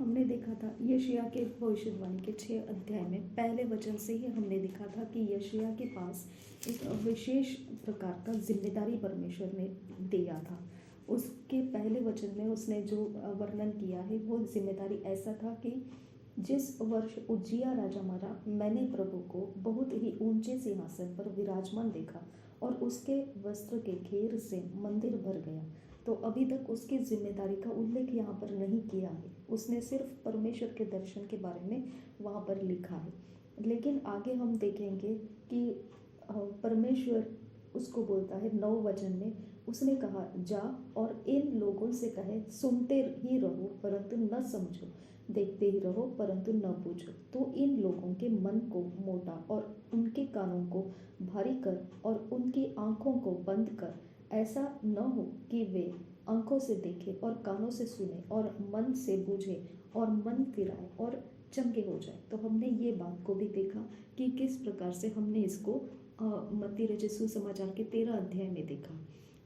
हमने देखा था यशायाह के भविष्यवाणी के 6 अध्याय में पहले वचन से ही हमने देखा था कि यशायाह के पास एक विशेष प्रकार का जिम्मेदारी परमेश्वर ने दिया था। उसके पहले वचन में उसने जो वर्णन किया है वो जिम्मेदारी ऐसा था कि जिस वर्ष उज्जियाह राजा मरा, मैंने प्रभु को बहुत ही ऊंचे सिंहासन पर विराजमान देखा और उसके वस्त्र के घेर से मंदिर भर गया। तो अभी तक उसकी जिम्मेदारी का उल्लेख यहाँ पर नहीं किया है, उसने सिर्फ परमेश्वर के दर्शन के बारे में वहाँ पर लिखा है। लेकिन आगे हम देखेंगे कि परमेश्वर उसको बोलता है 9 वचन में, उसने कहा जा और इन लोगों से कहे सुनते ही रहो परंतु न समझो, देखते ही रहो परंतु न बूझो। तो इन लोगों के मन को मोटा और उनके कानों को भारी कर और उनकी आँखों को बंद कर, ऐसा न हो कि वे आँखों से देखें और कानों से सुने और मन से बूझे और मन फिराए और चंगे हो जाए। तो हमने ये बात को भी देखा कि किस प्रकार से हमने इसको मत्ती रचित सुसमाचार के 13 अध्याय में देखा,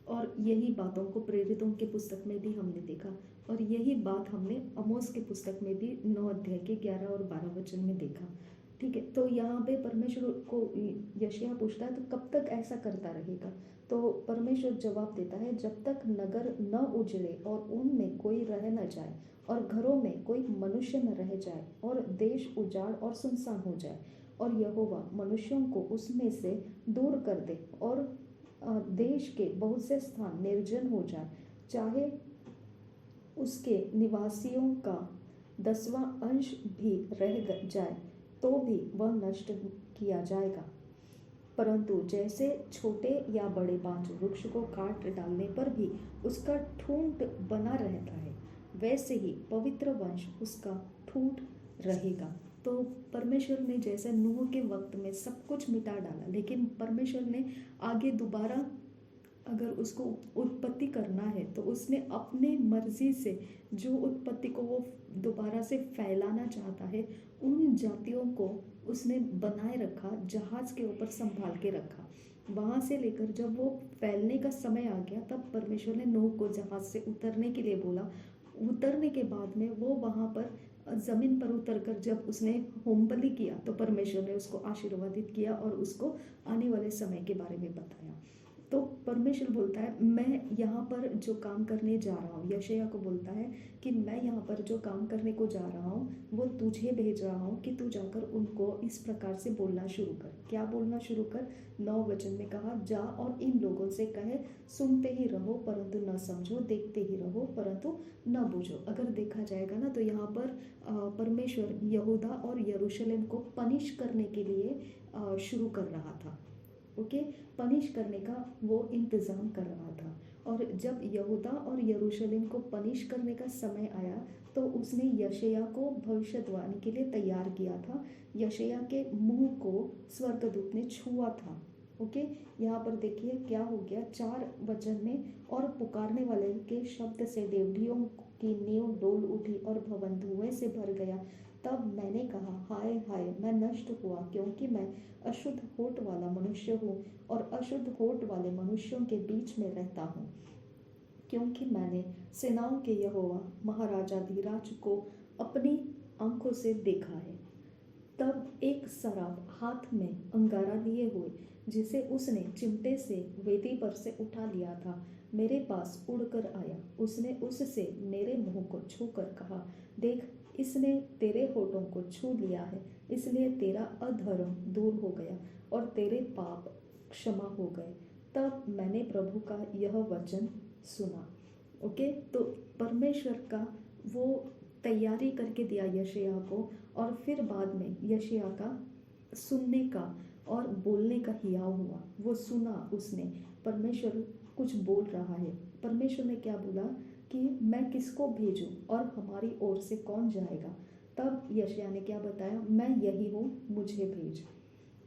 और यही बातों को प्रेरितों के पुस्तक में भी हमने देखा, और यही बात हमने आमोस के पुस्तक में भी 9 अध्याय के 11 और 12 वचन में देखा। ठीक है, तो यहाँ पे परमेश्वर को यशायाह पूछता है तो कब तक ऐसा करता रहेगा? तो परमेश्वर जवाब देता है, जब तक नगर न उजड़े और उनमें कोई रह न जाए और घरों में कोई मनुष्य न रह जाए और देश उजाड़ और सुनसान हो जाए और यहोवा मनुष्यों को उसमें से दूर कर दे और देश के बहुत से स्थान निर्जन हो जाए, चाहे उसके निवासियों का 10वां अंश भी रह जाए तो भी वह नष्ट किया जाएगा। परंतु जैसे छोटे या बड़े बांज वृक्ष को काट डालने पर भी उसका ठूंठ बना रहता है, वैसे ही पवित्र वंश उसका ठूंठ रहेगा। तो परमेश्वर ने जैसे नूह के वक्त में सब कुछ मिटा डाला, लेकिन परमेश्वर ने आगे दोबारा अगर उसको उत्पत्ति करना है तो उसने अपने मर्जी से जो उत्पत्ति को वो दोबारा से फैलाना चाहता है, उन जातियों को उसने बनाए रखा, जहाज के ऊपर संभाल के रखा। वहाँ से लेकर जब वो फैलने का समय आ गया तब परमेश्वर ने नूह को जहाज से उतरने के लिए बोला। उतरने के बाद में वो वहाँ पर ज़मीन पर उतरकर जब उसने होम बलि किया तो परमेश्वर ने उसको आशीर्वादित किया और उसको आने वाले समय के बारे में बताया। तो परमेश्वर बोलता है, मैं यहाँ पर जो काम करने जा रहा हूँ, यशायाह को बोलता है कि मैं यहाँ पर जो काम करने को जा रहा हूँ वो तुझे भेज रहा हूँ कि तू जाकर उनको इस प्रकार से बोलना शुरू कर। क्या बोलना शुरू कर? 9 वचन में कहा, जा और इन लोगों से कहे सुनते ही रहो परंतु न समझो, देखते ही रहो परंतु न बूझो। अगर देखा जाएगा ना तो यहाँ पर परमेश्वर यहूदा और यरूशलेम को पनिश करने के लिए शुरू कर रहा था। ओके, पनिश करने का वो इंतज़ाम कर रहा था। और जब यहूदा और यरूशलेम को पनिश करने का समय आया तो उसने यशायाह को भविष्यवाणी के लिए तैयार किया था। यशायाह के मुंह को स्वर्गदूत ने छुआ था। ओके, यहाँ पर देखिए क्या हो गया 4 वचन में, और पुकारने वाले के शब्द से डेवढ़ियों की नींव डोल उठी और भवन धुएं से भर गया। तब मैंने कहा, हाय हाय, मैं नष्ट हुआ, क्योंकि मैं अशुद्ध होठ वाला मनुष्य हूँ और अशुद्ध होठ वाले मनुष्यों के बीच में रहता हूँ, क्योंकि मैंने सेनाओं के यहोवा महाराजाधिराज को अपनी आंखों से देखा है। तब एक सराफ हाथ में अंगारा लिए हुए, जिसे उसने चिमटे से वेदी पर से उठा लिया था, मेरे पास उड़कर आया। उसने उससे मेरे मुंह को छूकर कहा, देख, इसने तेरे होठों को छू लिया है, इसलिए तेरा अधर्म दूर हो गया और तेरे पाप क्षमा हो गए। तब मैंने प्रभु का यह वचन सुना। ओके, तो परमेश्वर का वो तैयारी करके दिया यशायाह को, और फिर बाद में यशायाह का सुनने का और बोलने का हियाव हुआ। वो सुना उसने, परमेश्वर कुछ बोल रहा है। परमेश्वर ने क्या बोला कि मैं किसको भेजूं और हमारी ओर से कौन जाएगा? तब यशायाह ने क्या बताया? मैं यही हूँ, मुझे भेज।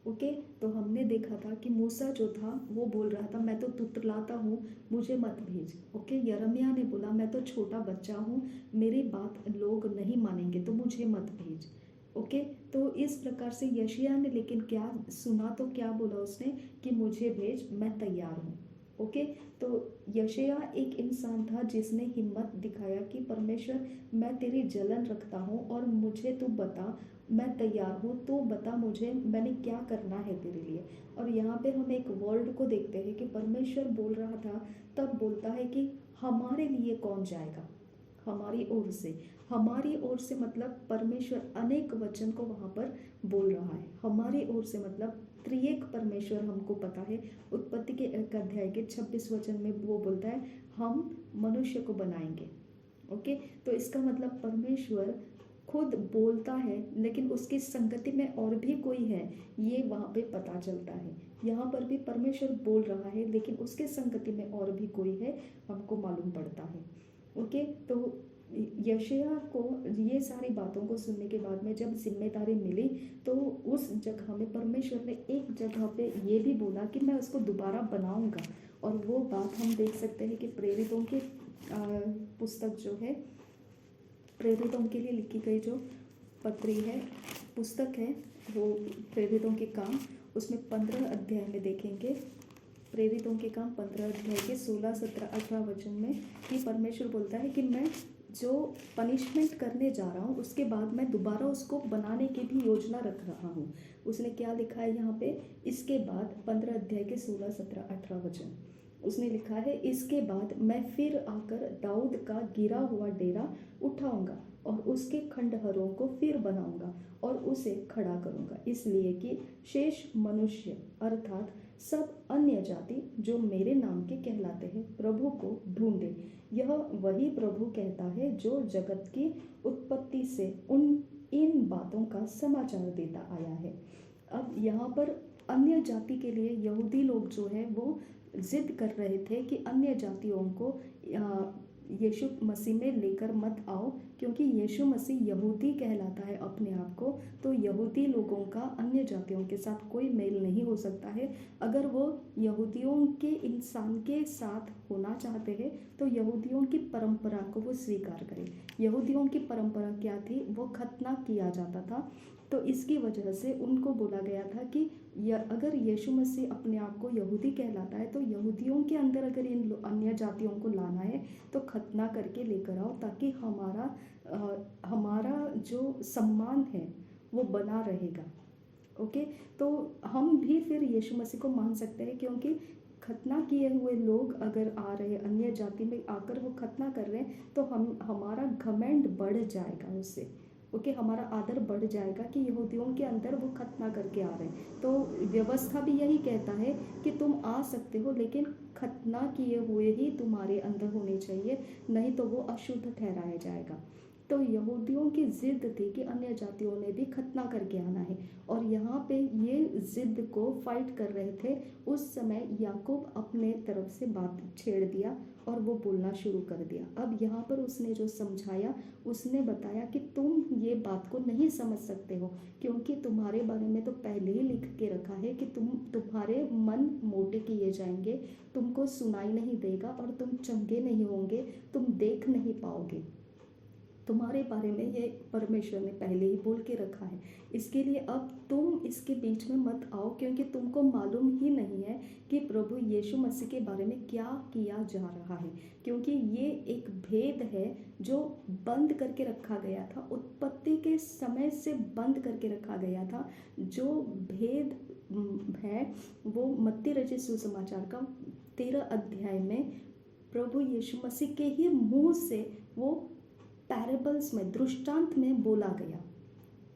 ओके, तो हमने देखा था कि मूसा जो था वो बोल रहा था, मैं तो तुतलाता हूँ, मुझे मत भेज। ओके, यिर्मयाह ने बोला, मैं तो छोटा बच्चा हूँ, मेरी बात लोग नहीं मानेंगे तो मुझे मत भेज। ओके, तो इस प्रकार से यशायाह ने लेकिन क्या सुना, तो क्या बोला उसने कि मुझे भेज, मैं तैयार हूँ। ओके। तो यशायाह एक इंसान था जिसने हिम्मत दिखाया कि परमेश्वर, मैं तेरी जलन रखता हूँ और मुझे तू बता, मैं तैयार हूँ, तो बता मुझे मैंने क्या करना है तेरे लिए। और यहाँ पे हम एक वर्ड को देखते हैं कि परमेश्वर बोल रहा था, तब बोलता है कि हमारे लिए कौन जाएगा, हमारी ओर से। हमारी ओर से मतलब परमेश्वर अनेक वचन को वहाँ पर बोल रहा है। हमारी ओर से मतलब त्रिएक परमेश्वर हमको पता है। उत्पत्ति के 1 अध्याय के 26 वचन में वो बोलता है, हम मनुष्य को बनाएंगे। ओके। तो इसका मतलब परमेश्वर खुद बोलता है, लेकिन उसकी संगति में और भी कोई है, ये वहाँ पे पता चलता है। यहाँ पर भी परमेश्वर बोल रहा है, लेकिन उसके संगति में और भी कोई है, हमको मालूम पड़ता है। ओके। तो यशायाह को ये सारी बातों को सुनने के बाद में जब जिम्मेदारी मिली, तो उस जगह में परमेश्वर ने एक जगह पे ये भी बोला कि मैं उसको दोबारा बनाऊंगा। और वो बात हम देख सकते हैं कि प्रेरितों की पुस्तक जो है, प्रेरितों के लिए लिखी गई जो पत्री है, पुस्तक है, वो प्रेरितों के काम, उसमें 15 अध्याय में देखेंगे। प्रेरितों के काम 15 अध्याय के 16, 17, 18 वचन में कि परमेश्वर बोलता है कि मैं जो पनिशमेंट करने जा रहा हूँ उसके बाद मैं दोबारा उसको बनाने की भी योजना रख रहा हूँ। उसने क्या लिखा है यहाँ पे, इसके बाद 15 अध्याय के 16, 17, 18 वचन उसने लिखा है, इसके बाद मैं फिर आकर दाऊद का गिरा हुआ डेरा उठाऊंगा और उसके खंडहरों को फिर बनाऊंगा और उसे खड़ा करूंगा, इसलिए कि शेष मनुष्य अर्थात सब अन्य जाति जो मेरे नाम के कहलाते हैं प्रभु को ढूंढे। यह वही प्रभु कहता है जो जगत की उत्पत्ति से इन बातों का समाचार देता आया है। अब यहाँ पर अन्य जाति के लिए यहूदी लोग जो है वो जिद कर रहे थे कि अन्य जातियों को यीशु मसीह में लेकर मत आओ, क्योंकि यीशु मसीह यहूदी कहलाता है अपने आप को। तो यहूदी लोगों का अन्य जातियों के साथ कोई मेल नहीं हो सकता है। अगर वो यहूदियों के इंसान के साथ होना चाहते हैं तो यहूदियों की परंपरा को वो स्वीकार करें। यहूदियों की परंपरा क्या थी, वो खतना किया जाता था। तो इसकी वजह से उनको बोला गया था कि अगर यीशु मसीह अपने आप को यहूदी कहलाता है तो यहूदियों के अंदर अगर इन अन्य जातियों को लाना है तो खतना करके लेकर आओ, ताकि हमारा जो सम्मान है वो बना रहेगा। ओके। तो हम भी फिर यीशु मसीह को मान सकते हैं, क्योंकि खतना किए हुए लोग अगर आ रहे अन्य जाति में आकर वो खतना कर रहे हैं तो हमारा घमंड बढ़ जाएगा उससे। ओके। हमारा आदर बढ़ जाएगा कि यहूदियों के अंदर वो खतना करके आ रहे हैं। तो व्यवस्था भी यही कहता है कि तुम आ सकते हो, लेकिन खतना किए हुए ही तुम्हारे अंदर होने चाहिए, नहीं तो वो अशुद्ध ठहराया जाएगा। तो यहूदियों की जिद थी कि अन्य जातियों ने भी खतना करके आना है, और यहाँ पे ये जिद को फाइट कर रहे थे। उस समय याकूब अपने तरफ से बात छेड़ दिया और वो बोलना शुरू कर दिया। अब यहाँ पर उसने जो समझाया, उसने बताया कि तुम ये बात को नहीं समझ सकते हो, क्योंकि तुम्हारे बारे में तो पहले ही लिख के रखा है कि तुम्हारे मन मोटे किए जाएंगे, तुमको सुनाई नहीं देगा और तुम चंगे नहीं होंगे, तुम देख नहीं पाओगे। तुम्हारे बारे में ये परमेश्वर ने पहले ही बोल के रखा है। इसके लिए अब तुम इसके बीच में मत आओ, क्योंकि तुमको मालूम ही नहीं है कि प्रभु यीशु मसीह के बारे में क्या किया जा रहा है। क्योंकि ये एक भेद है जो बंद करके रखा गया था, उत्पत्ति के समय से बंद करके रखा गया था। जो भेद है वो मत्ती रचित सुसमाचार का 13 अध्याय में प्रभु यीशु मसीह के ही मुंह से वो पैरेबल्स में, दृष्टांत में बोला गया।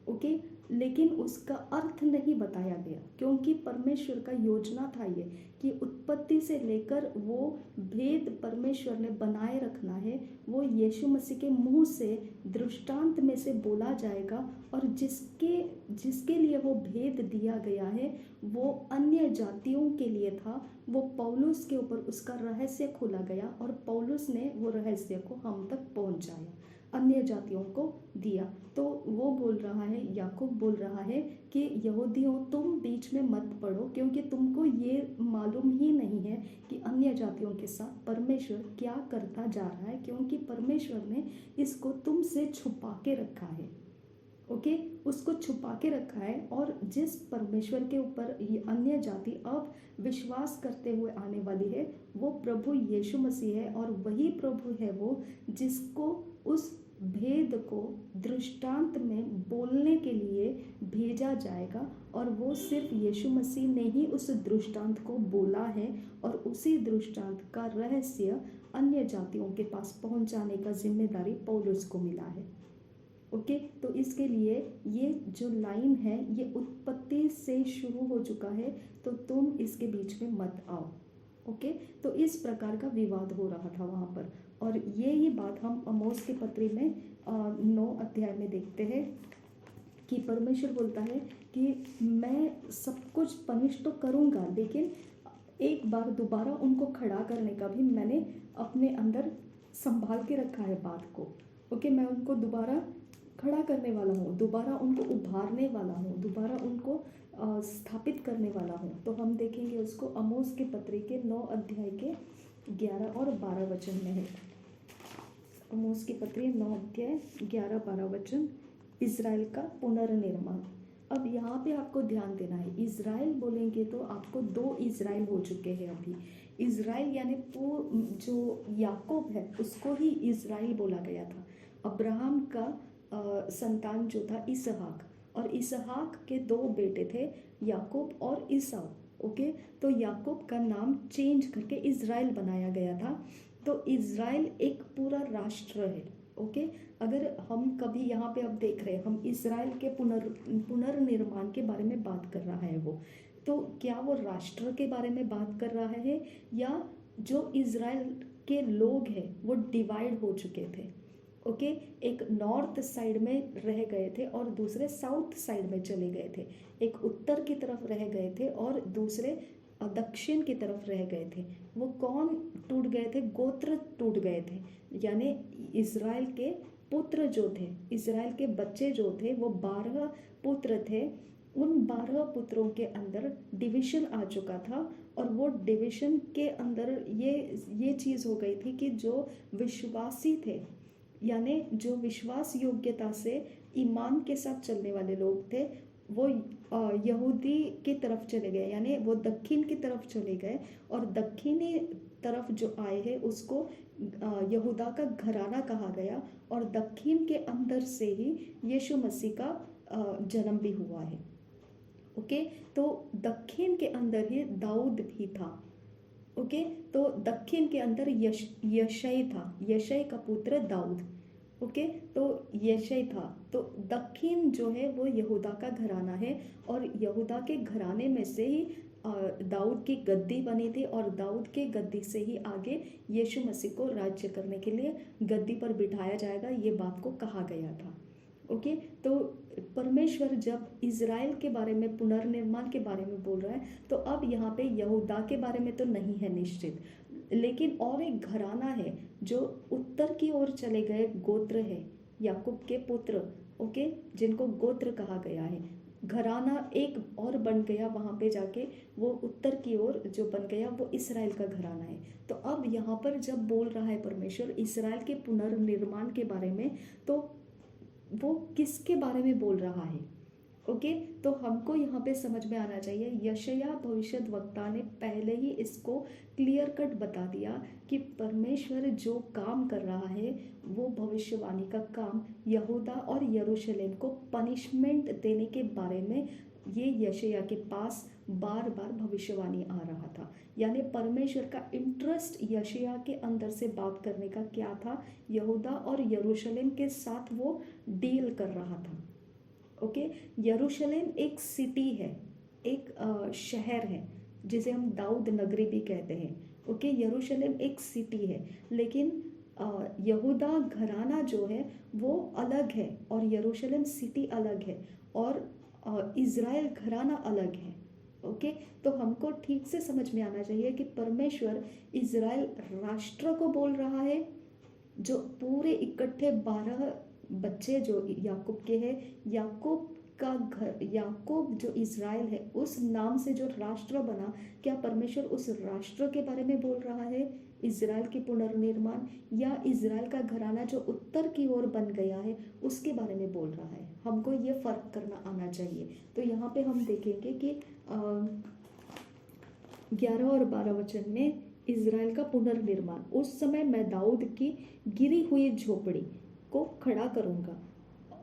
ओके। लेकिन उसका अर्थ नहीं बताया गया, क्योंकि परमेश्वर का योजना था ये कि उत्पत्ति से लेकर वो भेद परमेश्वर ने बनाए रखना है, वो यीशु मसीह के मुंह से दृष्टांत में से बोला जाएगा। और जिसके लिए वो भेद दिया गया है वो अन्य जातियों के लिए था। वो पौलुस के ऊपर उसका रहस्य खोला गया और पौलुस ने वो रहस्य को हम तक पहुंचाया, अन्य जातियों को दिया। तो वो बोल रहा है, याकूब बोल रहा है कि यहूदियों तुम बीच में मत पड़ो, क्योंकि तुमको ये मालूम ही नहीं है कि अन्य जातियों के साथ परमेश्वर क्या करता जा रहा है, क्योंकि परमेश्वर ने इसको तुमसे छुपा के रखा है। ओके, उसको छुपा के रखा है। और जिस परमेश्वर के ऊपर ये अन्य जाति अब विश्वास करते हुए आने वाली है वो प्रभु यीशु मसीह है, और वही प्रभु है वो जिसको उस भेद को दृष्टांत में बोलने के लिए भेजा जाएगा। और वो सिर्फ यीशु मसीह ने ही उस दृष्टांत को बोला है, और उसी दृष्टांत का रहस्य अन्य जातियों के पास पहुंचाने का जिम्मेदारी पौलुस को मिला है। ओके, तो इसके लिए ये जो लाइन है ये उत्पत्ति से शुरू हो चुका है, तो तुम इसके बीच में मत आओ। ओके, तो इस प्रकार का विवाद हो रहा था वहाँ पर। और ये बात हम आमोस के पत्री में 9 अध्याय में देखते हैं कि परमेश्वर बोलता है कि मैं सब कुछ पनिश तो करूँगा, लेकिन एक बार दोबारा उनको खड़ा करने का भी मैंने अपने अंदर संभाल के रखा है बात को। ओके, मैं उनको दोबारा खड़ा करने वाला हूँ, दोबारा उनको उभारने वाला हूँ, दोबारा उनको स्थापित करने वाला हूँ। तो हम देखेंगे उसको आमोस के पत्री के 9 अध्याय के 11 और 12 वचन में है। आमोस की पत्री 9 अध्याय 11-12 वचन, इज़राइल का पुनर्निर्माण। अब यहाँ पे आपको ध्यान देना है, इज़राइल बोलेंगे तो आपको 2 इज़राइल हो चुके हैं अभी। इज़राइल यानी जो याकूब है उसको ही इज़राइल बोला गया था। अब्राहम का संतान जो था इसहाक, और इसहाक के 2 बेटे थे याकूब और ईसाऊ। ओके, तो याकूब का नाम चेंज करके इज़राइल बनाया गया था। तो इज़राइल एक पूरा राष्ट्र है। ओके, अगर हम कभी यहाँ पे अब देख रहे हैं हम इज़राइल के पुनर्निर्माण के बारे में बात कर रहा है वो, तो क्या वो राष्ट्र के बारे में बात कर रहा है, या जो इज़राइल के लोग हैं वो डिवाइड हो चुके थे। ओके, एक नॉर्थ साइड में रह गए थे और दूसरे साउथ साइड में चले गए थे। एक उत्तर की तरफ रह गए थे और दूसरे दक्षिण की तरफ रह गए थे। वो कौन टूट गए थे? गोत्र टूट गए थे, यानी इज़राइल के पुत्र जो थे, इज़राइल के बच्चे जो थे वो 12 पुत्र थे। उन 12 पुत्रों के अंदर डिवीज़न आ चुका था, और वो डिवीज़न के अंदर ये चीज़ हो गई थी कि जो विश्वासी थे, यानी जो विश्वास योग्यता से ईमान के साथ चलने वाले लोग थे, वो यहूदी की तरफ चले गए, यानी वो दक्षिण की तरफ चले गए। और दक्षिणी तरफ जो आए हैं उसको यहूदा का घराना कहा गया, और दक्षिण के अंदर से ही यीशु मसीह का जन्म भी हुआ है। ओके, तो दक्षिण के अंदर ही दाऊद भी था। ओके, तो दक्षिण के अंदर यशय था, यशय का पुत्र दाऊद। ओके, तो यशय था। तो दक्षिण जो है वो यहूदा का घराना है, और यहूदा के घराने में से ही दाऊद की गद्दी बनी थी, और दाऊद के गद्दी से ही आगे यीशु मसीह को राज्य करने के लिए गद्दी पर बिठाया जाएगा, ये बात को कहा गया था। ओके, तो परमेश्वर जब इज़राइल के बारे में, पुनर्निर्माण के बारे में बोल रहा है, तो अब यहाँ पे यहूदा के बारे में तो नहीं है निश्चित, लेकिन और एक घराना है जो उत्तर की ओर चले गए गोत्र है, याकूब के पुत्र। ओके, जिनको गोत्र कहा गया है। घराना एक और बन गया वहाँ पे जाके, वो उत्तर की ओर जो बन गया वो इज़राइल का घराना है। तो अब यहाँ पर जब बोल रहा है परमेश्वर इज़राइल के पुनर्निर्माण के बारे में, तो वो किसके बारे में बोल रहा है? ओके, तो हमको यहाँ पे समझ में आना चाहिए, यशायाह भविष्यद्वक्ता ने पहले ही इसको क्लियर कट बता दिया कि परमेश्वर जो काम कर रहा है वो भविष्यवाणी का काम यहूदा और यरूशलेम को पनिशमेंट देने के बारे में ये यशायाह के पास बार बार भविष्यवाणी आ रहा था। यानी परमेश्वर का इंटरेस्ट यशायाह के अंदर से बात करने का क्या था? यहूदा और यरूशलेम के साथ वो डील कर रहा था। ओके, यरूशलेम एक सिटी है, एक शहर है जिसे हम दाऊद नगरी भी कहते हैं। ओके, यरूशलेम एक सिटी है, लेकिन यहूदा घराना जो है वो अलग है, और यरूशलेम सिटी अलग है, और इज़राइल घराना अलग है। ओके, तो हमको ठीक से समझ में आना चाहिए कि परमेश्वर इज़राइल राष्ट्र को बोल रहा है, जो पूरे इकट्ठे 12 बच्चे जो याकूब के हैं, याकूब का घर, याकूब जो इज़राइल है उस नाम से जो राष्ट्र बना, क्या परमेश्वर उस राष्ट्र के बारे में बोल रहा है? इज़राइल के पुनर्निर्माण या इज़राइल का घराना जो उत्तर की ओर बन गया है उसके बारे में बोल रहा है। हमको ये फ़र्क करना आना चाहिए। तो यहाँ पे हम देखेंगे कि 11 और 12 वचन में इज़राइल का पुनर्निर्माण। उस समय मैं दाऊद की गिरी हुई झोपड़ी को खड़ा करूँगा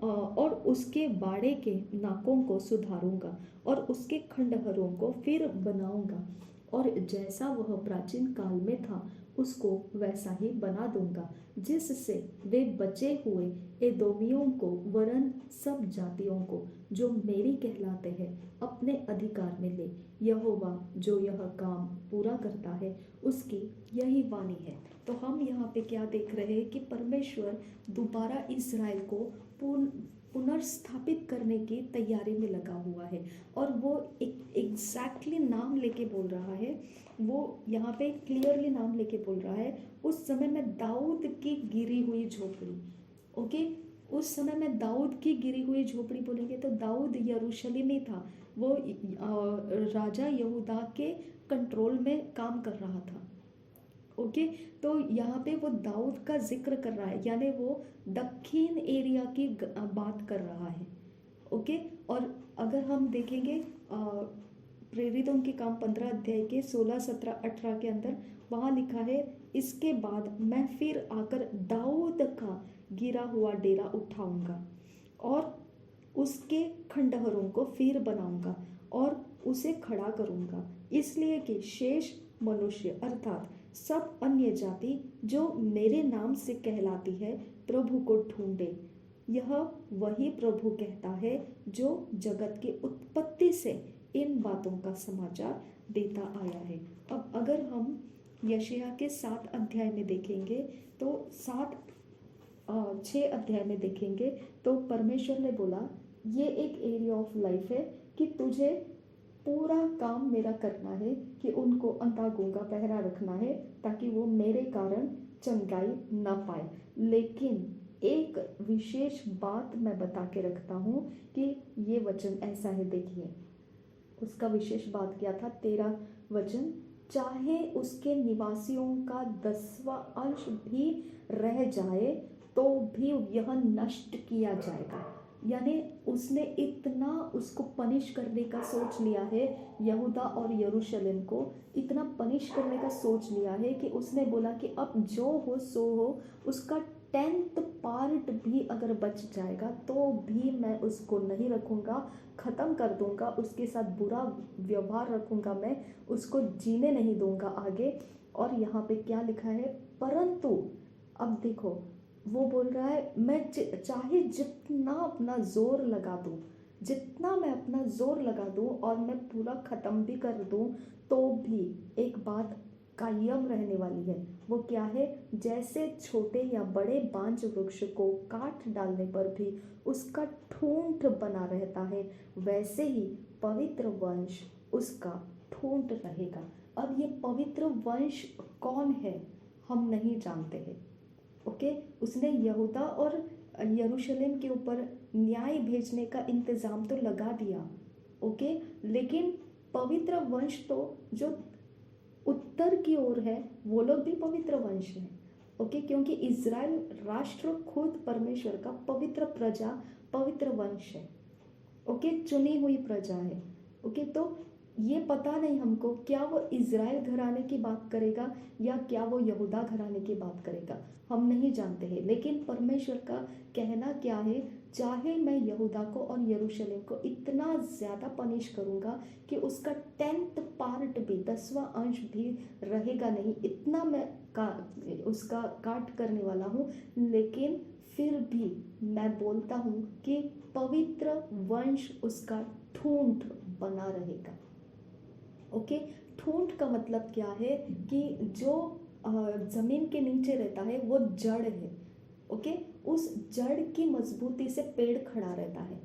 और उसके बाड़े के नाकों को सुधारूंगा और उसके खंडहरों को फिर बनाऊंगा और जैसा वह प्राचीन काल में था उसको वैसा ही बना दूंगा, जिससे वे बचे हुए एदोमियों को वरन सब जातियों को जो मेरी कहलाते हैं अपने अधिकार में ले। यहोवा जो यह काम पूरा करता है उसकी यही वाणी है। तो हम यहाँ पे क्या देख रहे हैं कि परमेश्वर दोबारा इज़राइल को पुनर्स्थापित करने की तैयारी में लगा हुआ है और वो एग्जैक्टली नाम लेके बोल रहा है। वो यहाँ पे क्लियरली नाम लेके बोल रहा है, उस समय में दाऊद की गिरी हुई झोपड़ी। ओके, उस समय में दाऊद की गिरी हुई झोपड़ी बोलेंगे तो दाऊद यरूशलेम में था, वो राजा यहूदा के कंट्रोल में काम कर रहा था। ओके, तो यहाँ पे वो दाऊद का जिक्र कर रहा है, यानी वो दक्षिण एरिया की बात कर रहा है। ओके, और अगर हम देखेंगे प्रेरितों के काम 15 अध्याय के 16, 17, 18 के अंदर वहाँ लिखा है, इसके बाद मैं फिर आकर दाऊद का गिरा हुआ डेरा उठाऊंगा और उसके खंडहरों को फिर बनाऊंगा और उसे खड़ा करूंगा, इसलिए कि शेष मनुष्य अर्थात सब अन्य जाति जो मेरे नाम से कहलाती है प्रभु को ढूंढे। यह वही प्रभु कहता है जो जगत की उत्पत्ति से इन बातों का समाचार देता आया है। अब अगर हम यशायाह के 7 अध्याय में देखेंगे तो 6 अध्याय में देखेंगे तो परमेश्वर ने बोला ये एक एरिया ऑफ लाइफ है कि तुझे पूरा काम मेरा करना है, कि उनको अंधा गूंगा पहरा रखना है ताकि वो मेरे कारण चंगाई ना पाए। लेकिन एक विशेष बात मैं बता के रखता हूँ कि ये वचन ऐसा है, देखिए उसका विशेष बात क्या था। 13 वचन, चाहे उसके निवासियों का 10वां अंश भी रह जाए तो भी यह नष्ट किया जाएगा। यानी उसने इतना उसको पनिश करने का सोच लिया है, यहूदा और यरूशलेम को इतना पनिश करने का सोच लिया है कि उसने बोला कि अब जो हो सो हो, उसका 10th पार्ट भी अगर बच जाएगा तो भी मैं उसको नहीं रखूँगा, ख़त्म कर दूँगा, उसके साथ बुरा व्यवहार रखूँगा, मैं उसको जीने नहीं दूँगा आगे। और यहाँ पे क्या लिखा है, परंतु अब देखो वो बोल रहा है मैं चाहे जितना अपना जोर लगा दूँ, जितना मैं अपना जोर लगा दूँ और मैं पूरा ख़त्म भी कर दूँ तो भी एक बात कायम रहने वाली है। वो क्या है, जैसे छोटे या बड़े बांज वृक्ष को काट डालने पर भी उसका ठूंठ बना रहता है, वैसे ही पवित्र वंश उसका ठूंठ रहेगा। अब ये पवित्र वंश कौन है हम नहीं जानते हैं। ओके, उसने यहूदा और यरूशलेम के ऊपर न्याय भेजने का इंतज़ाम तो लगा दिया। ओके, लेकिन पवित्र वंश तो जो उत्तर की ओर है वो लोग भी पवित्र वंश है। ओके, क्योंकि इज़राइल राष्ट्र खुद परमेश्वर का पवित्र प्रजा, पवित्र वंश है। ओके, चुनी हुई प्रजा है। ओके, तो ये पता नहीं हमको क्या वो इज़राइल घराने की बात करेगा या क्या वो यहूदा घराने की बात करेगा, हम नहीं जानते हैं। लेकिन परमेश्वर का कहना क्या है, चाहे मैं यहूदा को और यरूशलेम को इतना ज़्यादा पनिश करूँगा कि उसका 10th पार्ट भी, 10वां अंश भी रहेगा नहीं, इतना मैं उसका काट करने वाला हूँ, लेकिन फिर भी मैं बोलता हूँ कि पवित्र वंश उसका ठूंठ बना रहेगा। ओके, ठूंठ का मतलब क्या है कि जो ज़मीन के नीचे रहता है वो जड़ है। ओके, उस जड़ की मजबूती से पेड़ खड़ा रहता है।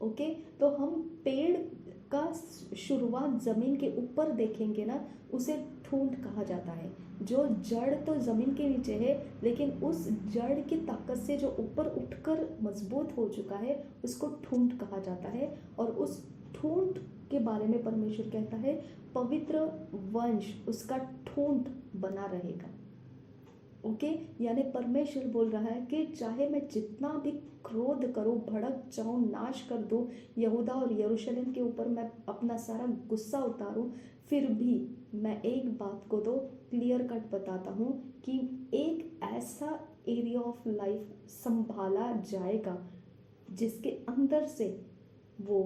ओके, तो हम पेड़ का शुरुआत ज़मीन के ऊपर देखेंगे ना, उसे ठूंठ कहा जाता है। जो जड़ तो ज़मीन के नीचे है, लेकिन उस जड़ की ताकत से जो ऊपर उठकर मजबूत हो चुका है उसको ठूंठ कहा जाता है। और उस ठूंठ के बारे में परमेश्वर कहता है पवित्र वंश उसका ठूंठ बना रहेगा। ओके, यानी परमेश्वर बोल रहा है कि चाहे मैं जितना भी क्रोध करूं, भड़क जाऊं, नाश कर दूं, यहूदा और यरूशलेम के ऊपर मैं अपना सारा गुस्सा उतारूं, फिर भी मैं एक बात को तो क्लियर कट बताता हूं कि एक ऐसा एरिया ऑफ लाइफ संभाला जाएगा जिसके अंदर से वो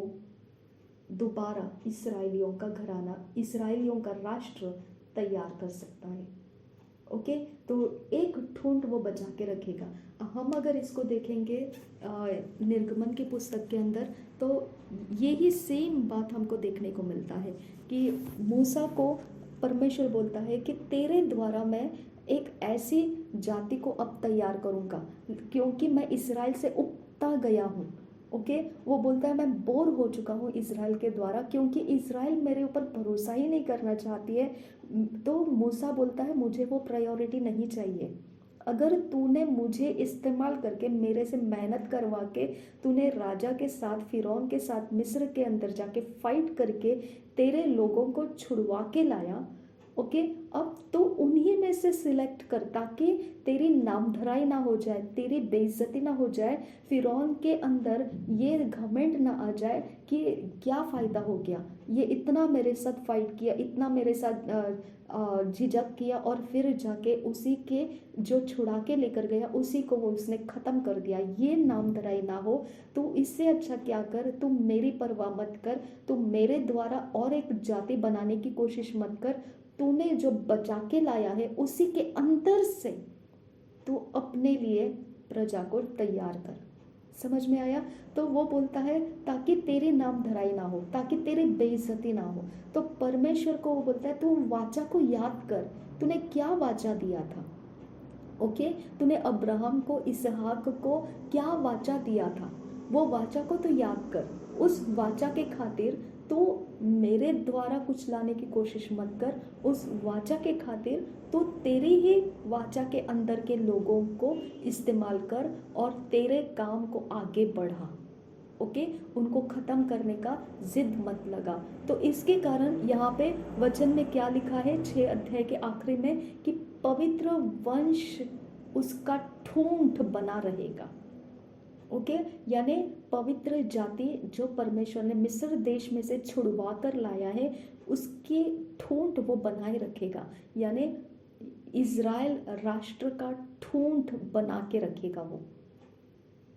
दोबारा इसराइलियों का घराना, इसराइलियों का राष्ट्र तैयार कर सकता है। ओके, तो एक ठूंठ वो बचा के रखेगा। हम अगर इसको देखेंगे निर्गमन की पुस्तक के अंदर, तो यही सेम बात हमको देखने को मिलता है कि मूसा को परमेश्वर बोलता है कि तेरे द्वारा मैं एक ऐसी जाति को अब तैयार करूँगा, क्योंकि मैं इसराइल से उबता गया हूँ। ओके, वो बोलता है मैं बोर हो चुका हूँ इसराइल के द्वारा, क्योंकि इसराइल मेरे ऊपर भरोसा ही नहीं करना चाहती है। तो मूसा बोलता है मुझे वो प्रायोरिटी नहीं चाहिए। अगर तूने मुझे इस्तेमाल करके, मेरे से मेहनत करवा के, तूने राजा के साथ, फिरौन के साथ मिस्र के अंदर जाके फाइट करके तेरे लोगों को छुड़वा के लाया, ओके, अब तो उन्हीं में से सिलेक्ट कर, ताकि तेरी नामधराई ना हो जाए, तेरी बेइज्जती ना हो जाए, फिरौन के अंदर ये घमंड ना आ जाए कि क्या फ़ायदा हो गया, ये इतना मेरे साथ फाइट किया, इतना मेरे साथ झिझक किया, और फिर जाके उसी के जो छुड़ा के लेकर गया उसी को वो उसने ख़त्म कर दिया। ये नामधराई ना हो। तू इससे अच्छा क्या कर, तू मेरी परवाह मत कर, तू मेरे द्वारा और एक जाति बनाने की कोशिश मत कर, तूने जो बचा के लाया है उसी के अंदर से तू अपने लिए प्रजा को तैयार कर। समझ में आया? तो वो बोलता है ताकि तेरी नाम धराई ना हो, ताकि तेरी बेइज्जती ना हो। तो परमेश्वर को वो बोलता है तू वाचा को याद कर, तूने क्या वाचा दिया था। ओके, तूने अब्राहम को, इसहाक को क्या वाचा दिया था, वो वाचा को तो याद कर। उस वाचा के खातिर तो मेरे द्वारा कुछ लाने की कोशिश मत कर, उस वाचा के खातिर तो तेरी ही वाचा के अंदर के लोगों को इस्तेमाल कर और तेरे काम को आगे बढ़ा। ओके, उनको ख़त्म करने का जिद मत लगा। तो इसके कारण यहाँ पे वचन में क्या लिखा है 6 अध्याय के आखिरी में कि पवित्र वंश उसका ठूंठ बना रहेगा। ओके, यानी पवित्र जाति जो परमेश्वर ने मिस्र देश में से छुड़वा कर लाया है, उसकी ठूंठ वो बनाए रखेगा, यानी इज़राइल राष्ट्र का ठूंठ बना के रखेगा वो।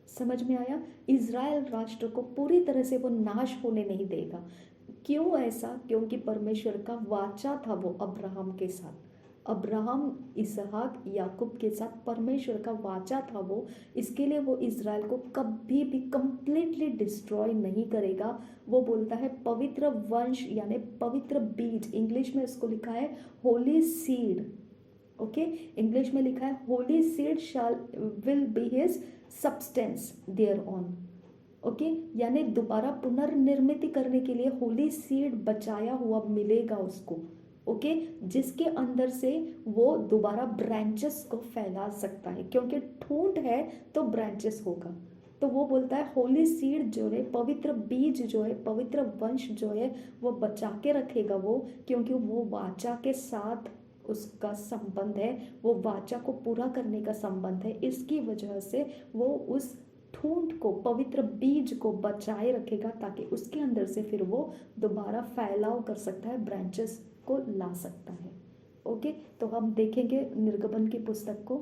समझ में आया? इज़राइल राष्ट्र को पूरी तरह से वो नाश होने नहीं देगा। क्यों ऐसा? क्योंकि परमेश्वर का वाचा था वो अब्राहम के साथ, अब्राहम, इसहाक, याकूब के साथ परमेश्वर का वाचा था वो। इसके लिए वो इज़राइल को कभी भी कंप्लीटली डिस्ट्रॉय नहीं करेगा। वो बोलता है पवित्र वंश यानी पवित्र बीज, इंग्लिश में इसको लिखा है होली सीड। ओके, इंग्लिश में लिखा है holy seed shall will be his substance there on. Okay, यानी दोबारा पुनर्निर्मित करने के लिए होली सीड बचाया हुआ मिलेगा उसको। ओके, जिसके अंदर से वो दोबारा ब्रांचेस को फैला सकता है, क्योंकि ठूंठ है तो ब्रांचेस होगा। तो वो बोलता है होली सीड जो है, पवित्र बीज जो है, पवित्र वंश जो है वो बचा के रखेगा वो, क्योंकि वो वाचा के साथ उसका संबंध है, वो वाचा को पूरा करने का संबंध है। इसकी वजह से वो उस ठूंठ को, पवित्र बीज को बचाए रखेगा, ताकि उसके अंदर से फिर वो दोबारा फैलाव कर सकता है, ब्रांचेस को ला सकता है। ओके, तो हम देखेंगे निर्गमन की पुस्तक को।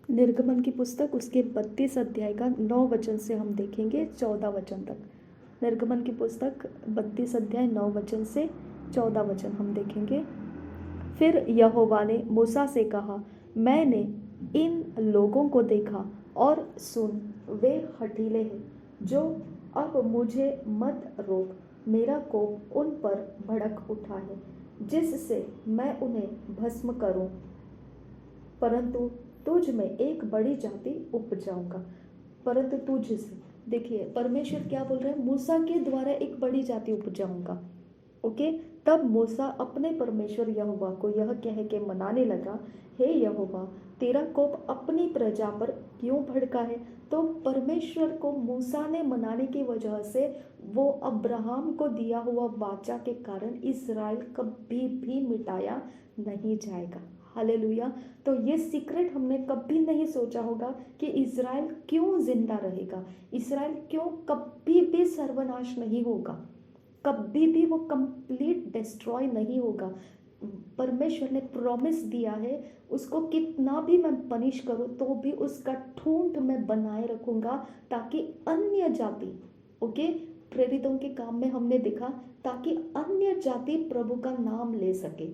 निर्गमन की पुस्तक उसके 32 अध्याय का 9 वचन से हम देखेंगे 14 वचन तक। निर्गमन की पुस्तक 32 अध्याय 9 वचन से 14 वचन हम देखेंगे। फिर यहोवा ने मूसा से कहा, मैंने इन लोगों को देखा और सुन, वे हठीले हैं, जो अब मुझे मत रोक, मेरा कोप उन पर भड़क उठा है, जिससे मैं उन्हें भस्म करूं, परंतु तुझ में एक बड़ी जाति उपजाऊंगा। परंतु तुझ से, देखिए परमेश्वर क्या बोल रहे हैं, मूसा के द्वारा एक बड़ी जाति उपजाऊंगा। ओके, तब मूसा अपने परमेश्वर यहोवा को यह कह के मनाने लगा, हे यहोवा, तेरा कोप अपनी प्रजा पर क्यों भड़का है? तो परमेश्वर को मूसा ने मनाने की वजह से वो अब्राहम को दिया हुआ वाचा के कारण इज़राइल कभी भी मिटाया नहीं जाएगा। हालेलुया। तो ये सीक्रेट हमने कभी नहीं सोचा होगा कि इज़राइल क्यों जिंदा रहेगा, इज़राइल क्यों कभी भी सर्वनाश नहीं होगा, कभी भी वो कंप्लीट डिस्ट्रॉय नहीं होगा। परमेश्वर ने प्रॉमिस दिया है, उसको कितना भी मैं पनिश करूं तो भी उसका ठूंठ मैं बनाए रखूंगा, ताकि अन्य जाति, ओके, प्रेरितों के काम में हमने देखा, ताकि अन्य जाति प्रभु का नाम ले सके,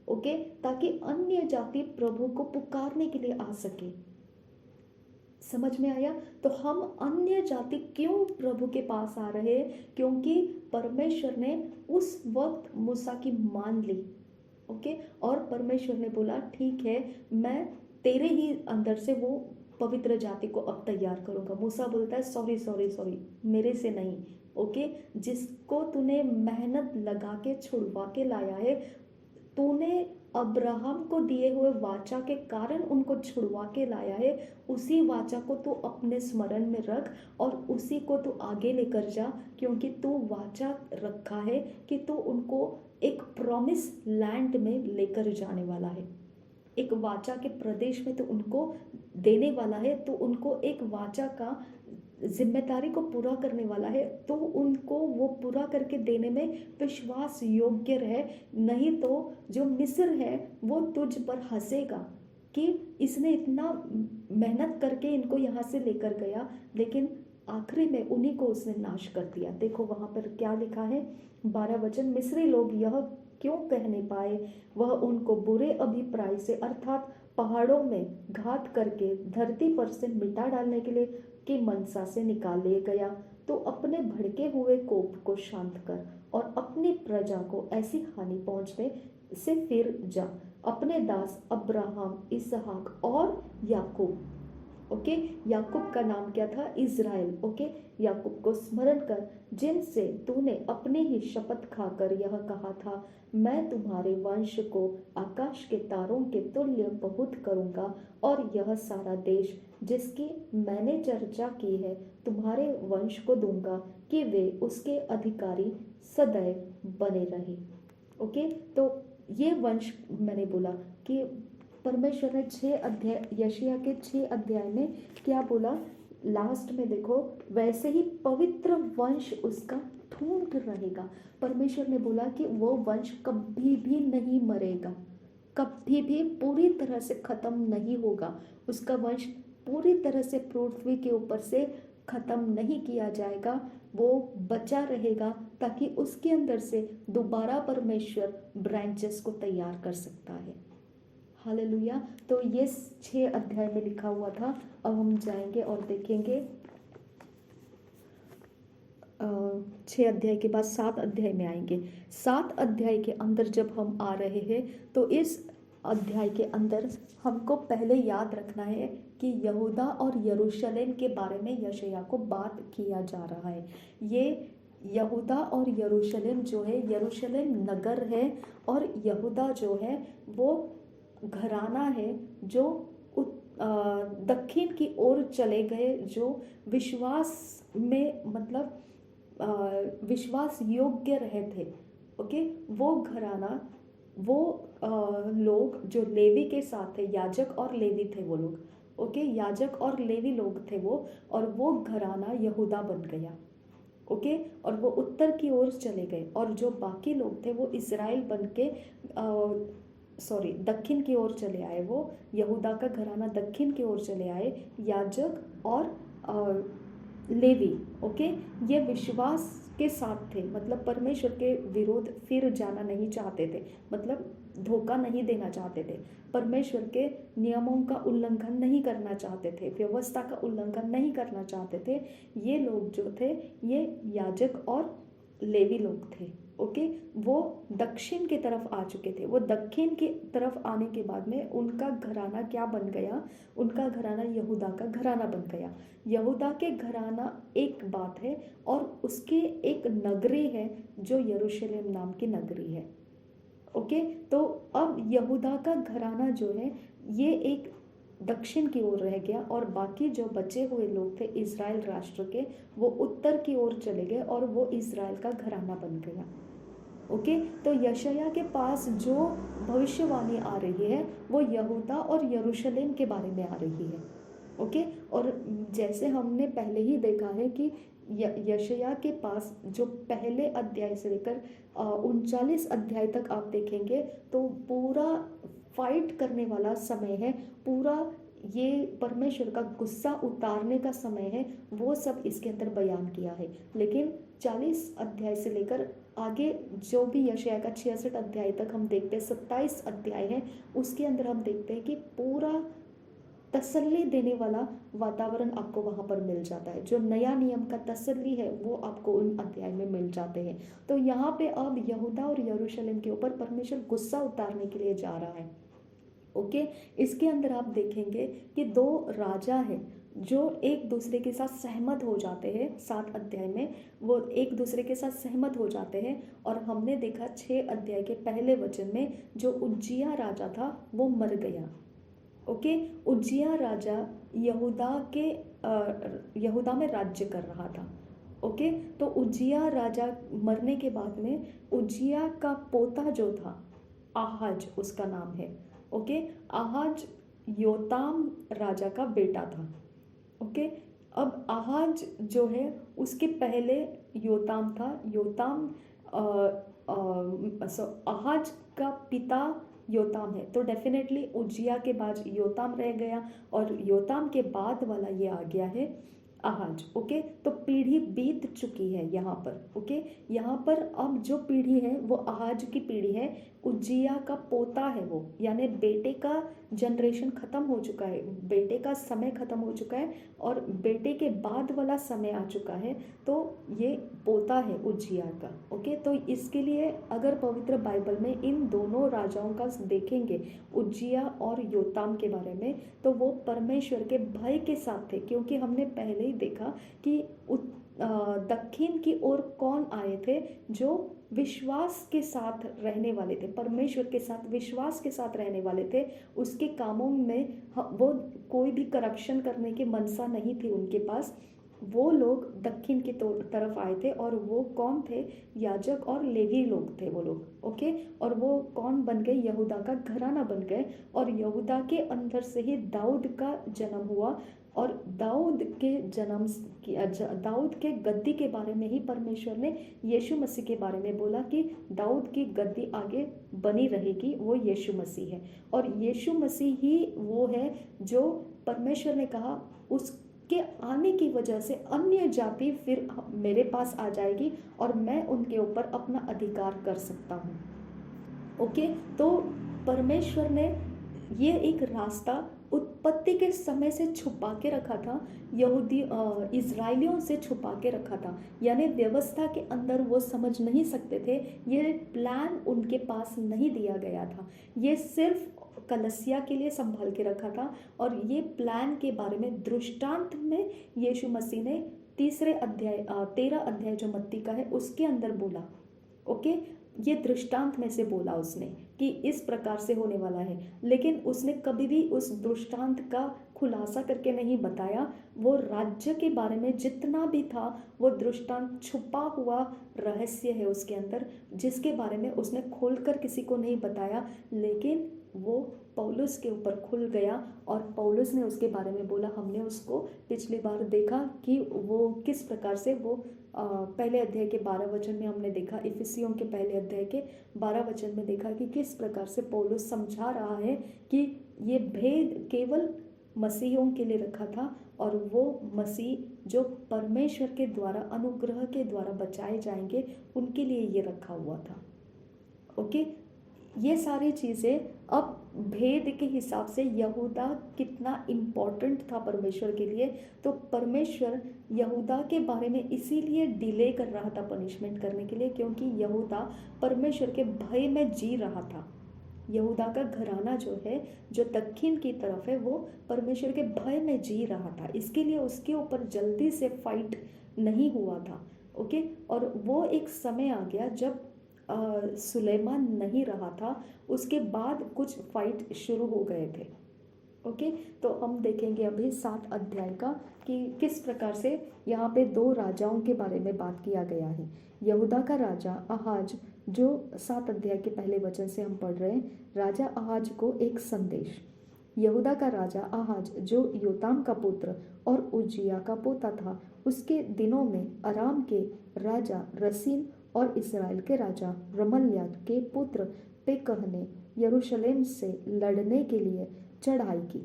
ओके, ताकि अन्य जाति प्रभु को पुकारने के लिए आ सके। समझ में आया? तो हम अन्य जाति क्यों प्रभु के पास आ रहे हैं? क्योंकि परमेश्वर ने उस वक्त मूसा की मान ली, ओके, और परमेश्वर ने बोला ठीक है, मैं तेरे ही अंदर से वो पवित्र जाति को अब तैयार करूंगा। मूसा बोलता है सॉरी सॉरी सॉरी, मेरे से नहीं, ओके, जिसको तूने मेहनत लगा के छुड़वा के लाया है, तूने अब्राहम को दिए हुए वाचा के कारण उनको छुड़वा के लाया है, उसी वाचा को तू अपने स्मरण में रख और उसी को तू आगे लेकर जा, क्योंकि तू वाचा रखा है कि तू उनको एक प्रॉमिस लैंड में लेकर जाने वाला है, एक वाचा के प्रदेश में तो उनको देने वाला है, तो उनको एक वाचा का जिम्मेदारी को पूरा करने वाला है, तो उनको वो पूरा करके देने में विश्वास योग्य रहे। नहीं तो जो मिस्र है वो तुझ पर हंसेगा कि इसने इतना मेहनत करके इनको यहाँ से लेकर गया, लेकिन आखिरी में उन्हीं को उसने नाश कर दिया। देखो वहाँ पर क्या लिखा है, 12 वचन, मिस्री लोग यह क्यों कहने पाए, वह उनको बुरे अभिप्राय से अर्थात पहाड़ों में घात करके धरती पर से मिटा डालने के लिए की मनसा से निकाल ले गया। तो अपने भड़के हुए कोप को शांत कर और अपनी प्रजा को ऐसी हानि पहुंचने से फिर जा, अपने दास अब्राहम, इसहाक और याकूब, ओके, याकूब का नाम क्या था? इज़राइल, ओके, याकूब को स्मरण कर, जिनसे तूने अपनी ही शपथ खाकर यह कहा था, मैं तुम्हारे वंश को आकाश के तारों के तुल्य बहुत करूंगा, और यह सारा देश जिसकी मैंने चर्चा की है तुम्हारे वंश को दूंगा कि वे उसके अधिकारी सदैव बने रहे। ओके, तो ये वंश मैंने बोला कि परमेश्वर ने 6 अध्याय, यशायाह के 6 अध्याय में क्या बोला, लास्ट में देखो, वैसे ही पवित्र वंश उसका ठूंठ रहेगा। परमेश्वर ने बोला कि वो वंश कभी भी नहीं मरेगा, कभी भी पूरी तरह से खत्म नहीं होगा, उसका वंश पूरी तरह से पृथ्वी के ऊपर से खत्म नहीं किया जाएगा, वो बचा रहेगा, ताकि उसके अंदर से दोबारा परमेश्वर ब्रांचेस को तैयार कर सकता है। हालेलुया। तो ये 6 अध्याय में लिखा हुआ था। अब हम जाएंगे और देखेंगे 6 अध्याय के बाद 7 अध्याय में आएंगे। 7 अध्याय के अंदर जब हम आ रहे हैं तो इस अध्याय के अंदर हमको पहले याद रखना है कि यहूदा और यरूशलेम के बारे में यशायाह को बात किया जा रहा है। ये यहूदा और यरूशलेम जो है, यरूशलेम नगर है और यहूदा जो है वो घराना है जो दक्षिण की ओर चले गए, जो विश्वास में मतलब विश्वास योग्य रहे थे। ओके, वो घराना, वो लोग जो लेवी के साथ थे, याजक और लेवी थे वो लोग, ओके, याजक और लेवी लोग थे वो, और वो घराना यहूदा बन गया। ओके, और वो उत्तर की ओर चले गए, और जो बाकी लोग थे वो इज़राइल बन के दक्षिण की ओर चले आए। वो यहूदा का घराना दक्षिण की ओर चले आए, याजक और लेवी, ओके, ये विश्वास के साथ थे, मतलब परमेश्वर के विरोध फिर जाना नहीं चाहते थे, मतलब धोखा नहीं देना चाहते थे, परमेश्वर के नियमों का उल्लंघन नहीं करना चाहते थे, व्यवस्था का उल्लंघन नहीं करना चाहते थे। ये लोग जो थे ये याजक और लेवी लोग थे। ओके, वो दक्षिण की तरफ आ चुके थे। वो दक्षिण की तरफ आने के बाद में उनका घराना क्या बन गया, उनका घराना यहूदा का घराना बन गया। यहूदा के घराना एक बात है, और उसके एक नगरी है जो यरूशलेम नाम की नगरी है। ओके, तो अब यहूदा का घराना जो है ये एक दक्षिण की ओर रह गया और बाकी जो बचे हुए लोग थे इज़राइल राष्ट्र के, वो उत्तर की ओर चले गए और वो इज़राइल का घराना बन गया। ओके, तो यशायाह के पास जो भविष्यवाणी आ रही है वो यहूदा और यरूशलेम के बारे में आ रही है। ओके, और जैसे हमने पहले ही देखा है कि यशायाह के पास जो पहले अध्याय से लेकर 39 अध्याय तक आप देखेंगे तो पूरा फाइट करने वाला समय है, पूरा ये परमेश्वर का गुस्सा उतारने का समय है, वो सब इसके अंदर बयान किया है। लेकिन 40 अध्याय से लेकर आगे जो भी यशायाह का 66 अध्याय तक हम देखते हैं, 27 अध्याय है, उसके अंदर हम देखते हैं कि पूरा तसल्ली देने वाला वातावरण आपको वहाँ पर मिल जाता है। जो नया नियम का तसल्ली है वो आपको उन अध्याय में मिल जाते हैं। तो यहाँ पे अब यहूदा और यरूशलेम के ऊपर परमेश्वर गुस्सा उतारने के लिए जा रहा है। ओके, इसके अंदर आप देखेंगे कि दो राजा हैं जो एक दूसरे के साथ सहमत हो जाते हैं। 7 अध्याय में वो एक दूसरे के साथ सहमत हो जाते हैं और हमने देखा 6 अध्याय के पहले वचन में जो उज्जिया राजा था वो मर गया। ओके, उज्जिया राजा यहूदा में राज्य कर रहा था। ओके, तो उज्जिया राजा मरने के बाद में उज्जिया का पोता जो था, आहाज उसका नाम है। ओके, आहाज योताम राजा का बेटा था। ओके, अब आहाज जो है उसके पहले योताम था। आहाज का पिता योताम है, तो डेफिनेटली उज्जिया के बाद योताम रह गया और योताम के बाद वाला ये आ गया है आहाज। ओके, तो पीढ़ी बीत चुकी है यहाँ पर। ओके, यहाँ पर अब जो पीढ़ी है वो आहाज की पीढ़ी है, उज्जिया का पोता है वो, यानी बेटे का जनरेशन खत्म हो चुका है, बेटे का समय खत्म हो चुका है और बेटे के बाद वाला समय आ चुका है, तो ये पोता है उज्जिया का। ओके, तो इसके लिए अगर पवित्र बाइबल में इन दोनों राजाओं का देखेंगे, उज्जिया और योताम के बारे में, तो वो परमेश्वर के भय के साथ थे, क्योंकि हमने पहले ही देखा कि दक्षिण की ओर कौन आए थे, जो विश्वास के साथ रहने वाले थे, परमेश्वर के साथ विश्वास के साथ रहने वाले थे। उसके कामों में वो कोई भी करप्शन करने की मनसा नहीं थी उनके पास। वो लोग दक्षिण की तरफ आए थे और वो कौन थे? याजक और लेवी लोग थे वो लोग। ओके, और वो कौन बन गए? यहूदा का घराना बन गए और यहूदा के अंदर से ही दाऊद का जन्म हुआ और दाऊद के गद्दी के बारे में ही परमेश्वर ने यीशु मसीह के बारे में बोला कि दाऊद की गद्दी आगे बनी रहेगी, वो यीशु मसीह है। और यीशु मसीह ही वो है जो परमेश्वर ने कहा उसके आने की वजह से अन्य जाति फिर मेरे पास आ जाएगी और मैं उनके ऊपर अपना अधिकार कर सकता हूँ। ओके, तो परमेश्वर ने ये एक रास्ता उत्पत्ति के समय से छुपा के रखा था, इजराइलियों से छुपा के रखा था, यानी व्यवस्था के अंदर वो समझ नहीं सकते थे, ये प्लान उनके पास नहीं दिया गया था, ये सिर्फ कलसिया के लिए संभाल के रखा था। और ये प्लान के बारे में दृष्टांत में यीशु मसीह ने 13 अध्याय जो मत्ती का है उसके अंदर बोला। ओके, ये दृष्टांत में से बोला उसने कि इस प्रकार से होने वाला है, लेकिन उसने कभी भी उस दृष्टांत का खुलासा करके नहीं बताया। वो राज्य के बारे में जितना भी था वो दृष्टांत छुपा हुआ रहस्य है उसके अंदर, जिसके बारे में उसने खोलकर किसी को नहीं बताया, लेकिन वो पौलुस के ऊपर खुल गया और पौलुस ने उसके बारे में बोला। हमने उसको पिछली बार देखा कि वो किस प्रकार से वो पहले अध्याय के 12 वचन में हमने देखा, इफिसियों के पहले अध्याय के 12 वचन में देखा कि किस प्रकार से पौलुस समझा रहा है कि ये भेद केवल मसीहों के लिए रखा था और वो मसीह जो परमेश्वर के द्वारा अनुग्रह के द्वारा बचाए जाएंगे उनके लिए ये रखा हुआ था। ओके, ये सारी चीज़ें अब भेद के हिसाब से यहूदा कितना इम्पोर्टेंट था परमेश्वर के लिए, तो परमेश्वर यहूदा के बारे में इसीलिए डिले कर रहा था पनिशमेंट करने के लिए, क्योंकि यहूदा परमेश्वर के भय में जी रहा था। यहूदा का घराना जो है, जो दक्षिण की तरफ है, वो परमेश्वर के भय में जी रहा था, इसके लिए उसके ऊपर जल्दी से फाइट नहीं हुआ था। ओके, और वो एक समय आ गया जब सुलेमान नहीं रहा था, उसके बाद कुछ फाइट शुरू हो गए थे। ओके, तो हम देखेंगे अभी 7 अध्याय का कि किस प्रकार से यहाँ पे 2 राजाओं के बारे में बात किया गया है। यहूदा का राजा आहाज, जो 7 अध्याय के पहले वचन से हम पढ़ रहे हैं, राजा आहाज को एक संदेश। यहूदा का राजा आहाज, जो योताम का पुत्र और उज्जिया का पोता था, उसके दिनों में अराम के राजा रसीन और इस्राएल के राजा रमल्याह के पुत्र पेकह ने यरूशलेम से लड़ने के लिए चढ़ाई की,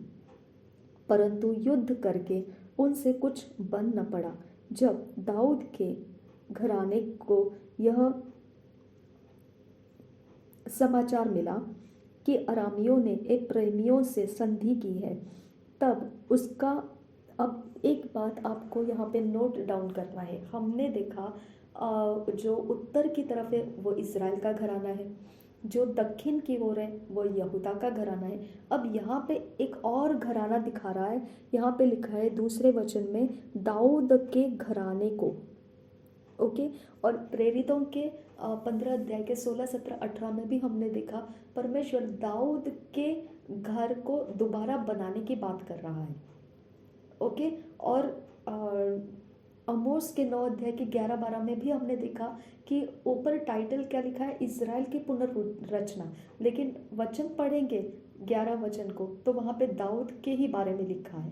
परंतु युद्ध करके उनसे कुछ बन न पड़ा। जब दाऊद के घराने को यह समाचार मिला कि अरामियों ने एप्रैमियों से संधि की है, तब उसका, अब एक बात आपको यहाँ पे नोट डाउन करना है। हमने देखा जो उत्तर की तरफ है वो इज़राइल का घराना है, जो दक्षिण की ओर है वो यहूदा का घराना है। अब यहाँ पे एक और घराना दिखा रहा है, यहाँ पे लिखा है दूसरे वचन में दाऊद के घराने को। ओके, और प्रेरितों के 15 अध्याय के 16, 17, 18 में भी हमने देखा परमेश्वर दाऊद के घर को दोबारा बनाने की बात कर रहा है। ओके, और अमोस के 9 अध्याय के 11, 12 में भी हमने देखा कि ऊपर टाइटल क्या लिखा है, इज़राइल की पुनर्रचना, लेकिन वचन पढ़ेंगे 11 वचन को तो वहाँ पे दाऊद के ही बारे में लिखा है।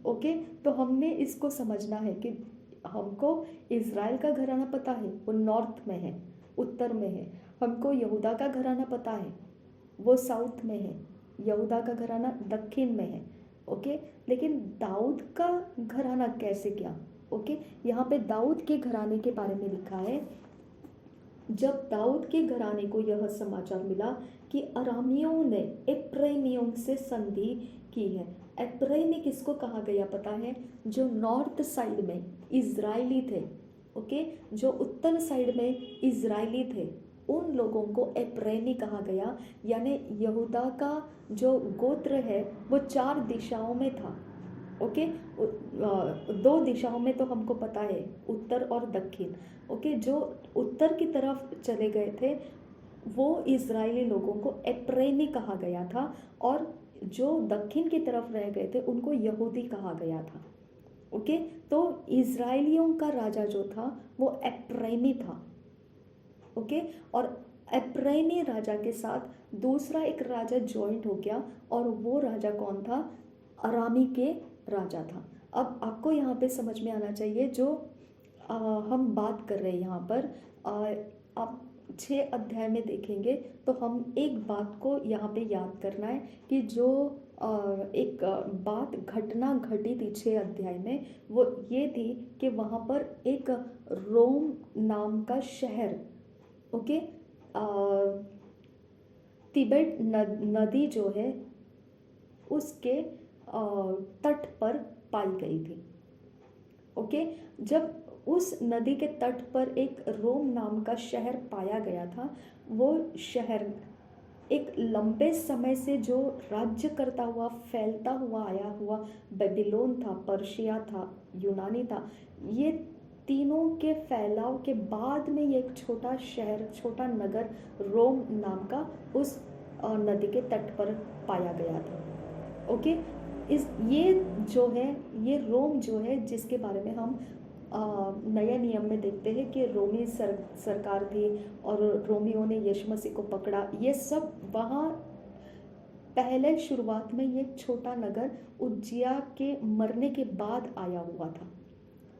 ओके, तो हमने इसको समझना है कि हमको इज़राइल का घराना पता है, वो नॉर्थ में है, उत्तर में है। हमको यहूदा का घराना पता है, वो साउथ में है। यहूदा का घराना दक्षिण में है। ओके, लेकिन दाऊद का घराना कैसे क्या? ओके, यहाँ पे दाऊद के घराने के बारे में लिखा है। जब दाऊद के घराने को यह समाचार मिला कि अरामियों ने एप्रैमियों से संधि की है। एप्रैमी किसको कहा गया पता है? जो नॉर्थ साइड में इजरायली थे। ओके, जो उत्तर साइड में इजरायली थे, उन लोगों को एप्रैमी कहा गया। यानी यहूदा का जो गोत्र है वो 4 दिशाओं में था। ओके, 2 दिशाओं में तो हमको पता है, उत्तर और दक्षिण। ओके, जो उत्तर की तरफ चले गए थे वो इजरायली लोगों को एप्रैमी कहा गया था, और जो दक्षिण की तरफ रह गए थे उनको यहूदी कहा गया था। ओके, तो इजरायलियों का राजा जो था वो एप्रैमी था। ओके, और एप्रैमी राजा के साथ दूसरा एक राजा ज्वाइंट हो गया, और वो राजा कौन था? अरामी के राजा था। अब आपको यहाँ पे समझ में आना चाहिए जो हम बात कर रहे हैं यहाँ पर। आप 6 अध्याय में देखेंगे तो हम एक बात को यहाँ पे याद करना है कि जो एक बात घटना घटी थी 6 अध्याय में, वो ये थी कि वहाँ पर एक रोम नाम का शहर, ओके, तिबेट नदी जो है उसके तट पर पाई गई थी। ओके, जब उस नदी के तट पर एक रोम नाम का शहर पाया गया था, वो शहर एक लंबे समय से जो राज्य करता हुआ फैलता हुआ आया हुआ बेबीलोन था, पर्शिया था, यूनानी था, ये तीनों के फैलाव के बाद में ये एक छोटा शहर, छोटा नगर रोम नाम का उस नदी के तट पर पाया गया था। ओके, ये जो है, ये रोम जो है जिसके बारे में हम नए नियम में देखते हैं कि रोमी सरकार थी और रोमियों ने यीशु मसीह को पकड़ा, ये सब वहाँ पहले शुरुआत में ये छोटा नगर उज्जिया के मरने के बाद आया हुआ था।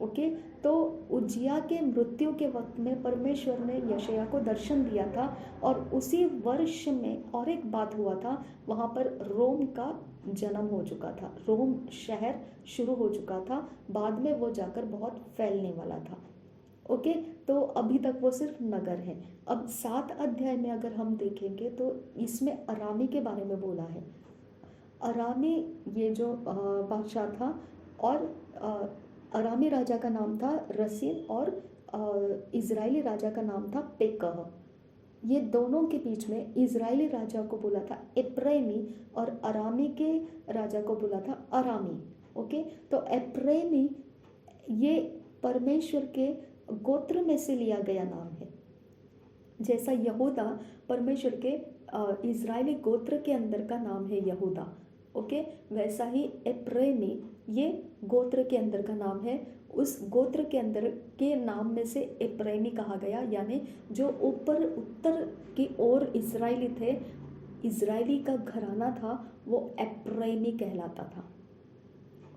ओके, तो उज्जिया के मृत्यु के वक्त में परमेश्वर ने यशायाह को दर्शन दिया था, और उसी वर्ष में और एक बात हुआ था, वहाँ पर रोम का जन्म हो चुका था, रोम शहर शुरू हो चुका था, बाद में वो जाकर बहुत फैलने वाला था। ओके, तो अभी तक वो सिर्फ नगर है। अब 7 अध्याय में अगर हम देखेंगे तो इसमें अरामी के बारे में बोला है। अरामी ये जो बादशाह था, और अरामी राजा का नाम था रसीन, और इज़राइली राजा का नाम था पेकह। ये दोनों के बीच में इज़राइली राजा को बोला था एप्रैमी, और अरामी के राजा को बोला था अरामी। ओके, तो एप्रैमी ये परमेश्वर के गोत्र में से लिया गया नाम है। जैसा यहूदा परमेश्वर के इज़राइली गोत्र के अंदर का नाम है यहूदा। ओके, वैसा ही एप्रैमी ये गोत्र के अंदर का नाम है। उस गोत्र के अंदर के नाम में से एप्रैमी कहा गया, यानी जो ऊपर उत्तर की ओर इजरायली थे, इजरायली का घराना था, वो एप्रैमी कहलाता था।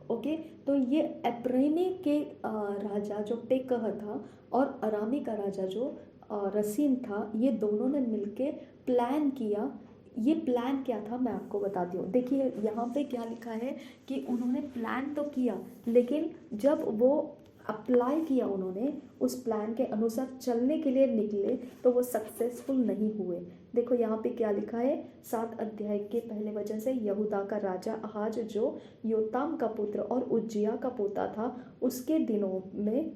ओके, तो ये एप्रैमी के राजा जो पेकह था और अरामी का राजा जो रसीन था, ये दोनों ने मिलके प्लान किया। ये प्लान क्या था मैं आपको बताती हूँ। देखिए यहाँ पे क्या लिखा है कि उन्होंने प्लान तो किया, लेकिन जब वो अप्लाई किया, उन्होंने उस प्लान के अनुसार चलने के लिए निकले, तो वो सक्सेसफुल नहीं हुए। देखो यहाँ पे क्या लिखा है, 7 अध्याय के पहले वचन से, यहूदा का राजा आहाज जो योताम का पुत्र और उज्जिया का पोता था, उसके दिनों में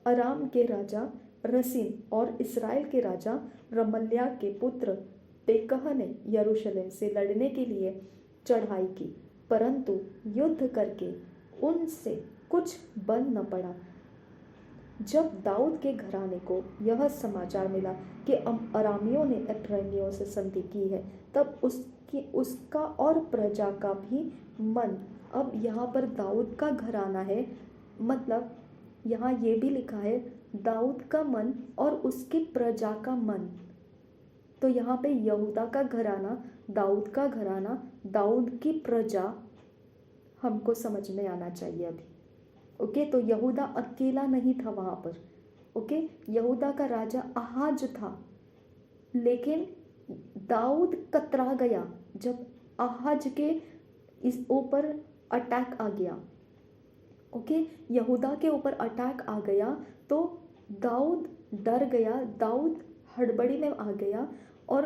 अराम के राजा रसीन और इसराइल के राजा रमल्याह के पुत्र पेकह ने यरूशलेम से लड़ने के लिए चढ़ाई की, परंतु युद्ध करके उनसे कुछ बन न पड़ा। जब दाऊद के घराने को यह समाचार मिला कि अरामियों ने एप्रैमियों से संधि की है, तब उसका और प्रजा का भी मन, अब यहाँ पर दाऊद का घराना है, मतलब यहाँ ये भी लिखा है दाऊद का मन और उसकी प्रजा का मन। तो यहाँ पे यहूदा का घराना, दाऊद का घराना, दाऊद की प्रजा हमको समझ में आना चाहिए अभी। ओके, तो यहूदा अकेला नहीं था वहाँ पर। ओके, यहूदा का राजा आहाज था, लेकिन दाऊद कतरा गया जब आहाज के इस ऊपर अटैक आ गया। ओके, यहूदा के ऊपर अटैक आ गया तो दाऊद डर गया, दाऊद हड़बड़ी में आ गया। और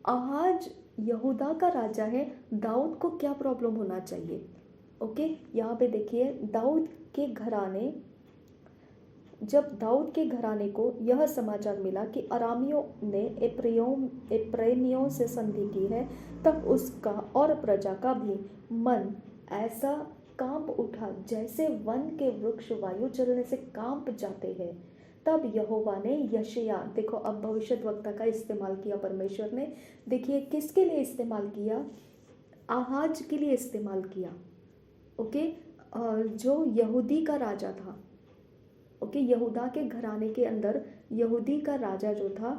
आहाज यहूदा का राजा है, दाऊद को क्या प्रॉब्लम होना चाहिए। ओके, यहाँ पे देखिए दाऊद के घराने, जब दाऊद के घराने को यह समाचार मिला कि अरामियों ने एप्रैमियों से संधि की है, तब उसका और प्रजा का भी मन ऐसा कांप उठा जैसे वन के वृक्ष वायु चलने से कांप जाते हैं। तब यहोवा ने यशायाह, देखो अब भविष्यद्वक्ता का इस्तेमाल किया परमेश्वर ने। देखिए किसके लिए इस्तेमाल किया, आहाज के लिए इस्तेमाल किया। ओके, जो यहूदी का राजा था। ओके, यहूदा के घराने के अंदर यहूदी का राजा जो था,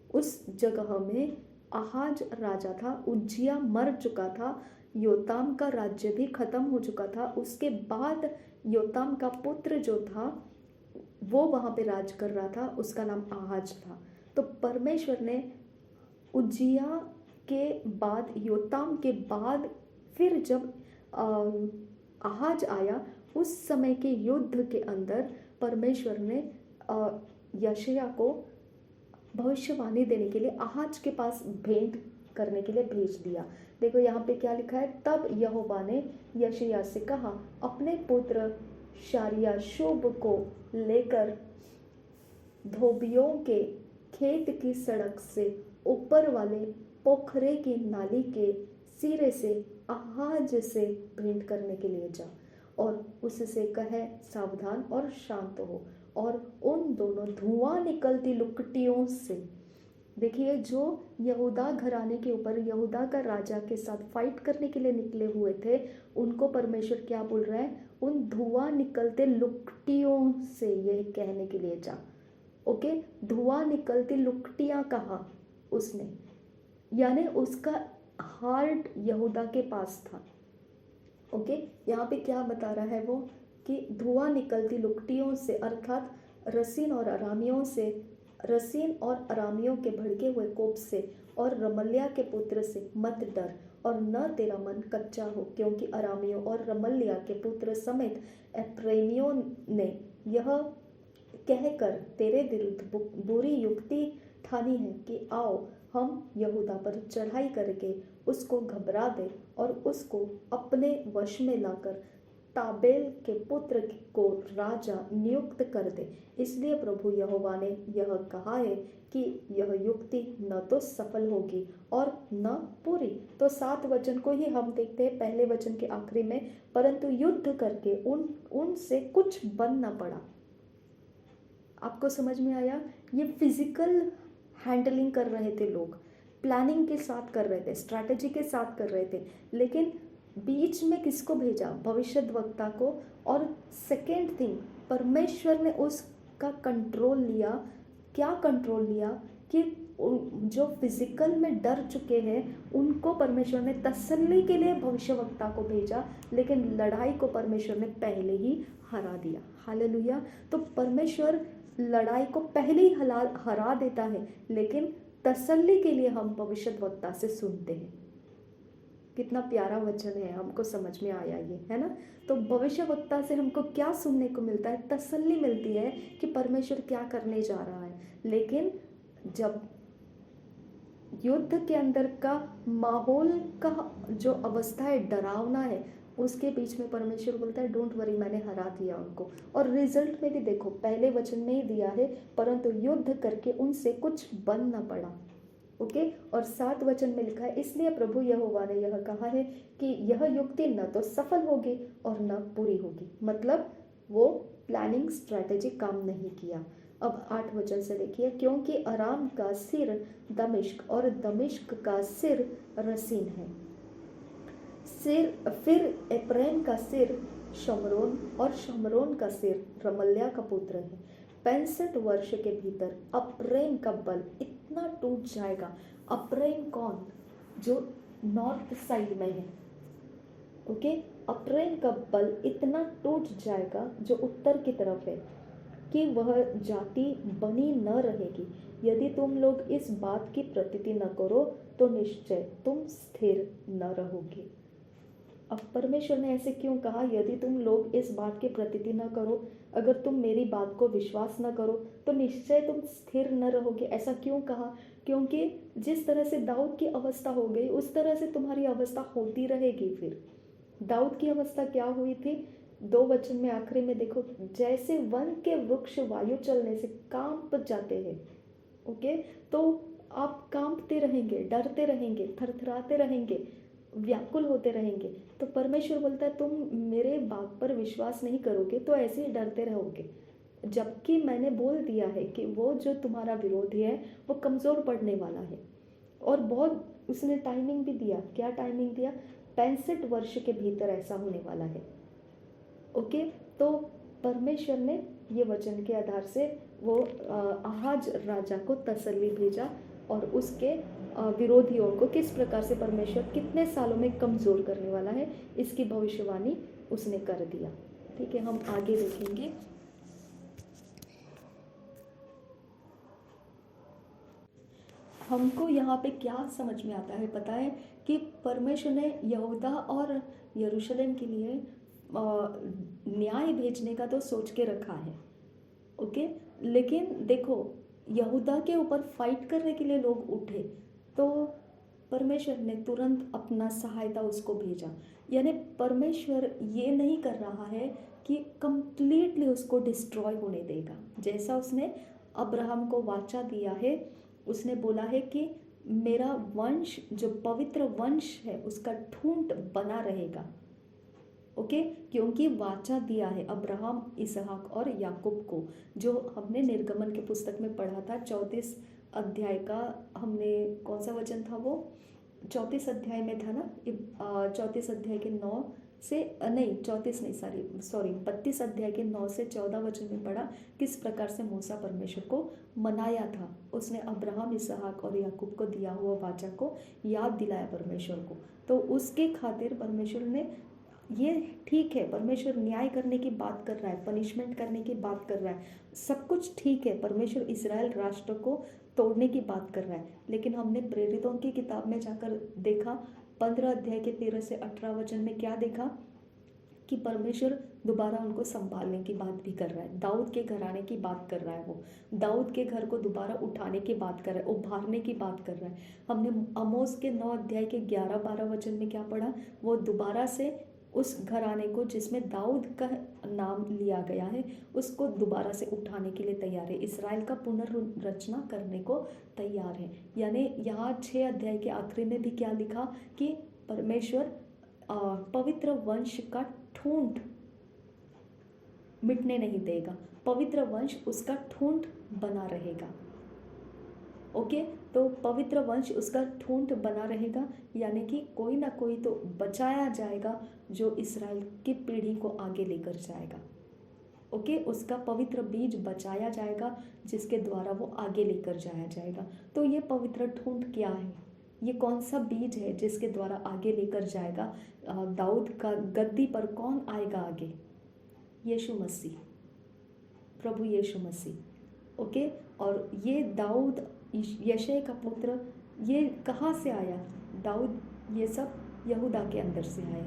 उस जगह में आहाज राजा था। उज्जिया मर चुका था, योताम का राज्य भी खत्म हो चुका था। उसके बाद योताम का पुत्र जो था वो वहाँ पे राज कर रहा था, उसका नाम आहाज था। तो परमेश्वर ने उज्जिया के बाद, योताम के बाद, फिर जब आहाज आया, उस समय के युद्ध के अंदर परमेश्वर ने यशायाह को भविष्यवाणी देने के लिए आहाज के पास भेंट करने के लिए भेज दिया। देखो यहाँ पे क्या लिखा है, तब यहोवा ने यशायाह से कहा, अपने पुत्र शार्याशुब को लेकर धोबियों के खेत की सड़क से ऊपर वाले पोखरे की नाली के सिरे से आहाज से भेंट करने के लिए जा, और उससे कहे सावधान और शांत हो, और उन दोनों धुआं निकलती लुकटियों से, देखिए जो यहूदा घराने के ऊपर यहूदा का राजा के साथ फाइट करने के लिए निकले हुए थे, उनको परमेश्वर क्या बोल रहा है, उन धुआं निकलते लुकटियों से ये कहने के लिए जा। ओके, धुआं निकलती लुकटियां कहा उसने, यानी उसका हार्ट यहूदा के पास था। ओके, यहाँ पे क्या बता रहा है वो, कि धुआं निकलती लुकटियों से, अर्थात रसीन और अरामियों से, रसीन और अरामियों के भड़के हुए कोप से और रमल्याह के पुत्र से मत डर, और न तेरा मन कच्चा हो, क्योंकि अरामियों और रमल्याह के पुत्र समेत एप्रैमियों ने यह कहकर तेरे विरुद्ध बुरी युक्ति ठानी है कि आओ हम यहूदा पर चढ़ाई करके उसको घबरा दे और उसको अपने वश में लाकर ताबेल के पुत्र को राजा नियुक्त कर दे। इसलिए प्रभु यहोवा ने यह कहा है कि यह युक्ति न तो सफल होगी और न पूरी। तो 7 वचन को ही हम देखते हैं पहले वचन के आखिरी में, परंतु युद्ध करके उनसे कुछ बन न पड़ा। आपको समझ में आया? ये फिजिकल हैंडलिंग कर रहे थे लोग, प्लानिंग के साथ कर रहे थे, स्ट्रैटेजी के साथ कर रहे थे, लेकिन बीच में किसको भेजा? भविष्यद्वक्ता को। और सेकेंड थिंग, परमेश्वर ने उसका कंट्रोल लिया। क्या कंट्रोल लिया? कि जो फिजिकल में डर चुके हैं उनको परमेश्वर ने तसल्ली के लिए भविष्यवक्ता को भेजा, लेकिन लड़ाई को परमेश्वर ने पहले ही हरा दिया। हालेलुया। तो परमेश्वर लड़ाई को पहले ही हरा देता है, लेकिन तसल्ली के लिए हम भविष्यद्वक्ता से सुनते हैं। कितना प्यारा वचन है, हमको समझ में आया ये, है ना। तो भविष्यवक्ता से हमको क्या सुनने को मिलता है? तसल्ली मिलती है कि परमेश्वर क्या करने जा रहा है। लेकिन जब युद्ध के अंदर का माहौल का जो अवस्था है, डरावना है, उसके बीच में परमेश्वर बोलता है डोंट वरी, मैंने हरा दिया उनको। और रिजल्ट में भी देखो, पहले वचन में ही दिया है, परंतु युद्ध करके उनसे कुछ बन ना पड़ा। ओके। और 7 वचन में लिखा है, इसलिए प्रभु यहोवा ने यह कहा है कि यह युक्ति न तो सफल होगी और न पूरी होगी। मतलब वो प्लानिंग स्ट्रैटेजी काम नहीं किया। अब 8 वचन से देखिए, क्योंकि अराम का सिर दमिश्क और दमिश्क का सिर रसीन है, फिर एप्रैम का सिर शमरोन और शमरोन का सिर रमल्याह का पुत्र है। 65 वर्ष के भीतर अप्रेम का बल इतना टूट जाएगा। अप्रेम कौन? जो नॉर्थ साइड में है। ओके। अप्रेम का बल इतना टूट जाएगा जो उत्तर की तरफ है, कि वह जाति बनी न रहेगी। यदि तुम लोग इस बात की प्रतीति न करो तो निश्चय तुम स्थिर न रहोगे। अब परमेश्वर ने ऐसे क्यों कहा? यदि तुम लोग इस बात की प्रतीति न करो, अगर तुम मेरी बात को विश्वास न करो तो निश्चय तुम स्थिर न रहोगे। ऐसा क्यों कहा? क्योंकि जिस तरह से दाऊद की अवस्था हो गई, उस तरह से तुम्हारी अवस्था होती रहेगी। फिर दाऊद की अवस्था क्या हुई थी? 2 वचन में आखिरी में देखो, जैसे वन के वृक्ष वायु चलने से कांप जाते हैं। ओके। तो आप कांपते रहेंगे, डरते रहेंगे, थरथराते रहेंगे, व्याकुल होते रहेंगे। तो परमेश्वर बोलता है तुम मेरे बात पर विश्वास नहीं करोगे तो ऐसे ही डरते रहोगे, जबकि मैंने बोल दिया है कि वो जो तुम्हारा विरोधी है वो कमज़ोर पड़ने वाला है। और बहुत उसने टाइमिंग भी दिया। क्या टाइमिंग दिया? 65 वर्ष के भीतर ऐसा होने वाला है। ओके। तो परमेश्वर ने ये वचन के आधार से वो आहाज राजा को तसल्ली भेजा, और उसके विरोधियों को किस प्रकार से परमेश्वर कितने सालों में कमज़ोर करने वाला है, इसकी भविष्यवाणी उसने कर दिया। ठीक है, हम आगे देखेंगे। हमको यहाँ पे क्या समझ में आता है पता है? कि परमेश्वर ने यहूदा और यरूशलेम के लिए न्याय भेजने का तो सोच के रखा है। ओके। लेकिन देखो, यहूदा के ऊपर फाइट करने के लिए लोग उठे तो परमेश्वर ने तुरंत अपना सहायता उसको भेजा। यानी परमेश्वर ये नहीं कर रहा है कि कंप्लीटली उसको डिस्ट्रॉय होने देगा। जैसा उसने अब्राहम को वाचा दिया है, उसने बोला है कि मेरा वंश, जो पवित्र वंश है, उसका ठूंठ बना रहेगा। ओके। क्योंकि वाचा दिया है अब्राहम, इसहाक और याकूब को, जो हमने निर्गमन के पुस्तक में पढ़ा था। 34 अध्याय का हमने कौन सा वचन था वो? 34 अध्याय में था ना। 34 अध्याय के 9 से नहीं, 34 नहीं, सॉरी 32 अध्याय के 9 से 14 वचन में पढ़ा किस प्रकार से मूसा परमेश्वर को मनाया था। उसने अब्राहम, इसहाक और याकूब को दिया हुआ वाचा को याद दिलाया परमेश्वर को। तो उसके खातिर परमेश्वर ने, ये ठीक है, परमेश्वर न्याय करने की बात कर रहा है, पनिशमेंट करने की बात कर रहा है, सब कुछ ठीक है। परमेश्वर इस्राएल राष्ट्र को तोड़ने की बात कर रहा है। लेकिन हमने प्रेरितों की किताब में जाकर देखा, 15 अध्याय के 13 से 18 वचन में क्या देखा? कि परमेश्वर दोबारा उनको संभालने की बात भी कर रहा है। दाऊद के घराने की बात कर रहा है। वो दाऊद के घर को दोबारा उठाने की बात कर रहा है, उभारने की बात कर रहा है। हमने आमोस के 9 अध्याय के 11-12 वचन में क्या पढ़ा? वो दोबारा से उस घराने को जिसमें दाऊद का नाम लिया गया है, उसको दोबारा से उठाने के लिए तैयार है, इसराइल का पुनर्रचना करने को तैयार है। यानी यहाँ 6 अध्याय के आखिरी में भी क्या लिखा? कि परमेश्वर पवित्र वंश का ठूंठ मिटने नहीं देगा, पवित्र वंश उसका ठूंठ बना रहेगा। ओके, तो पवित्र वंश उसका ठूंठ बना रहेगा, यानी कि कोई ना कोई तो बचाया जाएगा जो इस्राएल की पीढ़ी को आगे लेकर जाएगा। ओके, उसका पवित्र बीज बचाया जाएगा जिसके द्वारा वो आगे लेकर जाया जाएगा। तो ये पवित्र ठूंठ क्या है? ये कौन सा बीज है जिसके द्वारा आगे लेकर जाएगा? दाऊद का गद्दी पर कौन आएगा आगे? यीशु मसीह, प्रभु यीशु मसीह। ओके, और ये दाऊद यशय का पुत्र, ये कहाँ से आया? दाऊद ये सब यहूदा के अंदर से आया।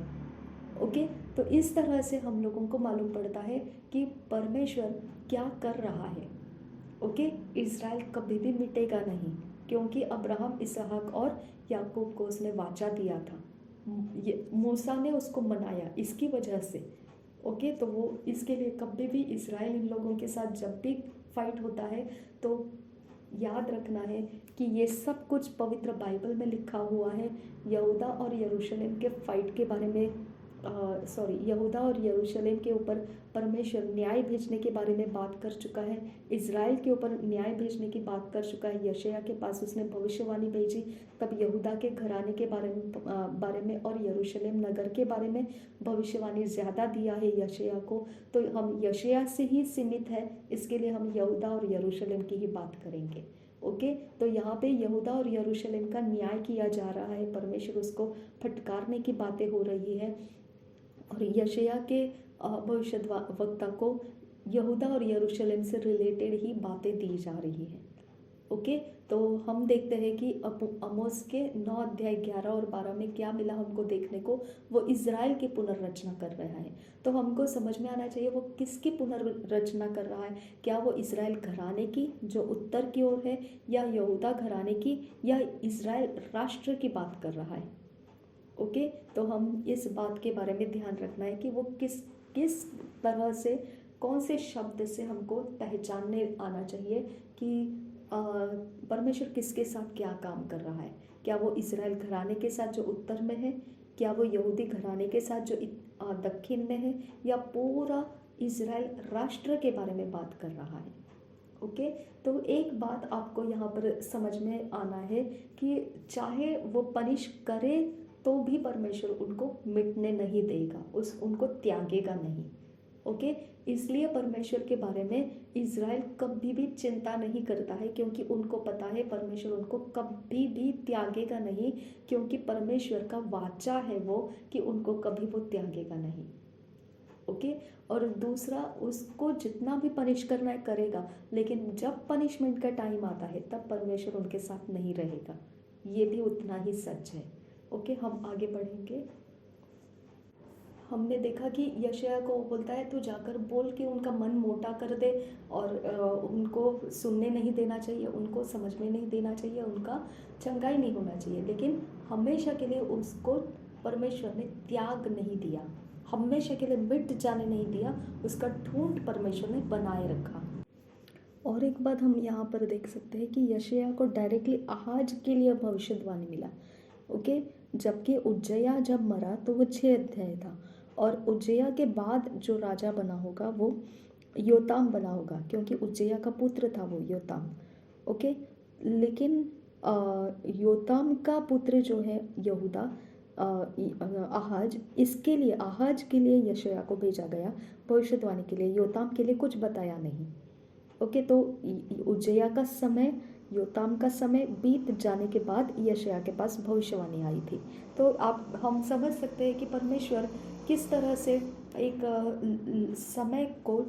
ओके, तो इस तरह से हम लोगों को मालूम पड़ता है कि परमेश्वर क्या कर रहा है। ओके, इज़राइल कभी भी मिटेगा नहीं, क्योंकि अब्राहम, इसहाक और याकूब को उसने वाचा दिया था। मूसा ने उसको मनाया इसकी वजह से। ओके, तो वो इसके लिए कभी भी इज़राइल इन लोगों के साथ जब भी फाइट होता है तो याद रखना है कि ये सब कुछ पवित्र बाइबल में लिखा हुआ है। यहूदा और यरूशलेम के फाइट के बारे में यहूदा और यरूशलेम के ऊपर परमेश्वर न्याय भेजने के बारे में बात कर चुका है। इज़राइल के ऊपर न्याय भेजने की बात कर चुका है। यशायाह के पास उसने भविष्यवाणी भेजी, तब यहूदा के घराने के बारे में और यरूशलेम नगर के बारे में भविष्यवाणी ज़्यादा दिया है यशायाह को। तो हम यशायाह से ही सीमित है, इसके लिए हम यहूदा और यरूशलेम की ही बात करेंगे। ओके, तो यहाँ पे यहूदा और यरूशलेम का न्याय किया जा रहा है, परमेश्वर उसको फटकारने की बातें हो रही है। और यशायाह के भविष्यद्वक्ता को यहूदा और यरूशलेम से रिलेटेड ही बातें दी जा रही हैं। ओके, तो हम देखते हैं कि आमोस के 9 अध्याय 11 और 12 में क्या मिला हमको देखने को? वो इज़राइल की पुनर्रचना कर रहा है। तो हमको समझ में आना चाहिए वो किसकी पुनर्रचना कर रहा है। क्या वो इज़राइल घराने की जो उत्तर की ओर है, या यहूदा घराने की, या इज़राइल राष्ट्र की बात कर रहा है? ओके, तो हम इस बात के बारे में ध्यान रखना है कि वो किस तरह से, कौन से शब्द से हमको पहचानने आना चाहिए कि परमेश्वर किसके साथ क्या काम कर रहा है। क्या वो इज़राइल घराने के साथ जो उत्तर में है, क्या वो यहूदी घराने के साथ जो दक्षिण में है, या पूरा इज़राइल राष्ट्र के बारे में बात कर रहा है। ओके, तो एक बात आपको यहाँ पर समझ में आना है कि चाहे वो पनिश करे तो भी परमेश्वर उनको मिटने नहीं देगा, उनको त्यागेगा नहीं। ओके, इसलिए परमेश्वर के बारे में इज़राइल कभी भी चिंता नहीं करता है, क्योंकि उनको पता है परमेश्वर उनको कभी भी त्यागेगा नहीं, क्योंकि परमेश्वर का वाचा है वो कि उनको कभी वो त्यागेगा नहीं। ओके, और दूसरा, उसको जितना भी पनिश करना है करेगा, लेकिन जब पनिशमेंट का टाइम आता है तब परमेश्वर उनके साथ नहीं रहेगा। ये भी उतना ही सच है। ओके, हम आगे बढ़ेंगे। हमने देखा कि यशायाह को बोलता है तो जाकर बोल के उनका मन मोटा कर दे, और उनको सुनने नहीं देना चाहिए, उनको समझने नहीं देना चाहिए, उनका चंगाई नहीं होना चाहिए। लेकिन हमेशा के लिए उसको परमेश्वर ने त्याग नहीं दिया, हमेशा के लिए मिट जाने नहीं दिया, उसका ठूंठ परमेश्वर ने बनाए रखा। और एक बात हम यहाँ पर देख सकते हैं कि यशायाह को डायरेक्टली आहाज के लिए भविष्यवाणी मिला। ओके, जबकि उज्जैया जब मरा तो वो 6 अध्याय था, और उज्जैया के बाद जो राजा बना होगा वो योताम बना होगा, क्योंकि उज्जैया का पुत्र था वो योताम। ओके, लेकिन योताम का पुत्र जो है यहूदा, आहाज, आहाज के लिए यशायाह को भेजा गया भविष्यवाणी के लिए, योताम के लिए कुछ बताया नहीं। ओके, तो उज्जैया का समय, योताम का समय बीत जाने के बाद यशायाह के पास भविष्यवाणी आई थी। तो हम समझ सकते हैं कि परमेश्वर किस तरह से एक समय को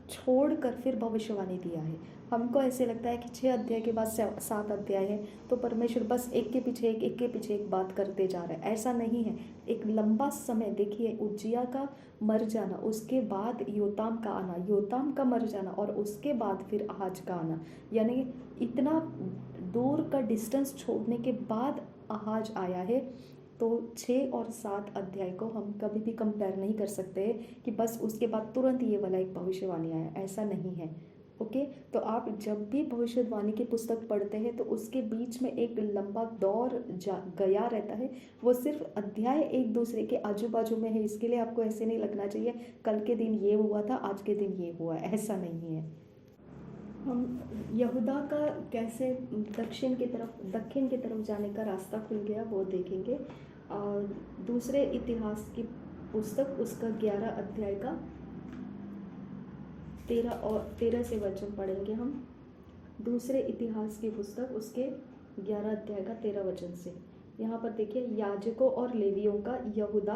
छोड़कर फिर भविष्यवाणी दिया है। हमको ऐसे लगता है कि 6 अध्याय के बाद 7 अध्याय है तो परमेश्वर बस एक के पीछे एक बात करते जा रहा है। ऐसा नहीं है, एक लंबा समय। देखिए, उज्जिया का मर जाना, उसके बाद योताम का आना, योताम का मर जाना, और उसके बाद फिर आहाज का आना, यानी इतना दूर का डिस्टेंस छोड़ने के बाद आहाज आया है। तो 6 और 7 अध्याय को हम कभी भी कंपेयर नहीं कर सकते कि बस उसके बाद तुरंत ये वाला एक भविष्यवाणी आया, ऐसा नहीं है। ओके, तो आप जब भी भविष्यवाणी की पुस्तक पढ़ते हैं तो उसके बीच में एक लंबा दौर गया रहता है, वो सिर्फ अध्याय एक दूसरे के आजू बाजू में है। इसके लिए आपको ऐसे नहीं लगना चाहिए कल के दिन ये हुआ था, आज के दिन ये हुआ, ऐसा नहीं है। हम यहूदा का कैसे दक्षिण की तरफ जाने का रास्ता खुल गया वो देखेंगे। और दूसरे इतिहास की पुस्तक उसका 11 अध्याय का 13 से वचन पढ़ेंगे हम। दूसरे इतिहास की पुस्तक उसके 11 अध्याय का 13 वचन से। यहाँ पर देखिए, याजकों और लेवियों का यहूदा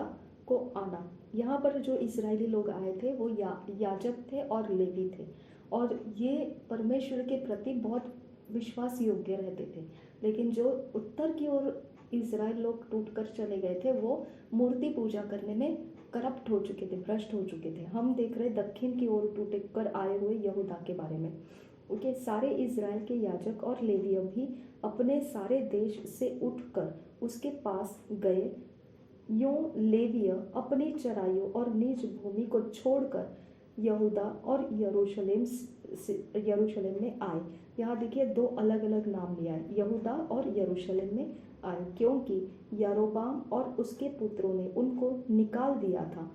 को आना। यहाँ पर जो इजरायली लोग आए थे वो याजक थे और लेवी थे, और ये परमेश्वर के प्रति बहुत विश्वास योग्य रहते थे। लेकिन जो उत्तर की ओर इजराइल लोग टूट कर चले गए थे वो मूर्ति पूजा करने में करप्ट हो चुके थे, भ्रष्ट हो चुके थे। हम देख रहे दक्षिण की ओर टूट कर आए हुए यहूदा के बारे में। ओके, सारे इजराइल के याजक और लेवीय भी अपने सारे देश से उठकर उसके पास गए। यूं लेवीय अपनी चराइयों और निज भूमि को छोड़कर यहूदा और यरूशलेम में आए। यहाँ देखिए दो अलग अलग नाम लिया है, यहूदा और यरूशलेम में आए, क्योंकि यारोबाम और उसके पुत्रों ने उनको निकाल दिया था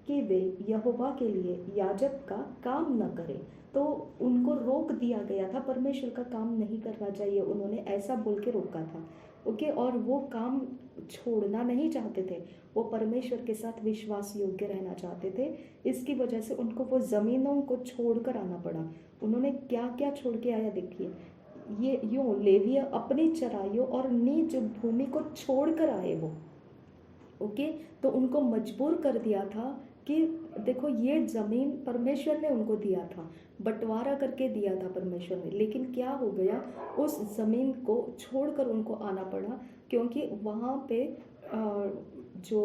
कि वे यहोवा के लिए याजक का काम न करें। तो उनको रोक दिया गया था, परमेश्वर का काम नहीं करना चाहिए, उन्होंने ऐसा बोल के रोका था। ओके, और वो काम छोड़ना नहीं चाहते थे, वो परमेश्वर के साथ विश्वास योग्य रहना चाहते थे। इसकी वजह से उनको वो ज़मीनों को छोड़कर आना पड़ा। उन्होंने क्या क्या छोड़ के आया देखिए, ये यूं लेवीय अपनी चराइयों और निज भूमि को छोड़कर आए वो। ओके, तो उनको मजबूर कर दिया था कि देखो ये ज़मीन परमेश्वर ने उनको दिया था, बंटवारा करके दिया था परमेश्वर ने, लेकिन क्या हो गया, उस ज़मीन को छोड़कर उनको आना पड़ा, क्योंकि वहाँ पे जो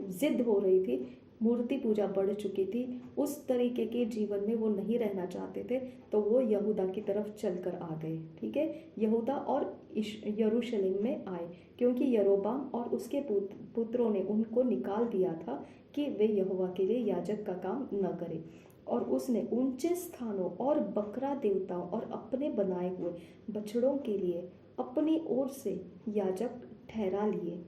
ज़िद हो रही थी, मूर्ति पूजा बढ़ चुकी थी, उस तरीके के जीवन में वो नहीं रहना चाहते थे, तो वो यहूदा की तरफ चलकर आ गए। ठीक है, यहूदा और यरूशलेम में आए, क्योंकि यरोबाम और उसके पुत्रों ने उनको निकाल दिया था कि वे यहोवा के लिए याजक का काम न करें। और उसने ऊंचे स्थानों और बकरा देवताओं और अपने बनाए हुए बछड़ों के लिए अपनी ओर से याजक ठहरा लिए।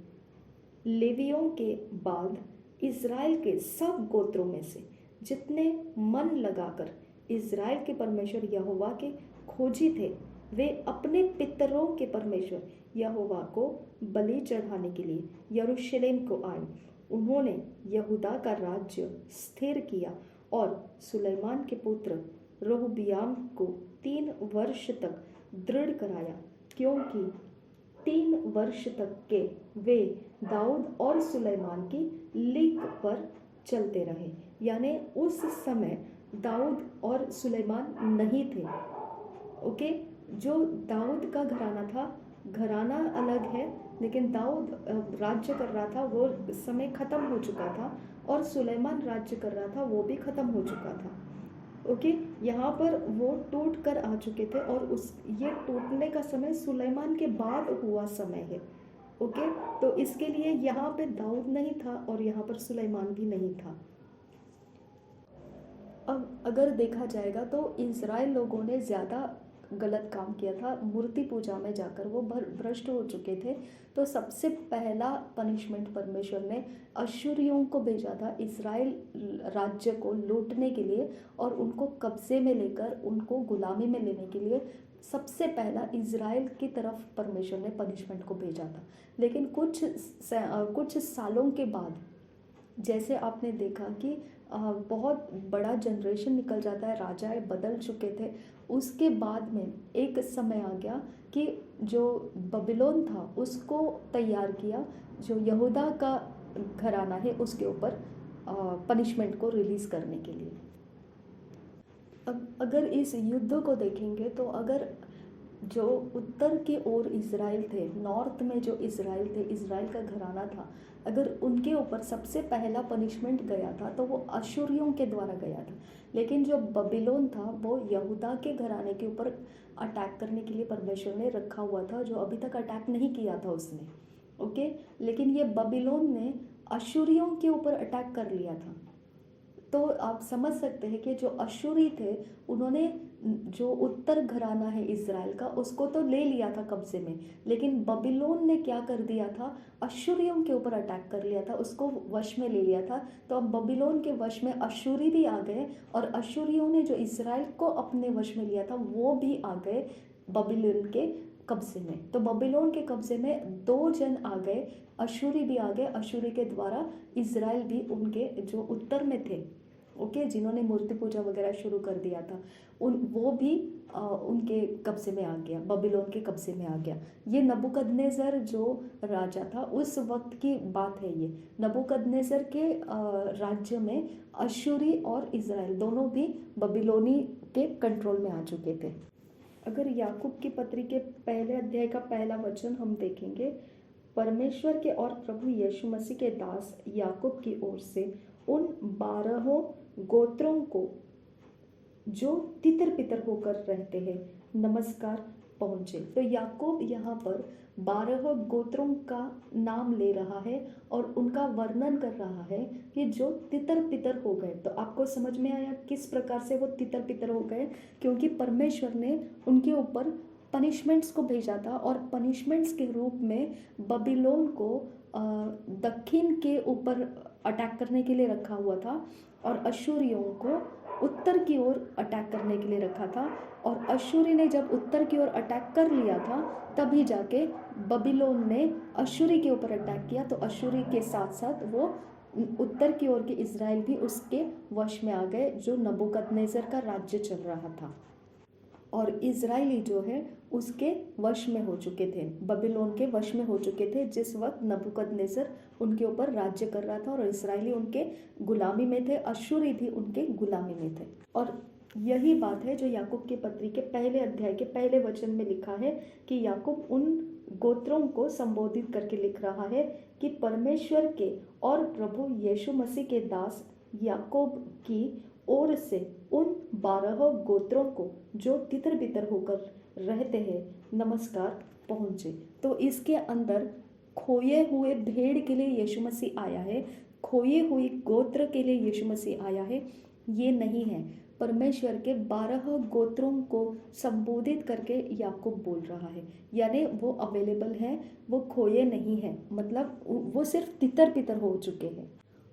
लेवियों के बाद इज़राइल के सब गोत्रों में से जितने मन लगाकर इज़राइल के परमेश्वर यहोवा के खोजी थे, वे अपने पितरों के परमेश्वर यहोवा को बलि चढ़ाने के लिए यरूशलेम को आए। उन्होंने यहूदा का राज्य स्थिर किया और सुलेमान के पुत्र रोहबियाम को 3 वर्ष तक दृढ़ कराया, क्योंकि 3 वर्ष तक के वे दाऊद और सुलेमान की लीक पर चलते रहे। यानी उस समय दाऊद और सुलेमान नहीं थे। ओके, जो दाऊद का घराना था, घराना अलग है, लेकिन दाऊद राज्य कर रहा था, वो समय ख़त्म हो चुका था, और सुलेमान राज्य कर रहा था, वो भी ख़त्म हो चुका था। ओके, यहाँ पर वो टूट कर आ चुके थे, और ये टूटने का समय सुलेमान के बाद हुआ समय है। ओके, तो इसके लिए यहाँ पे दाऊद नहीं था और यहाँ पर सुलेमान भी नहीं था। अब अगर देखा जाएगा तो इज़राइल लोगों ने ज़्यादा गलत काम किया था, मूर्ति पूजा में जाकर वो भ्रष्ट हो चुके थे। तो सबसे पहला पनिशमेंट परमेश्वर ने अश्शूरियों को भेजा था इज़राइल राज्य को लूटने के लिए और उनको कब्जे में लेकर उनको गुलामी में लेने के लिए। सबसे पहला इज़राइल की तरफ परमेश्वर ने पनिशमेंट को भेजा था। लेकिन कुछ सालों के बाद जैसे आपने देखा कि बहुत बड़ा जनरेशन निकल जाता है, राजाएं बदल चुके थे, उसके बाद में एक समय आ गया कि जो बबीलोन था उसको तैयार किया, जो यहूदा का घराना है उसके ऊपर पनिशमेंट को रिलीज़ करने के लिए। अब अगर इस युद्ध को देखेंगे तो अगर जो उत्तर की ओर इज़राइल थे, नॉर्थ में जो इज़राइल थे, इज़राइल का घराना था, अगर उनके ऊपर सबसे पहला पनिशमेंट गया था तो वो अश्शूरियों के द्वारा गया था। लेकिन जो बबीलोन था वो यहूदा के घराने के ऊपर अटैक करने के लिए परमेश्वर ने रखा हुआ था, जो अभी तक अटैक नहीं किया था उसने। ओके, लेकिन ये बबीलोन ने अश्शूरियों के ऊपर अटैक कर लिया था। तो आप समझ सकते हैं कि जो अश्शूरी थे उन्होंने जो उत्तर घराना है इज़राइल का उसको तो ले लिया था कब्जे में, लेकिन बबीलोन ने क्या कर दिया था, अश्शूरियों के ऊपर अटैक कर लिया था, उसको वश में ले लिया था। तो अब बबीलोन के वश में अश्शूरी भी आ गए और अश्शूरियों ने जो इज़राइल को अपने वश में लिया था वो भी आ गए बबीलोन के कब्जे में। तो बबीलोन के कब्जे में दो जन आ गए, अश्शूरी भी आ गए, अश्शूरी के द्वारा इज़राइल भी उनके जो उत्तर में थे, ओके, जिन्होंने मूर्ति पूजा वगैरह शुरू कर दिया था, वो भी उनके कब्जे में आ गया, बबीलोन के कब्जे में आ गया। ये नबूकदनेस्सर जो राजा था उस वक्त की बात है। ये नबूकदनेस्सर के राज्य में अश्शूरी और इज़राइल दोनों भी बबीलोनी के कंट्रोल में आ चुके थे। अगर याकूब की पत्री के पहले अध्याय का पहला वचन हम देखेंगे, परमेश्वर के और प्रभु यीशु मसीह के दास याकूब की ओर से उन 12 गोत्रों को जो तितर बितर होकर रहते हैं नमस्कार पहुँचे। तो याकूब यहाँ पर 12 गोत्रों का नाम ले रहा है और उनका वर्णन कर रहा है कि जो तितर बितर हो गए। तो आपको समझ में आया किस प्रकार से वो तितर बितर हो गए, क्योंकि परमेश्वर ने उनके ऊपर पनिशमेंट्स को भेजा था और पनिशमेंट्स के रूप में बबीलोन को दक्षिण के ऊपर अटैक करने के लिए रखा हुआ था और अश्शूरियों को उत्तर की ओर अटैक करने के लिए रखा था। और अश्शूरी ने जब उत्तर की ओर अटैक कर लिया था तभी जाके बबीलोन ने अश्शूरी के ऊपर अटैक किया। तो अश्शूरी के साथ साथ वो उत्तर की ओर के इज़राइल भी उसके वश में आ गए, जो नबूकदनेस्सर का राज्य चल रहा था। और इज़राइली जो है उसके वश में हो चुके थे, बबीलोन के वश में हो चुके थे जिस वक्त नबूकदनेस्सर उनके ऊपर राज्य कर रहा था और इज़राइली उनके गुलामी में थे, अश्शूरी भी उनके गुलामी में थे। और यही बात है जो याकूब के पत्री के पहले अध्याय के पहले वचन में लिखा है कि याकूब उन गोत्रों को संबोधित करके लिख रहा है कि परमेश्वर के और प्रभु यीशु मसीह के दास याकूब की ओर से उन 12 गोत्रों को जो तितर बितर होकर रहते हैं नमस्कार पहुँचे। तो इसके अंदर खोए हुए भेड़ के लिए यीशु मसीह आया है, खोए हुए गोत्र के लिए यीशु मसीह आया है, ये नहीं है। परमेश्वर के 12 गोत्रों को संबोधित करके याकूब बोल रहा है, यानी वो अवेलेबल है, वो खोए नहीं है, मतलब वो सिर्फ तितर बितर हो चुके हैं।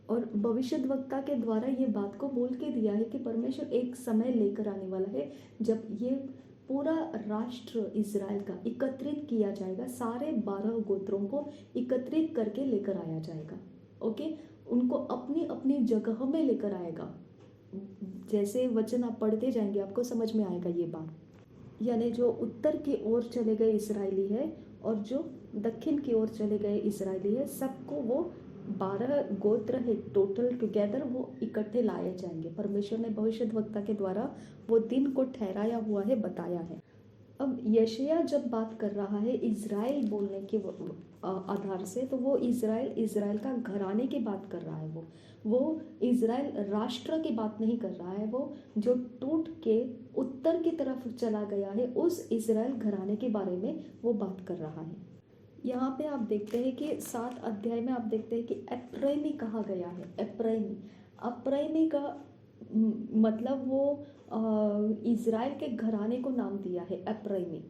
और भविष्यद्वक्ता के द्वारा ये बात को बोल के दिया है कि परमेश्वर एक समय लेकर आने वाला है जब ये पूरा राष्ट्र इज़राइल का एकत्रित किया जाएगा, सारे 12 गोत्रों को एकत्रित करके लेकर आया जाएगा, ओके, उनको अपनी अपनी जगह में लेकर आएगा। जैसे वचन आप पढ़ते जाएंगे आपको समझ में आएगा ये बात। यानी जो उत्तर की ओर चले गए इज़राइली है और जो दक्षिण की ओर चले गए इज़राइली है, सबको वो 12 गोत्र है टोटल टुगेदर वो इकट्ठे लाए जाएंगे। परमेश्वर ने भविष्यद्वक्ता के द्वारा वो दिन को ठहराया हुआ है, बताया है। अब यशायाह जब बात कर रहा है इज़राइल बोलने के आधार से, तो वो इज़राइल का घराने की बात कर रहा है। वो इज़राइल राष्ट्र की बात नहीं कर रहा है, वो जो टूट के उत्तर की तरफ चला गया है उस इज़राइल घराने के बारे में वो बात कर रहा है। यहाँ पे आप देखते हैं कि 7 अध्याय में आप देखते हैं कि एप्रैमी कहा गया है। एप्रैमी का मतलब वो इज़राइल के घराने को नाम दिया है एप्रैमी।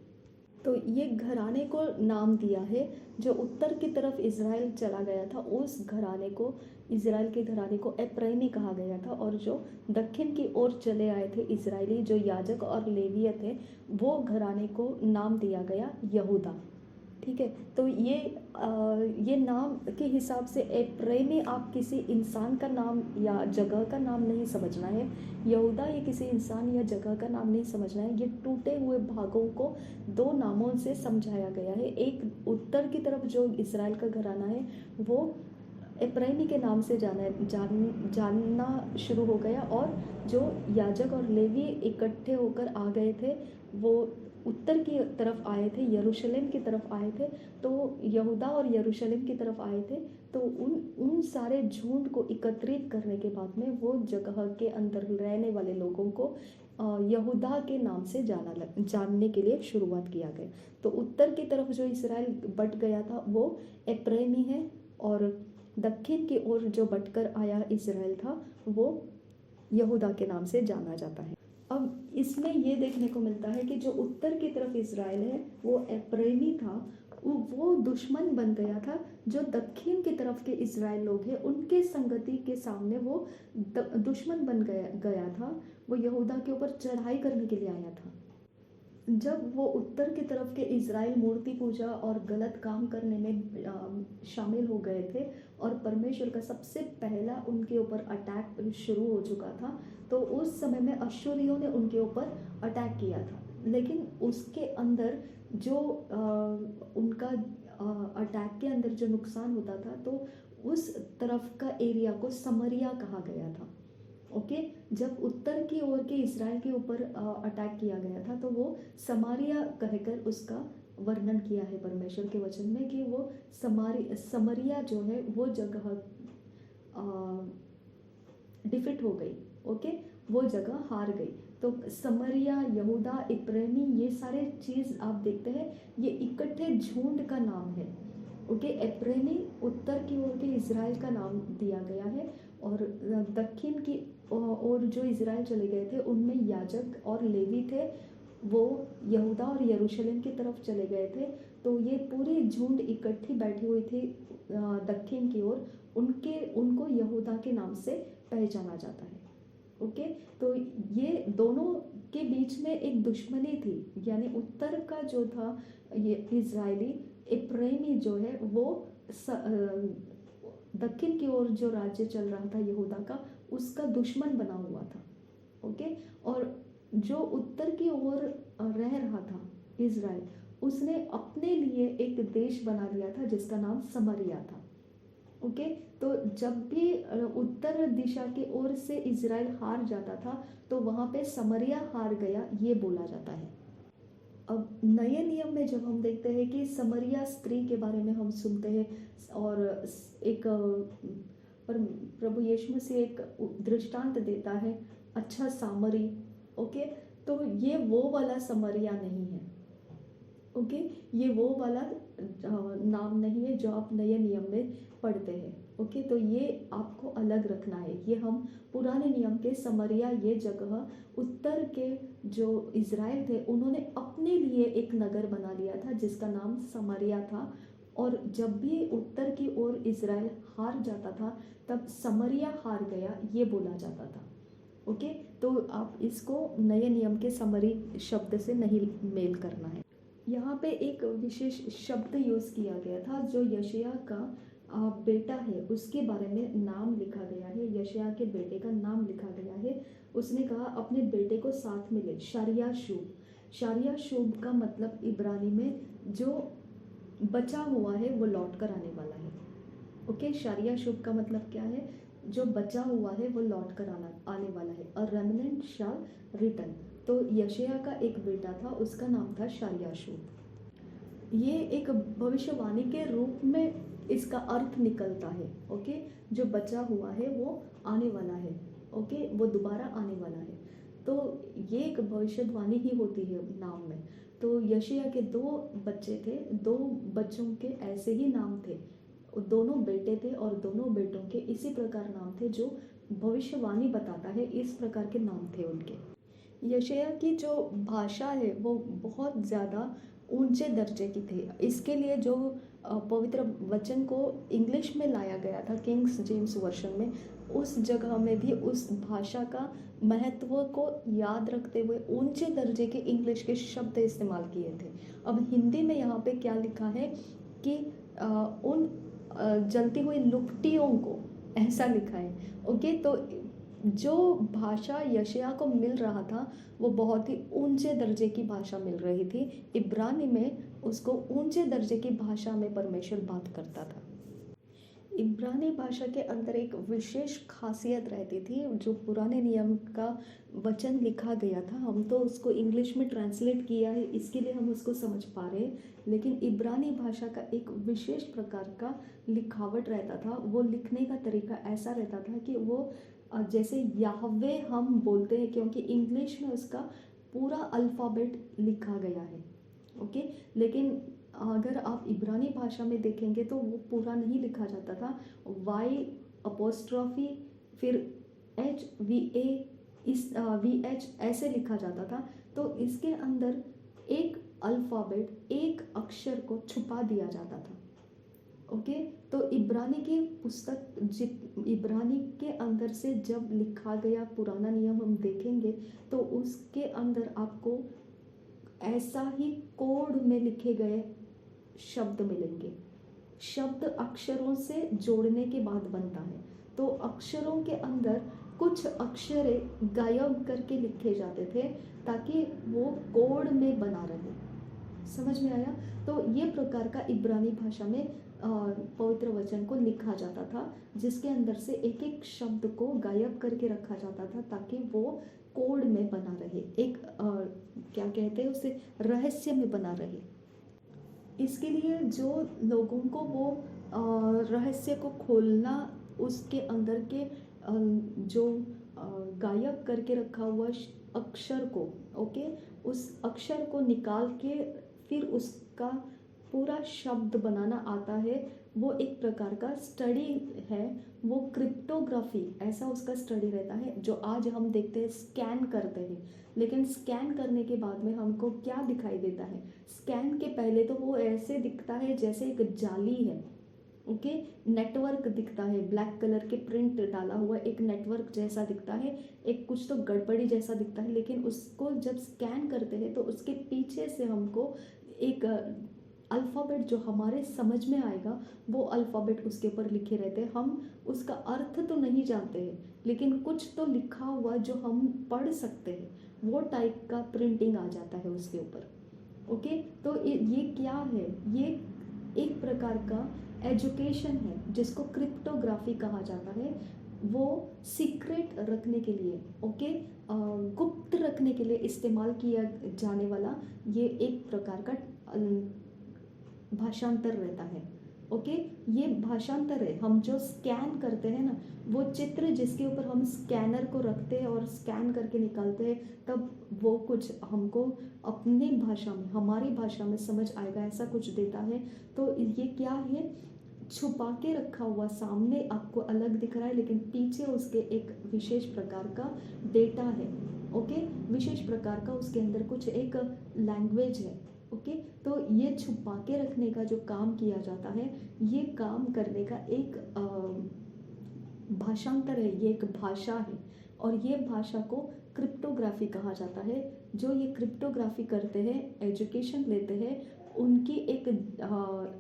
तो ये घराने को नाम दिया है जो उत्तर की तरफ इज़राइल चला गया था, उस घराने को, इज़राइल के घराने को एप्रैमी कहा गया था। और जो दक्षिण की ओर चले आए थे इज़राइली, जो याजक और लेवीय थे, वो घराने को नाम दिया गया यहूदा। ठीक है, तो ये नाम के हिसाब से एप्रैमी आप किसी इंसान का नाम या जगह का नाम नहीं समझना है। यहूदा ये किसी इंसान या जगह का नाम नहीं समझना है। ये टूटे हुए भागों को 2 नामों से समझाया गया है। एक उत्तर की तरफ जो इज़राइल का घराना है वो एप्रैमी के नाम से जानना शुरू हो गया, और जो याजक और लेवी इकट्ठे होकर आ गए थे वो उत्तर की तरफ आए थे, यरूशलेम की तरफ आए थे। तो यहूदा और यरूशलेम की तरफ आए थे, तो उन सारे झुंड को एकत्रित करने के बाद में वो जगह के अंदर रहने वाले लोगों को यहूदा के नाम से जानने के लिए शुरुआत किया गया। तो उत्तर की तरफ जो इज़राइल बट गया था वो एप्रैमी है, और दक्षिण की ओर जो बटकर आया इज़राइल था वो यहूदा के नाम से जाना जाता है। अब इसमें ये देखने को मिलता है कि जो उत्तर की तरफ इज़राइल है वो एप्रैमी था, वो दुश्मन बन गया था। जो दक्षिण की तरफ के इज़राइल लोग हैं उनके संगति के सामने वो दुश्मन बन गया था। वो यहूदा के ऊपर चढ़ाई करने के लिए आया था। जब वो उत्तर की तरफ के इज़राइल मूर्ति पूजा और गलत काम करने में शामिल हो गए थे और परमेश्वर का सबसे पहला उनके ऊपर अटैक शुरू हो चुका था, तो उस समय में अश्शूरियों ने उनके ऊपर अटैक किया था। लेकिन उसके अंदर जो उनका अटैक के अंदर जो नुकसान होता था, तो उस तरफ का एरिया को समरिया कहा गया था। ओके, जब उत्तर की ओर के इज़राइल के ऊपर अटैक किया गया था तो वो समारिया कहकर उसका वर्णन किया है परमेश्वर के वचन में कि वो समरिया जो है वो जगह डिफिट हो गई। ओके, वो जगह हार गई। तो समरिया, यहूदा, इब्रानी, ये सारे चीज़ आप देखते हैं ये इकट्ठे झुंड का नाम है। ओके, एप्रैनी उत्तर की ओर के इज़राइल का नाम दिया गया है और दक्षिण की ओर जो इज़राइल चले गए थे उनमें याजक और लेवी थे, वो यहूदा और यरूशलेम की तरफ चले गए थे। तो ये पूरी झुंड इकट्ठी बैठी हुई थी दक्षिण की ओर, उनको यहूदा के नाम से पहचाना जाता है। ओके, तो ये दोनों के बीच में एक दुश्मनी थी, यानी उत्तर का जो था ये इज़राइली, इब्रानी जो है वो दक्षिण की ओर जो राज्य चल रहा था यहूदा का, उसका दुश्मन बना हुआ था। ओके, और जो उत्तर की ओर रह रहा था इज़राइल, उसने अपने लिए एक देश बना लिया था जिसका नाम समरिया था। ओके, तो जब भी उत्तर दिशा की ओर से इज़राइल हार जाता था तो वहाँ पे समरिया हार गया, ये बोला जाता है। अब नए नियम में जब हम देखते हैं कि समरिया स्त्री के बारे में हम सुनते हैं और एक पर प्रभु यीशु मसीह एक दृष्टांत देता है, अच्छा सामरी। ओके, तो ये वो वाला समरिया नहीं है। ओके, ये वो वाला नाम नहीं है जो आप नए नियम में पढ़ते हैं। ओके, तो ये आपको अलग रखना है। ये हम पुराने नियम के समरिया, ये जगह उत्तर के जो इज़राइल थे उन्होंने अपने लिए एक नगर बना लिया था जिसका नाम समरिया था। और जब भी उत्तर की ओर इज़राइल हार जाता था तब समरिया हार गया, ये बोला जाता था। ओके, तो आप इसको नए नियम के समरी शब्द से नहीं मेल करना है। यहाँ पे एक विशेष शब्द यूज़ किया गया था, जो यशायाह का बेटा है उसके बारे में नाम लिखा गया है। यशायाह के बेटे का नाम लिखा गया है। उसने कहा अपने बेटे को साथ में ले, शारियाशूब। शारियाशूब का मतलब इब्रानी में जो बचा हुआ है वो लौट कर आने वाला है। ओके, शारियाशूब का मतलब क्या है? जो बचा हुआ है वो लौट कर आने वाला है। अ रेमिनेंट शाल रिटर्न। तो यशायाह का एक बेटा था, उसका नाम था शारियाशूब। ये एक भविष्यवाणी के रूप में इसका अर्थ निकलता है। ओके, जो बचा हुआ है वो आने वाला है। ओके, वो दोबारा आने वाला है। तो ये एक भविष्यवाणी ही होती है नाम में। तो यशायाह के दो बच्चे थे, दो बच्चों के ऐसे ही नाम थे। दोनों बेटे थे और दोनों बेटों के इसी प्रकार नाम थे, जो भविष्यवाणी बताता है इस प्रकार के नाम थे उनके। यशायाह की जो भाषा है वो बहुत ज़्यादा ऊंचे दर्जे की थी। इसके लिए जो पवित्र वचन को इंग्लिश में लाया गया था किंग्स जेम्स वर्शन में, उस जगह में भी उस भाषा का महत्व को याद रखते हुए ऊंचे दर्जे के इंग्लिश के शब्द इस्तेमाल किए थे। अब हिंदी में यहाँ पे क्या लिखा है कि उन जलती हुई लुकटियों को, ऐसा लिखा है। ओके, तो जो भाषा यशायाह को मिल रहा था वो बहुत ही ऊंचे दर्जे की भाषा मिल रही थी। इब्रानी में उसको ऊंचे दर्जे की भाषा में परमेश्वर बात करता था। इब्रानी भाषा के अंदर एक विशेष खासियत रहती थी। जो पुराने नियम का वचन लिखा गया था, हम तो उसको इंग्लिश में ट्रांसलेट किया है, इसके लिए हम उसको समझ पा रहे हैं, लेकिन इब्रानी भाषा का एक विशेष प्रकार का लिखावट रहता था। वो लिखने का तरीका ऐसा रहता था कि वो जैसे याहवे हम बोलते हैं, क्योंकि इंग्लिश में उसका पूरा अल्फ़ाबेट लिखा गया है। ओके, लेकिन अगर आप इब्रानी भाषा में देखेंगे तो वो पूरा नहीं लिखा जाता था। वाई अपोस्ट्रॉफी, फिर VH ऐसे लिखा जाता था। तो इसके अंदर एक अल्फ़ाबेट, एक अक्षर को छुपा दिया जाता था। ओके, तो इब्रानी की पुस्तक, इब्रानी के अंदर से जब लिखा गया पुराना नियम हम देखेंगे तो उसके अंदर आपको ऐसा ही कोड में लिखे गए शब्द मिलेंगे। शब्द अक्षरों से जोड़ने के बाद बनता है, तो अक्षरों के अंदर कुछ अक्षरें गायब करके लिखे जाते थे ताकि वो कोड में बना रहे। समझ में आया? तो ये प्रकार का इब्रानी भाषा में पवित्र वचन को लिखा जाता था, जिसके अंदर से एक एक शब्द को गायब करके रखा जाता था ताकि वो कोड में बना रहे, एक क्या कहते हैं उसे, रहस्य में बना रहे। इसके लिए जो लोगों को वो रहस्य को खोलना, उसके अंदर के जो गायब करके रखा हुआ अक्षर को, ओके, उस अक्षर को निकाल के फिर उसका पूरा शब्द बनाना आता है, वो एक प्रकार का स्टडी है। वो क्रिप्टोग्राफी ऐसा उसका स्टडी रहता है, जो आज हम देखते हैं, स्कैन करते हैं, लेकिन स्कैन करने के बाद में हमको क्या दिखाई देता है? स्कैन के पहले तो वो ऐसे दिखता है जैसे एक जाली है, ओके, नेटवर्क दिखता है, ब्लैक कलर के प्रिंट डाला हुआ एक नेटवर्क जैसा दिखता है, एक कुछ तो गड़बड़ी जैसा दिखता है। लेकिन उसको जब स्कैन करते हैं तो उसके पीछे से हमको एक अल्फ़ाबेट जो हमारे समझ में आएगा, वो अल्फ़ाबेट उसके ऊपर लिखे रहते हैं। हम उसका अर्थ तो नहीं जानते हैं, लेकिन कुछ तो लिखा हुआ जो हम पढ़ सकते हैं, वो टाइप का प्रिंटिंग आ जाता है उसके ऊपर। ओके, तो ये क्या है? ये एक प्रकार का एजुकेशन है जिसको क्रिप्टोग्राफी कहा जाता है। वो सीक्रेट रखने के लिए, ओके, गुप्त रखने के लिए इस्तेमाल किया जाने वाला ये एक प्रकार का भाषांतर रहता है। ओके, ये भाषांतर है। हम जो स्कैन करते हैं ना, वो चित्र जिसके ऊपर हम स्कैनर को रखते हैं और स्कैन करके निकालते हैं, तब वो कुछ हमको अपनी भाषा में, हमारी भाषा में समझ आएगा, ऐसा कुछ देता है। तो ये क्या है? छुपा के रखा हुआ सामने आपको अलग दिख रहा है, लेकिन पीछे उसके एक विशेष प्रकार का डेटा है। ओके, विशेष प्रकार का उसके अंदर कुछ एक लैंग्वेज है। ओके, तो ये छुपा के रखने का जो काम किया जाता है, ये काम करने का एक भाषांतर है, ये एक भाषा है, और ये भाषा को क्रिप्टोग्राफी कहा जाता है। जो ये क्रिप्टोग्राफी करते हैं, एजुकेशन लेते हैं, उनकी एक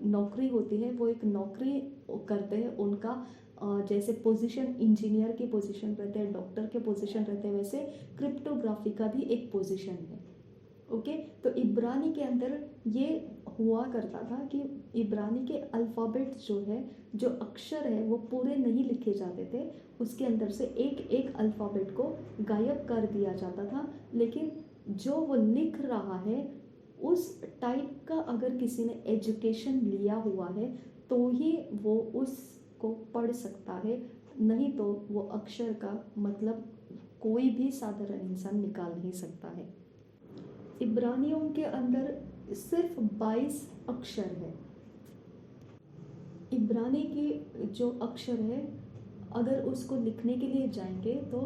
नौकरी होती है, वो एक नौकरी करते हैं। उनका जैसे पोजीशन इंजीनियर की पोजीशन रहते हैं, डॉक्टर के पोजीशन रहते हैं, वैसे क्रिप्टोग्राफी का भी एक पोजीशन है। ओके, तो इब्रानी के अंदर ये हुआ करता था कि इब्रानी के अल्फ़ाबेट जो है, जो अक्षर है, वो पूरे नहीं लिखे जाते थे। उसके अंदर से एक एक अल्फ़ाबेट को गायब कर दिया जाता था, लेकिन जो वो लिख रहा है उस टाइप का अगर किसी ने एजुकेशन लिया हुआ है तो ही वो उसको पढ़ सकता है, नहीं तो वो अक्षर का मतलब कोई भी साधारण इंसान निकाल नहीं सकता है। इब्रानियों के अंदर सिर्फ 22 अक्षर है। इब्रानी की जो अक्षर है, अगर उसको लिखने के लिए जाएंगे तो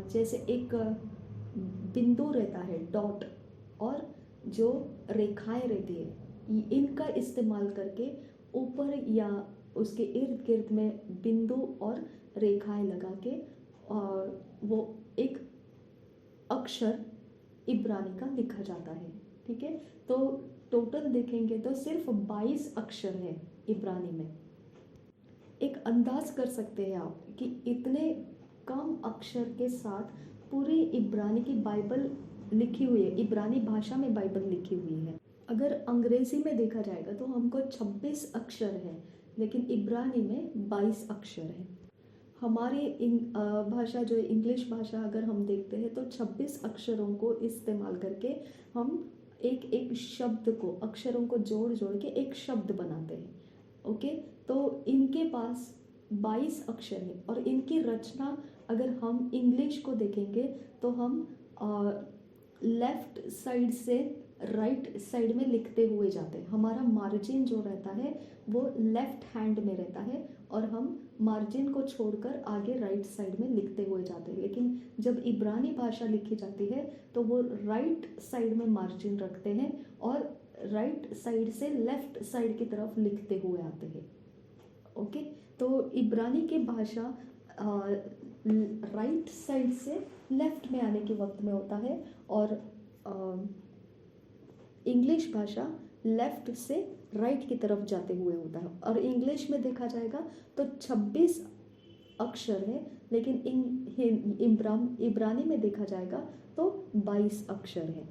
जैसे एक बिंदु रहता है, डॉट, और जो रेखाएं रहती है, इनका इस्तेमाल करके ऊपर या उसके इर्द गिर्द में बिंदु और रेखाएं लगा के वो एक अक्षर इब्रानी का लिखा जाता है। ठीक है, तो टोटल देखेंगे तो सिर्फ 22 अक्षर है इब्रानी में। एक अंदाज कर सकते हैं आप कि इतने कम अक्षर के साथ पूरी इब्रानी की बाइबल लिखी हुई है, इब्रानी भाषा में बाइबल लिखी हुई है। अगर अंग्रेजी में देखा जाएगा तो हमको 26 अक्षर है, लेकिन इब्रानी में 22 अक्षर है। हमारी भाषा जो इंग्लिश भाषा अगर हम देखते हैं तो 26 अक्षरों को इस्तेमाल करके हम एक एक शब्द को, अक्षरों को जोड़ जोड़ के एक शब्द बनाते हैं। ओके, तो इनके पास 22 अक्षर है, और इनकी रचना अगर हम इंग्लिश को देखेंगे तो हम लेफ्ट साइड से राइट साइड में लिखते हुए जाते हैं। हमारा मार्जिन जो रहता है वो लेफ्ट हैंड में रहता है और हम मार्जिन को छोड़कर आगे राइट साइड में लिखते हुए जाते हैं। लेकिन जब इब्रानी भाषा लिखी जाती है तो वो राइट साइड में मार्जिन रखते हैं और राइट साइड से लेफ्ट साइड की तरफ लिखते हुए आते हैं। ओके, तो इब्रानी की भाषा राइट साइड से लेफ्ट में आने के वक्त में होता है और इंग्लिश भाषा लेफ्ट से राइट की तरफ जाते हुए होता है। और इंग्लिश में देखा जाएगा तो 26 अक्षर है, लेकिन इब्रानी में देखा जाएगा तो 22 अक्षर है।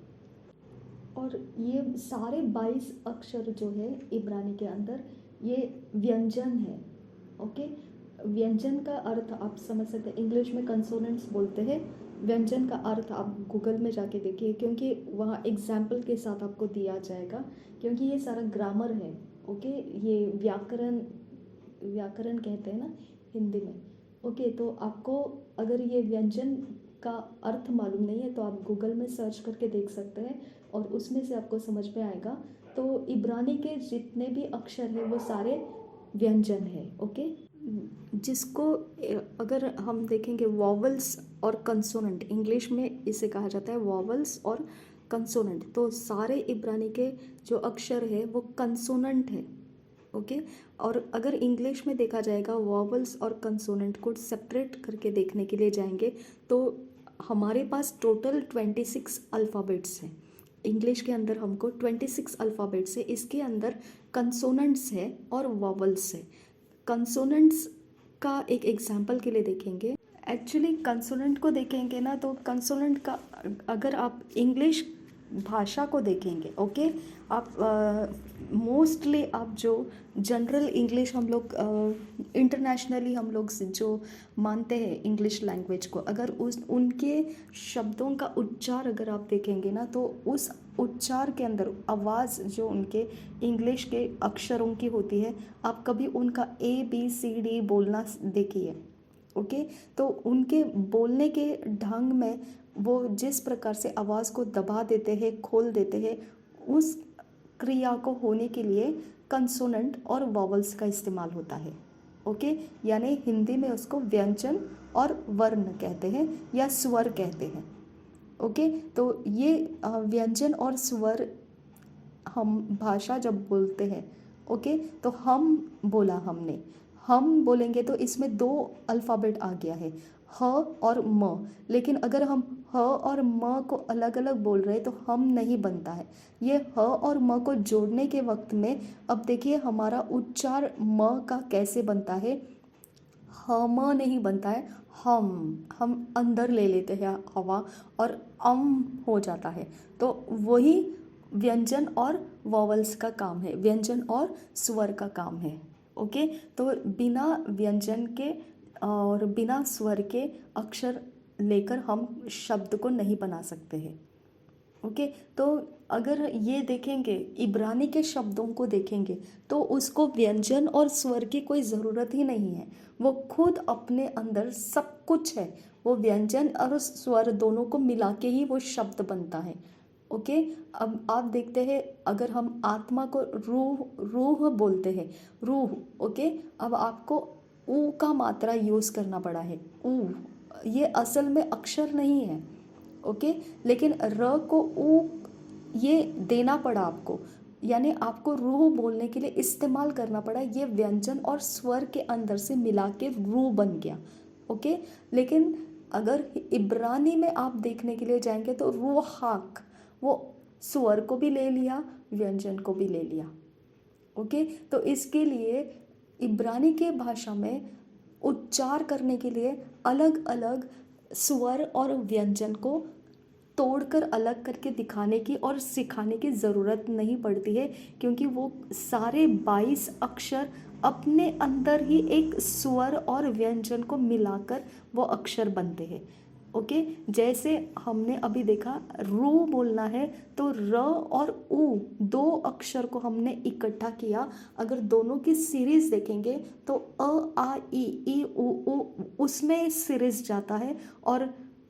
और ये सारे 22 अक्षर जो है इब्रानी के अंदर ये व्यंजन है। ओके, व्यंजन का अर्थ आप समझ सकते हैं, इंग्लिश में कंसोनेंट्स बोलते हैं। व्यंजन का अर्थ आप गूगल में जाके देखिए, क्योंकि वहाँ एग्जाम्पल के साथ आपको दिया जाएगा, क्योंकि ये सारा ग्रामर है। ओके, ये व्याकरण कहते हैं ना हिंदी में। ओके, तो आपको अगर ये व्यंजन का अर्थ मालूम नहीं है तो आप गूगल में सर्च करके देख सकते हैं और उसमें से आपको समझ में आएगा। तो इब्रानी के जितने भी अक्षर हैं वो सारे व्यंजन है। ओके, जिसको अगर हम देखेंगे वॉवल्स और कंसोनेंट, इंग्लिश में इसे कहा जाता है वॉवल्स और कंसोनेंट। तो सारे इब्रानी के जो अक्षर है वो कंसोनेंट है। ओके, और अगर इंग्लिश में देखा जाएगा वॉवल्स और कंसोनेंट को सेपरेट करके देखने के लिए जाएंगे तो हमारे पास टोटल 26 अल्फ़ाबेट्स हैं। इंग्लिश के अंदर हमको 26 अल्फ़ाबेट्स है, इसके अंदर कंसोनेंट्स है और वॉवल्स है। कंसोनेंट्स का एक एग्जांपल के लिए देखेंगे। एक्चुअली कंसोनेंट को देखेंगे ना तो कंसोनेंट का अगर आप इंग्लिश भाषा को देखेंगे, ओके, आप मोस्टली आप जो जनरल इंग्लिश हम लोग इंटरनेशनली हम लोग जो मानते हैं इंग्लिश लैंग्वेज को, अगर उनके शब्दों का उच्चार अगर आप देखेंगे ना तो उस उच्चार के अंदर आवाज़ जो उनके इंग्लिश के अक्षरों की होती है, आप कभी उनका ABCD बोलना देखिए। ओके, तो उनके बोलने के ढंग में वो जिस प्रकार से आवाज़ को दबा देते हैं, खोल देते हैं, उस क्रिया को होने के लिए कंसोनेंट और वॉवल्स का इस्तेमाल होता है। ओके, यानी हिंदी में उसको व्यंजन और वर्ण कहते हैं या स्वर कहते हैं। ओके, तो ये व्यंजन और स्वर हम भाषा जब बोलते हैं, ओके, तो हम बोलेंगे तो इसमें 2 अल्फ़ाबेट आ गया है, ह और म। लेकिन अगर हम ह और म को अलग अलग बोल रहे हैं तो हम नहीं बनता है। ये ह और म को जोड़ने के वक्त में अब देखिए हमारा उच्चार म का कैसे बनता है, हम नहीं बनता है, हम अंदर ले लेते हैं हवा और हो जाता है। तो वही व्यंजन और वॉवल्स का काम है, व्यंजन और स्वर का काम है। ओके, तो बिना व्यंजन के और बिना स्वर के अक्षर लेकर हम शब्द को नहीं बना सकते हैं। ओके, तो अगर ये देखेंगे इब्रानी के शब्दों को देखेंगे तो उसको व्यंजन और स्वर की कोई ज़रूरत ही नहीं है, वो खुद अपने अंदर सब कुछ है। वो व्यंजन और स्वर दोनों को मिला के ही वो शब्द बनता है। ओके, अब आप देखते हैं अगर हम आत्मा को रूह बोलते हैं, रूह। ओके, अब आपको ऊ का मात्रा यूज़ करना पड़ा है, ऊ, ये असल में अक्षर नहीं है। ओके, लेकिन र को ऊ ये देना पड़ा आपको, यानी आपको रूह बोलने के लिए इस्तेमाल करना पड़ा। ये व्यंजन और स्वर के अंदर से मिला के रूह बन गया। ओके, लेकिन अगर इब्रानी में आप देखने के लिए जाएंगे तो रूहाक, वो स्वर को भी ले लिया, व्यंजन को भी ले लिया। ओके, तो इसके लिए इब्रानी के भाषा में उच्चार करने के लिए अलग अलग स्वर और व्यंजन को तोड़कर अलग करके दिखाने की और सिखाने की ज़रूरत नहीं पड़ती है, क्योंकि वो सारे 22 अक्षर अपने अंदर ही एक स्वर और व्यंजन को मिलाकर वो अक्षर बनते हैं। ओके, जैसे हमने अभी देखा रू बोलना है तो र और ऊ 2 अक्षर को हमने इकट्ठा किया। अगर दोनों की सीरीज़ देखेंगे तो अ आ ई उ उसमें सीरीज़ जाता है और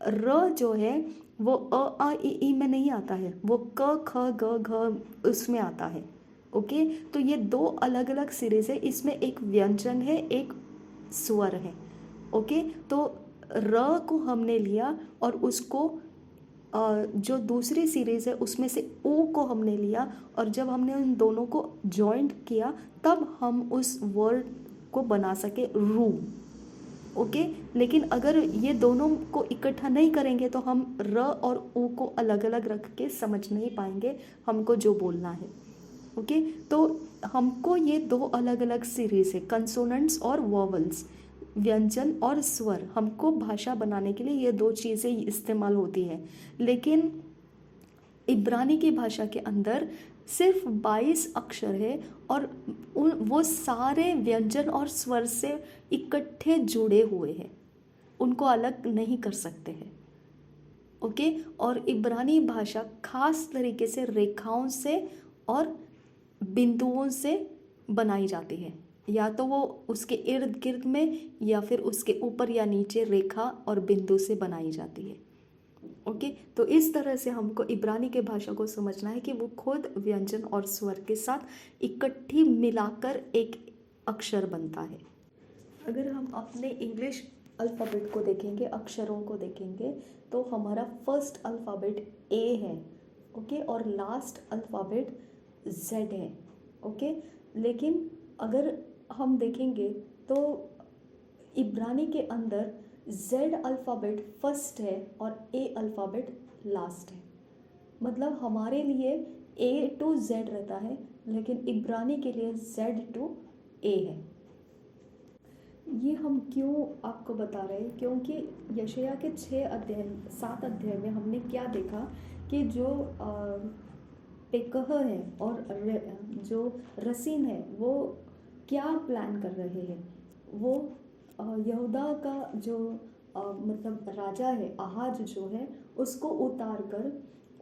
र जो है वो अ आ इ ई में नहीं आता है, वो क ख ग घ उसमें आता है। ओके, तो ये दो अलग अलग सीरीज है, इसमें एक व्यंजन है, एक स्वर है। ओके, तो र को हमने लिया और उसको जो दूसरी सीरीज़ है उसमें से ओ को हमने लिया, और जब हमने उन दोनों को जॉइंट किया तब हम उस वर्ड को बना सके रू। ओके, लेकिन अगर ये दोनों को इकट्ठा नहीं करेंगे तो हम र और ओ को अलग अलग रख के समझ नहीं पाएंगे हमको जो बोलना है। ओके, तो हमको ये दो अलग अलग सीरीज़ है, कंसोनेंट्स और वॉवल्स, व्यंजन और स्वर, हमको भाषा बनाने के लिए ये दो चीज़ें इस्तेमाल होती है। लेकिन इब्रानी की भाषा के अंदर सिर्फ 22 अक्षर है और वो सारे व्यंजन और स्वर से इकट्ठे जुड़े हुए हैं, उनको अलग नहीं कर सकते हैं। ओके, और इब्रानी भाषा खास तरीके से रेखाओं से और बिंदुओं से बनाई जाती है, या तो वो उसके इर्द गिर्द में या फिर उसके ऊपर या नीचे रेखा और बिंदु से बनाई जाती है। ओके, तो इस तरह से हमको इब्रानी के भाषा को समझना है कि वो खुद व्यंजन और स्वर के साथ इकट्ठी मिलाकर एक अक्षर बनता है। अगर हम अपने इंग्लिश अल्फ़ाबेट को देखेंगे, अक्षरों को देखेंगे, तो हमारा फर्स्ट अल्फ़ाबेट ए है। ओके, और लास्ट अल्फ़ाबेट जेड है। ओके, लेकिन अगर हम देखेंगे तो इब्रानी के अंदर जेड अल्फ़ाबेट फर्स्ट है और ए अल्फ़ाबेट लास्ट है। मतलब हमारे लिए ए टू जेड रहता है, लेकिन इब्रानी के लिए जेड टू ए है। ये हम क्यों आपको बता रहे हैं, क्योंकि यशायाह के 7 अध्याय में हमने क्या देखा कि जो पेकह है और जो रसीन है वो क्या प्लान कर रहे हैं। वो यहूदा का जो मतलब राजा है आहाज जो है, उसको उतार कर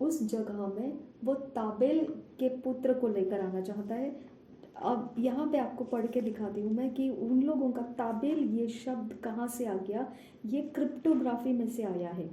उस जगह में वो ताबेल के पुत्र को लेकर आना चाहता है। अब यहाँ पे आपको पढ़ के दिखाती हूँ मैं कि उन लोगों का ताबेल ये शब्द कहाँ से आ गया। ये क्रिप्टोग्राफी में से आया है।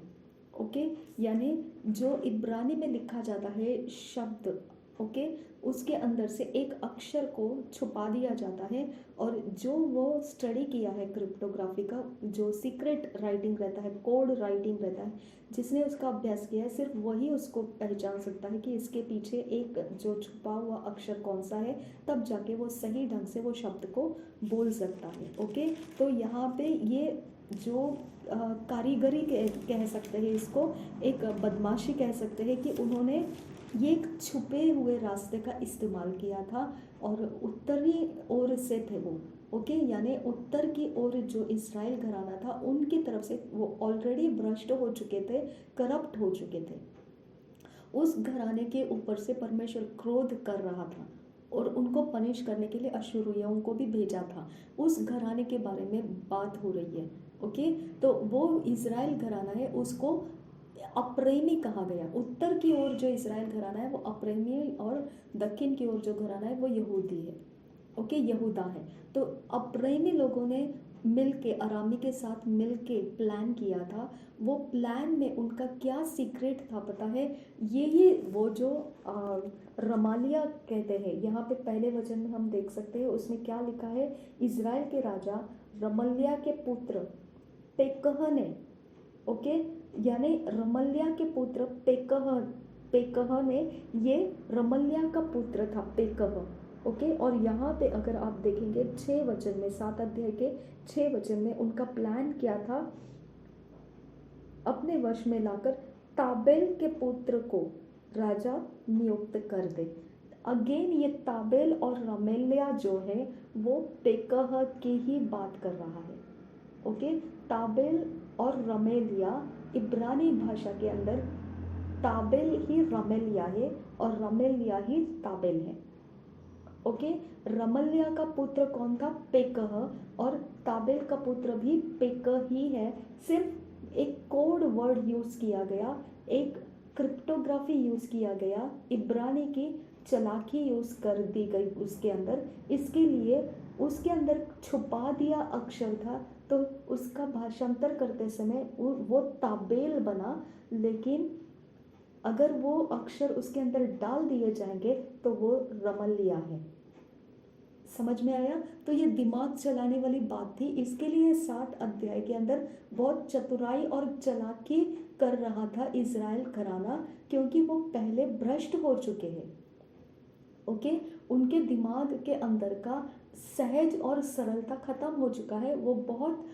ओके, यानी जो इब्रानी में लिखा जाता है शब्द, ओके, उसके अंदर से एक अक्षर को छुपा दिया जाता है, और जो वो स्टडी किया है क्रिप्टोग्राफी का, जो सीक्रेट राइटिंग रहता है, कोड राइटिंग रहता है, जिसने उसका अभ्यास किया है, सिर्फ वही उसको पहचान सकता है कि इसके पीछे एक जो छुपा हुआ अक्षर कौन सा है, तब जाके वो सही ढंग से वो शब्द को बोल सकता है। ओके, तो यहाँ पे ये जो कारीगरी कह सकते हैं, इसको एक बदमाशी कह सकते हैं कि उन्होंने ये एक छुपे हुए रास्ते का इस्तेमाल किया था, और उत्तरी ओर से थे वो। ओके, यानी उत्तर की ओर जो इस्राएल घराना था उनकी तरफ से वो ऑलरेडी भ्रष्ट हो चुके थे, करप्ट हो चुके थे। उस घराने के ऊपर से परमेश्वर क्रोध कर रहा था और उनको पनिश करने के लिए अश्शूरियों को भी भेजा था। उस घराने के बारे में बात हो रही है। ओके, तो वो इज़राइल घराना है, उसको अप्रेमी कहा गया। उत्तर की ओर जो इज़राइल घराना है वो अप्रेमी, और दक्षिण की ओर जो घराना है वो यहूदी है। ओके, यहूदा है। तो अप्रेमी लोगों ने मिल के, अरामी के साथ मिल के प्लान किया था। वो प्लान में उनका क्या सीक्रेट था पता है? यही वो जो रमालिया कहते हैं, यहाँ पे पहले वचन में हम देख सकते हैं, उसमें क्या लिखा है? इज़राइल के राजा रमल्याह के पुत्र पेकह ने, ओके, यानी रमल्याह के पुत्र पेकह ने, ये रमल्याह का पुत्र था पेकह। ओके, और यहाँ पे अगर आप देखेंगे 6 वचन में, 7 अध्याय के 6 वचन में, उनका प्लान क्या था? अपने वश में लाकर ताबेल के पुत्र को राजा नियुक्त कर दे। अगेन ये ताबेल और रमल्याह जो है वो पेकह की ही बात कर रहा है। ओके, ताबेल और रमल्याह इब्रानी भाषा के अंदर ताबेल ही रमल्याह है और रमल्याह ही ताबेल है। ओके, रमल्याह का पुत्र कौन था? पेकह, और ताबेल का पुत्र भी पेकह ही है। सिर्फ एक कोड वर्ड यूज़ किया गया, एक क्रिप्टोग्राफी यूज़ किया गया इब्रानी की चालाकी यूज़ कर दी गई उसके अंदर, इसके लिए उसके अंदर छुपा दिया अक्षर था, तो उसका भाषांतर करते समय वो ताबेल बना, लेकिन अगर वो अक्षर उसके अंदर डाल दिए जाएंगे तो वो रमलिया है। समझ में आया? तो ये दिमाग चलाने वाली बात थी, इसके लिए 7 अध्याय के अंदर बहुत चतुराई और चालाकी कर रहा था इज़राइल घराना, क्योंकि वो पहले भ्रष्ट हो चुके हैं। ओके, उनके दिमाग के अंदर का सहज और सरलता खत्म हो चुका है, वो बहुत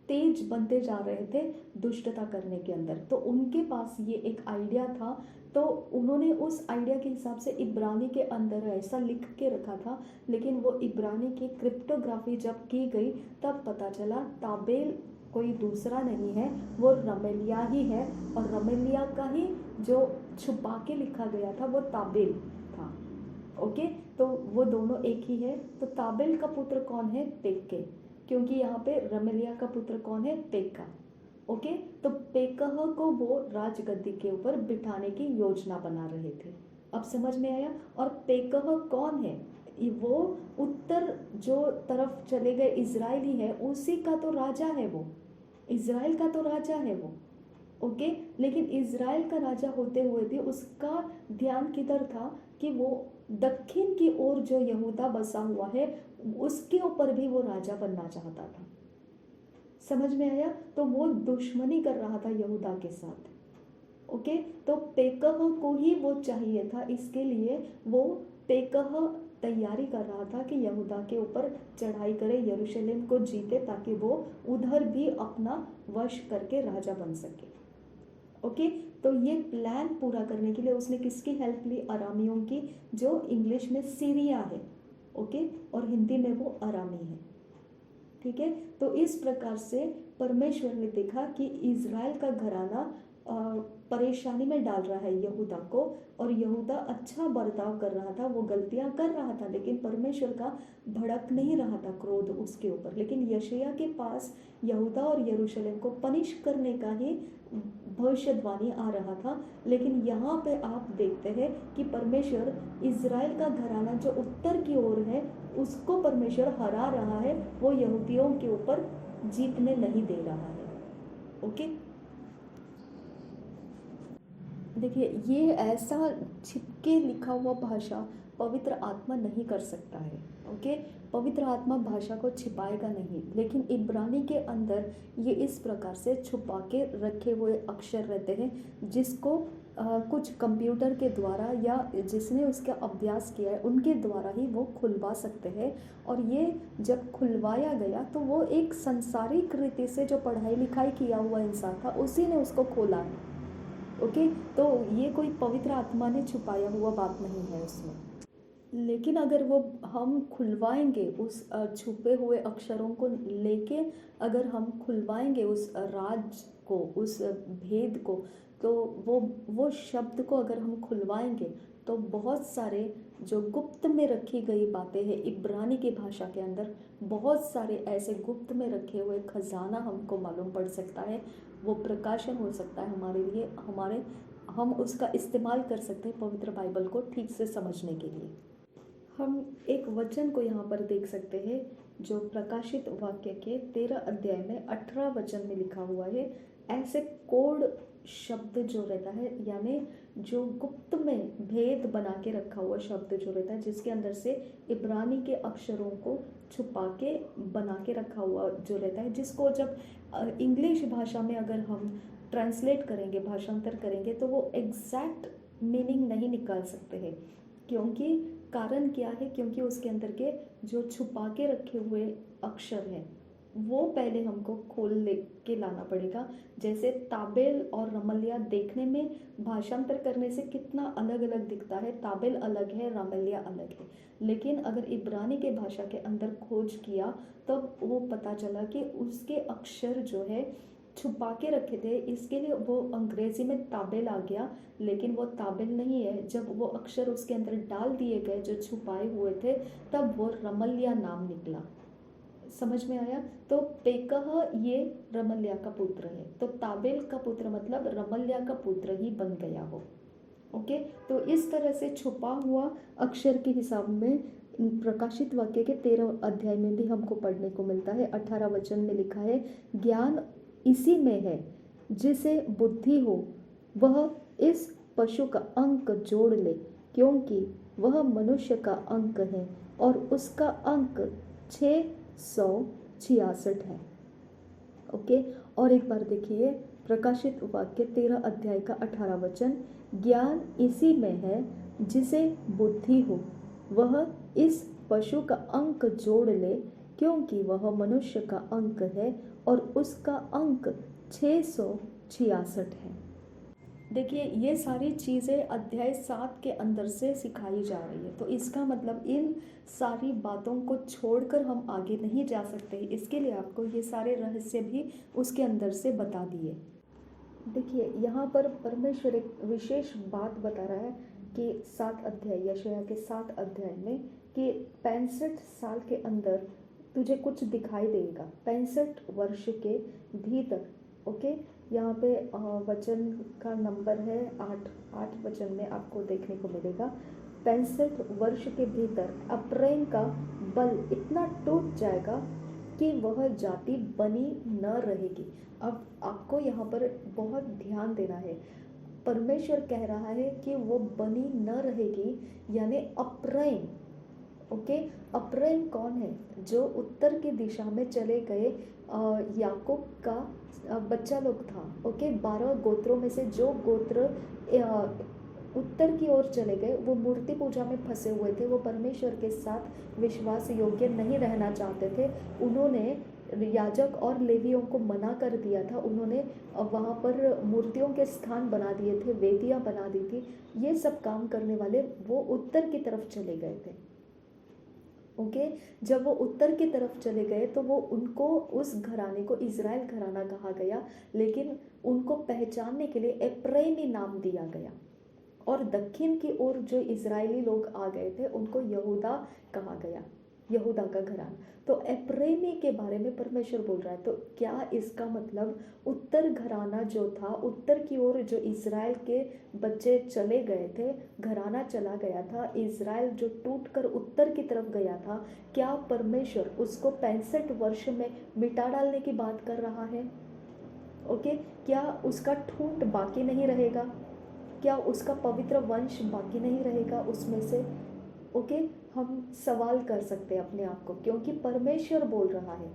तेज बनते जा रहे थे दुष्टता करने के अंदर। तो उनके पास ये एक आइडिया था, तो उन्होंने उस आइडिया के हिसाब से इब्रानी के अंदर ऐसा लिख के रखा था, लेकिन वो इब्रानी की क्रिप्टोग्राफी जब की गई तब पता चला ताबेल कोई दूसरा नहीं है, वो रमेलिया ही है, और रमेलिया का ही जो छुपा के लिखा गया था वो ताबेल था। ओके, तो वो दोनों एक ही है। तो ताबेल का पुत्र कौन है? पेक्के, क्योंकि यहाँ पे रमेलिया का पुत्र कौन है? पेक्का। ओके, तो पेकह को वो राजगद्दी के ऊपर बिठाने की योजना बना रहे थे। अब समझ में आया? और पेकह कौन है? वो उत्तर जो तरफ चले गए इजराइली है, उसी का तो राजा है वो, इजराइल का तो राजा है वो। ओके, लेकिन इजराइल का राजा होते हुए भी उसका ध्यान किधर था कि वो दक्षिण की ओर जो यहूदा बसा हुआ है उसके ऊपर भी वो राजा बनना चाहता था। समझ में आया? तो वो दुश्मनी कर रहा था यहूदा के साथ। ओके, तो पेकह को ही वो चाहिए था, इसके लिए वो पेकह तैयारी कर रहा था कि यहूदा के ऊपर चढ़ाई करे, यरूशलेम को जीते, ताकि वो उधर भी अपना वश करके राजा बन सके। ओके, तो ये प्लान पूरा करने के लिए उसने किसकी हेल्प ली? अरामियों की, जो इंग्लिश में सीरिया है। ओके, और हिंदी में वो अरामी है। ठीक है, तो इस प्रकार से परमेश्वर ने देखा कि इज़राइल का घराना परेशानी में डाल रहा है यहूदा को, और यहूदा अच्छा बर्ताव कर रहा था, वो गलतियां कर रहा था, लेकिन परमेश्वर का भड़क नहीं रहा था क्रोध उसके ऊपर। लेकिन यशायाह के पास यहूदा और यरूशलेम को पनिश करने का ही भविष्यवाणी आ रहा था। लेकिन यहाँ पे आप देखते हैं कि परमेश्वर इज़राइल का घराना जो उत्तर की ओर है उसको परमेश्वर हरा रहा है, वो यहूदियों के ऊपर जीतने नहीं दे रहा है। ओके, देखिए, ये ऐसा छिपके लिखा हुआ भाषा पवित्र आत्मा नहीं कर सकता है। ओके, पवित्र आत्मा भाषा को छिपाएगा नहीं, लेकिन इब्रानी के अंदर ये इस प्रकार से छुपा के रखे हुए अक्षर रहते हैं, जिसको कुछ कंप्यूटर के द्वारा या जिसने उसका अभ्यास किया है उनके द्वारा ही वो खुलवा सकते हैं। और ये जब खुलवाया गया तो वो एक संसारिक रीति से जो पढ़ाई लिखाई किया हुआ इंसान था उसी ने उसको खोला है। ओके, तो ये कोई पवित्र आत्मा ने छुपाया हुआ बात नहीं है उसमें। लेकिन अगर वो हम खुलवाएंगे उस छुपे हुए अक्षरों को लेके, अगर हम खुलवाएंगे उस राज को, उस भेद को, तो वो शब्द को अगर हम खुलवाएंगे तो बहुत सारे जो गुप्त में रखी गई बातें हैं इब्रानी की भाषा के अंदर, बहुत सारे ऐसे गुप्त में रखे हुए खजाना हमको मालूम पड़ सकता है, वो प्रकाशन हो सकता है हमारे लिए, हम उसका इस्तेमाल कर सकते हैं पवित्र बाइबल को ठीक से समझने के लिए। हम एक वचन को यहाँ पर देख सकते हैं जो प्रकाशित वाक्य के 13 अध्याय में 18 वचन में लिखा हुआ है। ऐसे कोड शब्द जो रहता है, यानी जो गुप्त में भेद बना के रखा हुआ शब्द जो रहता है, जिसके अंदर से इब्रानी के अक्षरों को छुपा के बना के रखा हुआ जो रहता है, जिसको जब इंग्लिश भाषा में अगर हम ट्रांसलेट करेंगे, भाषांतर करेंगे, तो वो एग्जैक्ट मीनिंग नहीं निकाल सकते हैं। क्योंकि कारण क्या है? क्योंकि उसके अंदर के जो छुपा के रखे हुए अक्षर हैं वो पहले हमको खोल ले के लाना पड़ेगा। जैसे ताबेल और रमलिया देखने में भाषांतर करने से कितना अलग अलग दिखता है, ताबेल अलग है, रमलिया अलग है, लेकिन अगर इब्रानी के भाषा के अंदर खोज किया तब वो पता चला कि उसके अक्षर जो है छुपा के रखे थे, इसके लिए वो अंग्रेजी में ताबेल आ गया, लेकिन वो ताबेल नहीं है। जब वो अक्षर उसके अंदर डाल दिए गए जो छुपाए हुए थे, तब वो रमलिया नाम निकला। समझ में आया? तो पेकह ये रमल्याह का पुत्र है, तो ताबेल का पुत्र मतलब रमल्याह का पुत्र ही बन गया हो। ओके, ओके, तो इस तरह से छुपा हुआ अक्षर के हिसाब में प्रकाशित वाक्य के 13 अध्याय में भी हमको पढ़ने को मिलता है। 18 वचन में लिखा है, ज्ञान इसी में है जिसे बुद्धि हो, वह इस पशु का अंक जोड़ ले, क्योंकि वह मनुष्य का अंक है और उसका अंक 666 है। ओके, और एक बार देखिए प्रकाशित वाक्य 13 अध्याय का 18 वचन, ज्ञान इसी में है जिसे बुद्धि हो, वह इस पशु का अंक जोड़ ले, क्योंकि वह मनुष्य का अंक है और उसका अंक 666 है। देखिए ये सारी चीज़ें अध्याय 7 के अंदर से सिखाई जा रही है, तो इसका मतलब इन सारी बातों को छोड़कर हम आगे नहीं जा सकते। इसके लिए आपको ये सारे रहस्य भी उसके अंदर से बता दिए। देखिए यहाँ पर परमेश्वर एक विशेष बात बता रहा है कि 7 अध्याय, यशायाह के 7 अध्याय में, कि 65 साल के अंदर तुझे कुछ दिखाई देगा, 65 वर्ष के भीतर। ओके, यहाँ पे वचन का नंबर है 8 वचन में आपको देखने को मिलेगा, 65 वर्ष के भीतर अप्रेम का बल इतना टूट जाएगा कि वह जाति बनी न रहेगी। अब आपको यहाँ पर बहुत ध्यान देना है, परमेश्वर कह रहा है कि वो बनी न रहेगी, यानी अप्रेम। ओके, अप्रेम कौन है? जो उत्तर की दिशा में चले गए याकूब का बच्चा लोग था। ओके, 12 गोत्रों में से जो गोत्र उत्तर की ओर चले गए, वो मूर्ति पूजा में फंसे हुए थे, वो परमेश्वर के साथ विश्वास योग्य नहीं रहना चाहते थे। उन्होंने याजक और लेवियों को मना कर दिया था, उन्होंने वहाँ पर मूर्तियों के स्थान बना दिए थे, वेदियाँ बना दी थी। ये सब काम करने वाले वो उत्तर की तरफ चले गए थे। ओके, जब वो उत्तर की तरफ चले गए तो वो उनको, उस घराने को इज़राइल घराना कहा गया, लेकिन उनको पहचानने के लिए एप्रैमी नाम दिया गया। और दक्षिण की ओर जो इज़राइली लोग आ गए थे उनको यहूदा कहा गया, यहूदा का घराना। तो एप्रैमी के बारे में परमेश्वर बोल रहा है। तो क्या इसका मतलब उत्तर घराना जो था, उत्तर की ओर जो इज़राइल के बच्चे चले गए थे, घराना चला गया था, इज़राइल जो टूटकर उत्तर की तरफ गया था, क्या परमेश्वर उसको 65 वर्ष में मिटा डालने की बात कर रहा है? ओके, क्या उसका ठूंठ बाकी नहीं रहेगा? क्या उसका पवित्र वंश बाकी नहीं रहेगा उसमें से? ओके, हम सवाल कर सकते हैं अपने आप को, क्योंकि परमेश्वर बोल रहा है।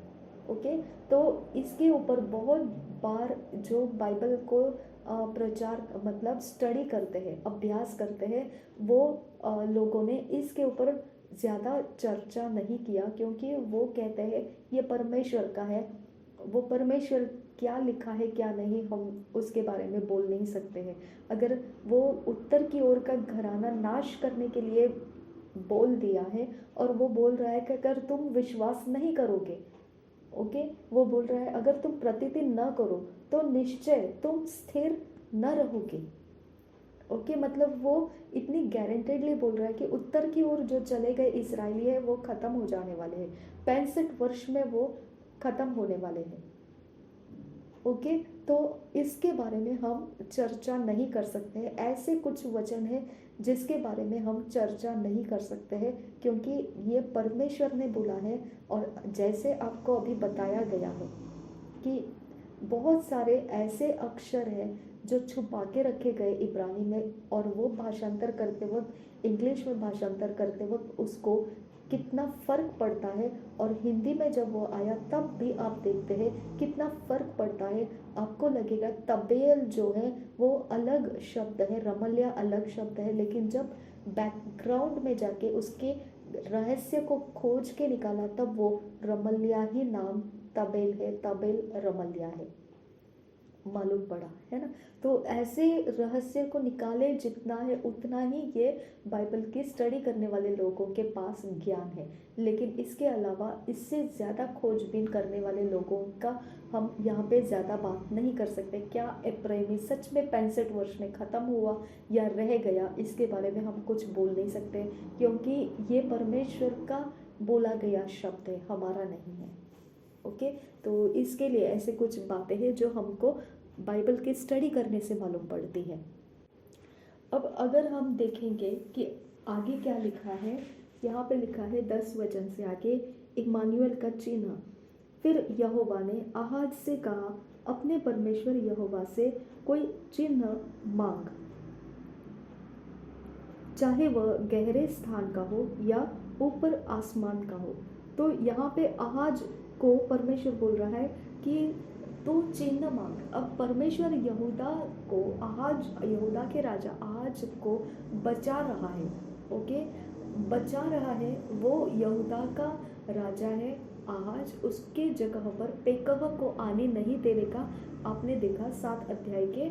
ओके, तो इसके ऊपर बहुत बार जो बाइबल को प्रचार मतलब स्टडी करते हैं, अभ्यास करते हैं, वो लोगों ने इसके ऊपर ज़्यादा चर्चा नहीं किया, क्योंकि वो कहते हैं ये परमेश्वर का है, वो परमेश्वर क्या लिखा है क्या नहीं, हम उसके बारे में बोल नहीं सकते हैं। अगर वो उत्तर की ओर का घराना नाश करने के लिए बोल दिया है और वो बोल रहा है कि अगर तुम विश्वास नहीं करोगे, ओके, वो बोल रहा है अगर तुम प्रतिदिन न करो तो निश्चय तुम स्थिर न रहोगे। ओके, मतलब वो इतनी गारंटेडली बोल रहा है कि उत्तर की ओर जो चले गए इजरायली है वो ख़त्म हो जाने वाले हैं, 65 वर्ष में वो ख़त्म होने वाले हैं। ओके, तो इसके बारे में हम चर्चा नहीं कर सकते हैं। ऐसे कुछ वचन है जिसके बारे में हम चर्चा नहीं कर सकते हैं, क्योंकि ये परमेश्वर ने बोला है। और जैसे आपको अभी बताया गया है कि बहुत सारे ऐसे अक्षर हैं जो छुपा के रखे गए इब्रानी में, और वो भाषांतर करते वक्त, इंग्लिश में भाषांतर करते वक्त उसको कितना फ़र्क पड़ता है, और हिंदी में जब वो आया तब भी आप देखते हैं कितना फ़र्क पड़ता है। आपको लगेगा तबेल जो है वो अलग शब्द है, रमल्या अलग शब्द है, लेकिन जब बैकग्राउंड में जाके उसके रहस्य को खोज के निकाला तब वो रमल्या ही नाम तबेल है, तबेल रमल्या है, मालूम पड़ा, है ना। तो ऐसे रहस्य को निकाले जितना है उतना ही ये बाइबल की स्टडी करने वाले लोगों के पास ज्ञान है, लेकिन इसके अलावा इससे ज़्यादा खोजबीन करने वाले लोगों का हम यहाँ पे ज़्यादा बात नहीं कर सकते। क्या एप्रैमी सच में 65 वर्ष में ख़त्म हुआ या रह गया, इसके बारे में हम कुछ बोल नहीं सकते, क्योंकि ये परमेश्वर का बोला गया शब्द है, हमारा नहीं है। ओके, तो इसके लिए ऐसे कुछ बातें हैं जो हमको बाइबल की स्टडी करने से मालूम पड़ती है। अब अगर हम देखेंगे कि आगे क्या लिखा है, यहाँ पे लिखा है 10 वचन से आगे, इम्मानुएल का चिन्ह। फिर यहोवा ने आहाज से कहा, अपने परमेश्वर यहोवा से कोई चिन्ह मांग, चाहे वह गहरे स्थान का हो या ऊपर आसमान का हो। तो यहाँ पे आहाज को परमेश्वर बोल रहा है कि तू चिन्ह मांग। अब परमेश्वर यहूदा को, आहाज, यहूदा के राजा आहाज को बचा रहा है। ओके, बचा रहा है। वो यहूदा का राजा है आहाज, उसके जगह पर पेकह को आने नहीं देने का आपने देखा 7 अध्याय के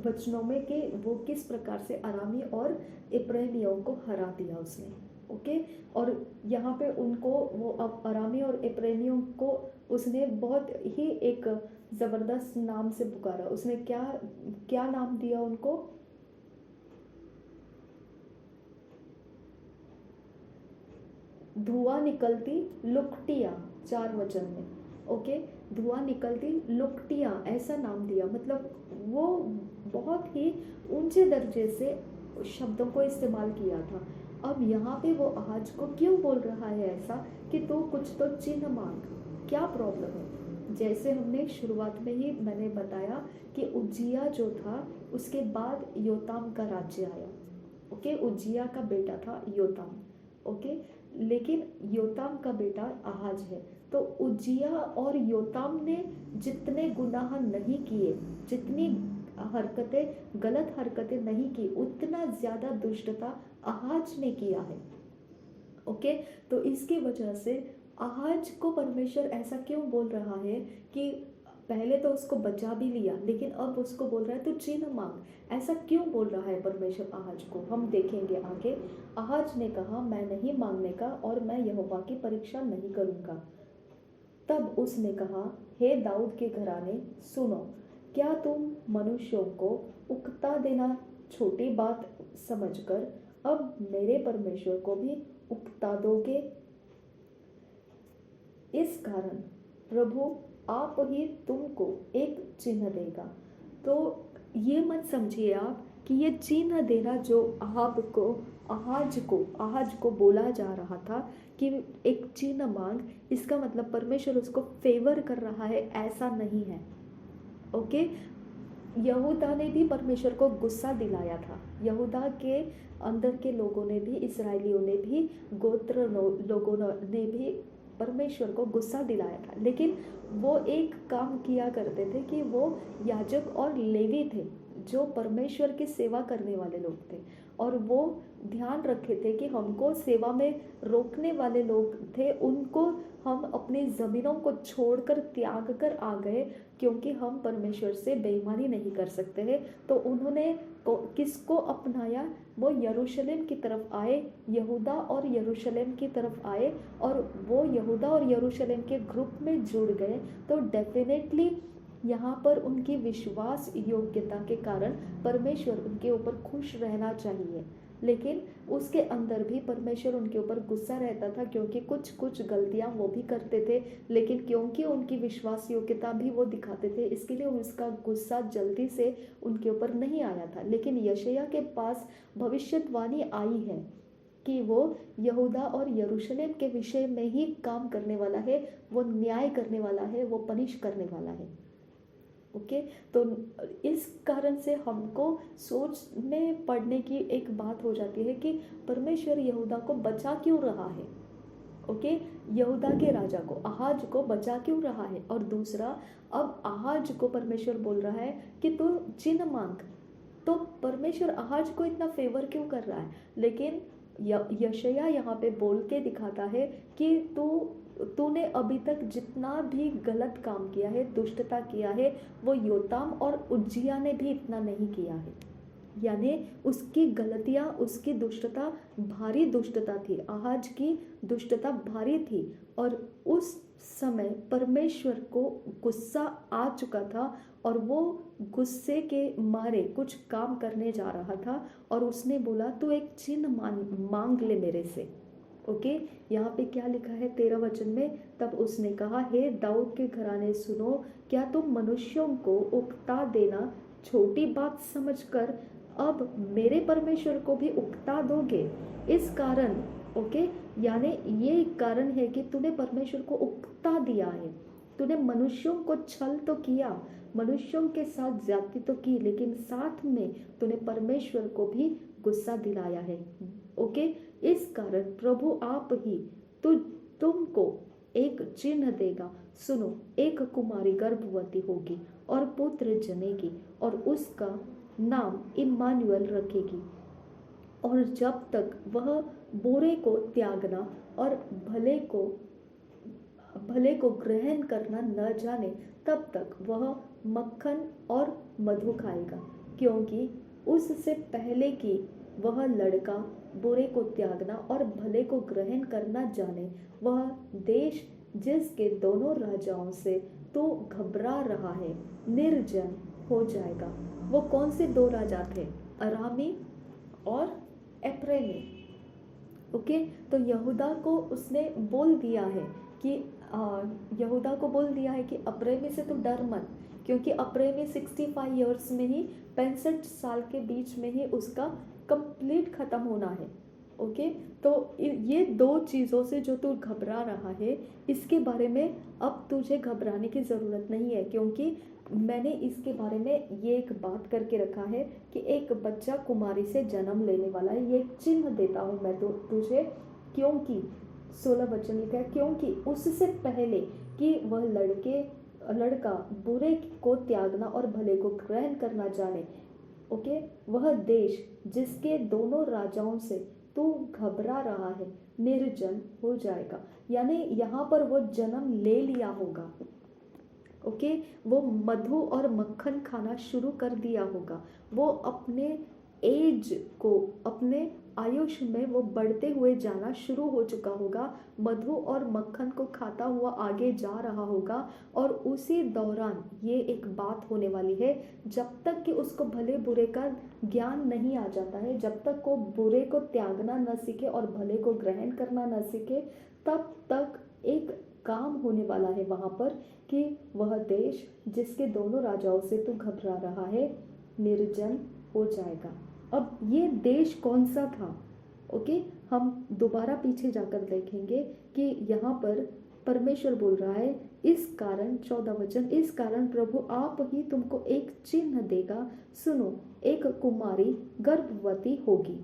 वचनों में कि वो किस प्रकार से अरामी और इब्रानियों को हरा दिया उसने। ओके, और यहाँ पे उनको वो अब अरामी और इब्रानियों को उसने बहुत ही एक ज़बरदस्त नाम से पुकारा। उसने क्या क्या नाम दिया उनको? धुआं निकलती लुकटियाँ, 4 वचन में। ओके, धुआं निकलती लुकटियाँ, ऐसा नाम दिया। मतलब वो बहुत ही ऊंचे दर्जे से शब्दों को इस्तेमाल किया था। अब यहाँ पे वो आहाज को क्यों बोल रहा है ऐसा कि तू कुछ तो चिन्ह मांग, क्या प्रॉब्लम है? जैसे हमने शुरुआत में ही मैंने बताया कि उज्जिया जो था उसके बाद योताम का राज्य आया। ओके, उज्जिया का बेटा था योताम। ओके, लेकिन योताम का बेटा आहाज है। तो उज्जिया और योताम ने जितने गुनाह नहीं किए, जितनी हरकतें, गलत हरकतें नहीं की, उतना ज़्यादा दुष्टता आहाज ने किया है। ओके, तो इसकी वजह से आहाज को परमेश्वर ऐसा क्यों बोल रहा है कि पहले तो उसको बचा भी लिया, लेकिन अब उसको बोल रहा है तो चिन्ह मांग। ऐसा क्यों बोल रहा है परमेश्वर आहाज को? हम देखेंगे आगे। आहाज ने कहा, मैं नहीं मांगने का और मैं यहोवा की परीक्षा नहीं करूँगा। तब उसने कहा, हे दाऊद के घराने सुनो, क्या तुम मनुष्यों को उकता देना छोटी बात समझकर अब मेरे परमेश्वर को भी उकता दोगे? इस कारण प्रभु आप ही तुमको एक चिन्ह देगा। तो ये मत समझिए आप कि ये चिन्ह देना जो आहाज को बोला जा रहा था कि एक चिन्ह मांग, इसका मतलब परमेश्वर उसको फेवर कर रहा है, ऐसा नहीं है। ओके, यहूदा ने भी परमेश्वर को गुस्सा दिलाया था। यहूदा के अंदर के लोगों ने भी, इसराइलियों ने भी, गोत्र लोगों ने भी परमेश्वर को गुस्सा दिलाया था। लेकिन वो एक काम किया करते थे कि वो याजक और लेवी थे जो परमेश्वर की सेवा करने वाले लोग थे, और वो ध्यान रखे थे कि हमको सेवा में रोकने वाले लोग थे, उनको हम अपनी ज़मीनों को छोड़कर त्याग कर आ गए क्योंकि हम परमेश्वर से बेईमानी नहीं कर सकते हैं। तो उन्होंने किसको अपनाया? वो यरूशलेम की तरफ आए, यहूदा और यरूशलेम की तरफ आए, और वो यहूदा और यरूशलेम के ग्रुप में जुड़ गए। तो डेफिनेटली यहाँ पर उनकी विश्वास योग्यता के कारण परमेश्वर उनके ऊपर खुश रहना चाहिए। लेकिन उसके अंदर भी परमेश्वर उनके ऊपर गुस्सा रहता था क्योंकि कुछ गलतियाँ वो भी करते थे, लेकिन क्योंकि उनकी विश्वास योग्यता भी वो दिखाते थे, इसके लिए उसका गुस्सा जल्दी से उनके ऊपर नहीं आया था। लेकिन यशायाह के पास भविष्यवाणी आई है कि वो यहूदा और यरूशलेम के विषय में ही काम करने वाला है, वो न्याय करने वाला है, वो पनिश करने वाला है। ओके, तो इस कारण से हमको सोच में पड़ने की एक बात हो जाती है कि परमेश्वर यहूदा को बचा क्यों रहा है। ओके, यहूदा के राजा को, आहाज को बचा क्यों रहा है? और दूसरा, अब आहाज को परमेश्वर बोल रहा है कि तू चिन्ह मांग। तो परमेश्वर आहाज को इतना फेवर क्यों कर रहा है? लेकिन यशायाह यहाँ पे बोल के दिखाता है कि तूने अभी तक जितना भी गलत काम किया है, दुष्टता किया है, वो योताम और उज्जिया ने भी इतना नहीं किया है। यानी उसकी गलतियाँ, उसकी दुष्टता भारी दुष्टता थी, आहाज की दुष्टता भारी थी, और उस समय परमेश्वर को गुस्सा आ चुका था और वो गुस्से के मारे कुछ काम करने जा रहा था, और उसने बोला तू एक चिन्ह मांग ले मेरे से। ओके, यहाँ पे क्या लिखा है 13 वचन में? तब उसने कहा, हे दाऊद के घराने सुनो, क्या तुम मनुष्यों को उकता देना छोटी बात समझकर अब मेरे परमेश्वर को भी उकता दोगे। इस कारण, ओके, यानी ये एक कारण है कि तूने परमेश्वर को उकता दिया है। तूने मनुष्यों को छल तो किया, मनुष्यों के साथ ज्यादती तो की, लेकिन साथ में तूने परमेश्वर को भी गुस्सा दिलाया है। ओके, इस कारण प्रभु आप ही तुमको एक चिन्ह देगा। सुनो, एक कुमारी गर्भवती होगी और पुत्र जनेगी और उसका नाम इम्मानुएल रखेगी। और जब तक वह बुरे को त्यागना और भले को ग्रहण करना न जाने, तब तक वह मक्खन और मधु खाएगा, क्योंकि उससे पहले कि वह लड़का बुरे को त्यागना और भले को ग्रहण करना जाने, वह देश जिसके दोनों राजाओं से तो घबरा रहा है निर्जन हो जाएगा। वो कौन से दो राजा थे? अरामी और एप्रैमी। ओके, तो यहूदा को उसने बोल दिया है कि यहूदा को बोल दिया है कि अप्रैमी से तो डर मत, क्योंकि अप्रैमी 65 ईयर्स में ही 65 साल के बीच में ही उसका कंप्लीट खत्म होना है। ओके, तो ये दो चीज़ों से जो तू घबरा रहा है, इसके बारे में अब तुझे घबराने की ज़रूरत नहीं है, क्योंकि मैंने इसके बारे में ये एक बात करके रखा है कि एक बच्चा कुमारी से जन्म लेने वाला है। ये एक चिन्ह देता हूँ मैं तो तुझे, क्योंकि 16 वचन लिखा है, क्योंकि उससे पहले कि वह लड़का बुरे को त्यागना और भले को ग्रहण करना जाने, ओके, वह देश जिसके दोनों राजाओं से तू घबरा रहा है निर्जन हो जाएगा। यानी यहाँ पर वो जन्म ले लिया होगा। ओके, वो मधु और मक्खन खाना शुरू कर दिया होगा। वो अपने एज को, अपने आयुष में वो बढ़ते हुए जाना शुरू हो चुका होगा, मधु और मक्खन को खाता हुआ आगे जा रहा होगा। और उसी दौरान ये एक बात होने वाली है, जब तक कि उसको भले बुरे का ज्ञान नहीं आ जाता है, जब तक वो बुरे को त्यागना न सीखे और भले को ग्रहण करना न सीखे, तब तक एक काम होने वाला है वहाँ पर कि वह देश जिसके दोनों राजाओं से तू घबरा रहा है निर्जन हो जाएगा। अब ये देश कौन सा था? ओके, हम दोबारा पीछे जाकर देखेंगे कि यहाँ पर परमेश्वर बोल रहा है, इस कारण 14 वचन, इस कारण प्रभु आप ही तुमको एक चिन्ह देगा। सुनो, एक कुमारी गर्भवती होगी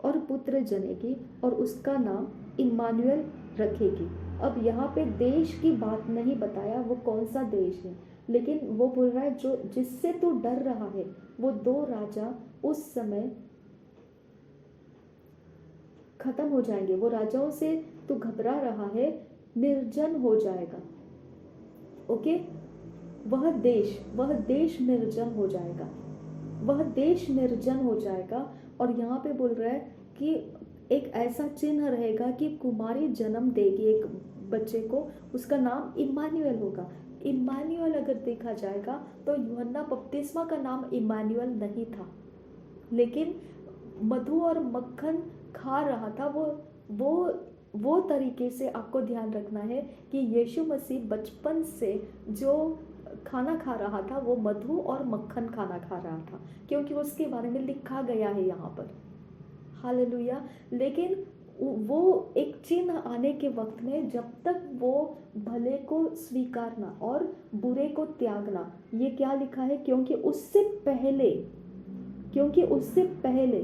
और पुत्र जनेगी और उसका नाम इम्मानुएल रखेगी। अब यहाँ पे देश की बात नहीं बताया वो कौन सा देश है, लेकिन वो बोल रहा है जो जिससे तू डर रहा है, वो दो राजा उस समय खत्म हो जाएंगे। वो राजाओं से तू घबरा रहा है निर्जन हो जाएगा। ओके, वह देश निर्जन हो जाएगा, वह देश निर्जन हो जाएगा। और यहाँ पे बोल रहा है कि एक ऐसा चिन्ह रहेगा कि कुमारी जन्म देगी एक बच्चे को, उसका नाम इम्मानुएल होगा। इम्मानुएल अगर देखा जाएगा तो यूहन्ना बपतिस्मा का नाम इम्मानुएल नहीं था, लेकिन मधु और मक्खन खा रहा था। वो तरीके से आपको ध्यान रखना है कि यीशु मसीह बचपन से जो खाना खा रहा था वो मधु और मक्खन खाना खा रहा था, क्योंकि उसके बारे में लिखा गया है यहाँ पर। हालेलुया। लेकिन वो एक चिन्ह आने के वक्त में, जब तक वो भले को स्वीकारना और बुरे को त्यागना, ये क्या लिखा है, क्योंकि उससे पहले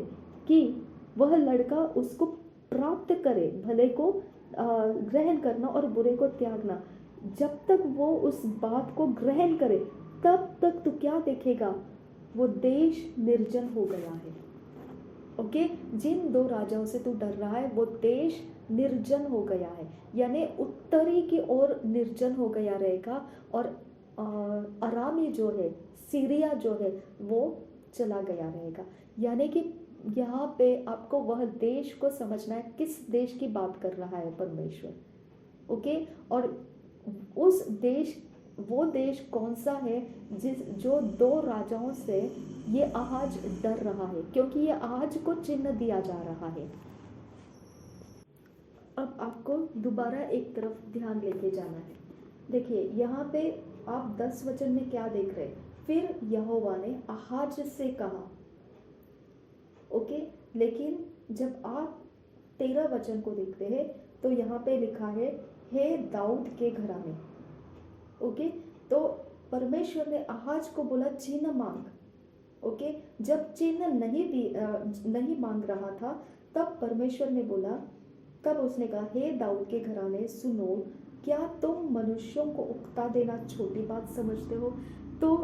कि वह लड़का उसको प्राप्त करे, भले को ग्रहण करना और बुरे को त्यागना, जब तक वो उस बात को ग्रहण करे, तब तक तो क्या देखेगा, वो देश निर्जन हो गया है। ओके, जिन दो राजाओं से तू डर रहा है वो देश निर्जन हो गया है, यानी उत्तरी की ओर निर्जन हो गया रहेगा। और अरामी जो है, सीरिया जो है, वो चला गया रहेगा। यानी कि यहाँ पे आपको वह देश को समझना है, किस देश की बात कर रहा है परमेश्वर। ओके, और वो देश कौन सा है जो दो राजाओं से ये आहाज डर रहा है, क्योंकि ये आहाज को चिन्ह दिया जा रहा है। अब आपको दोबारा एक तरफ ध्यान लेके जाना है। देखिए यहाँ पे आप 10 वचन में क्या देख रहे हैं, फिर यहोवा ने आहाज से कहा, ओके। लेकिन जब आप 13 वचन को देखते हैं तो यहाँ पे लिखा है, हे दाऊद के घराने। ओके, तो परमेश्वर ने आहाज को बोला चिन्ह मांग। ओके, जब चिन्ह नहीं मांग रहा था तब परमेश्वर ने बोला, तब उसने कहा, हे दाऊद के घराने सुनो, क्या तुम मनुष्यों को उकता देना छोटी बात समझते हो? तो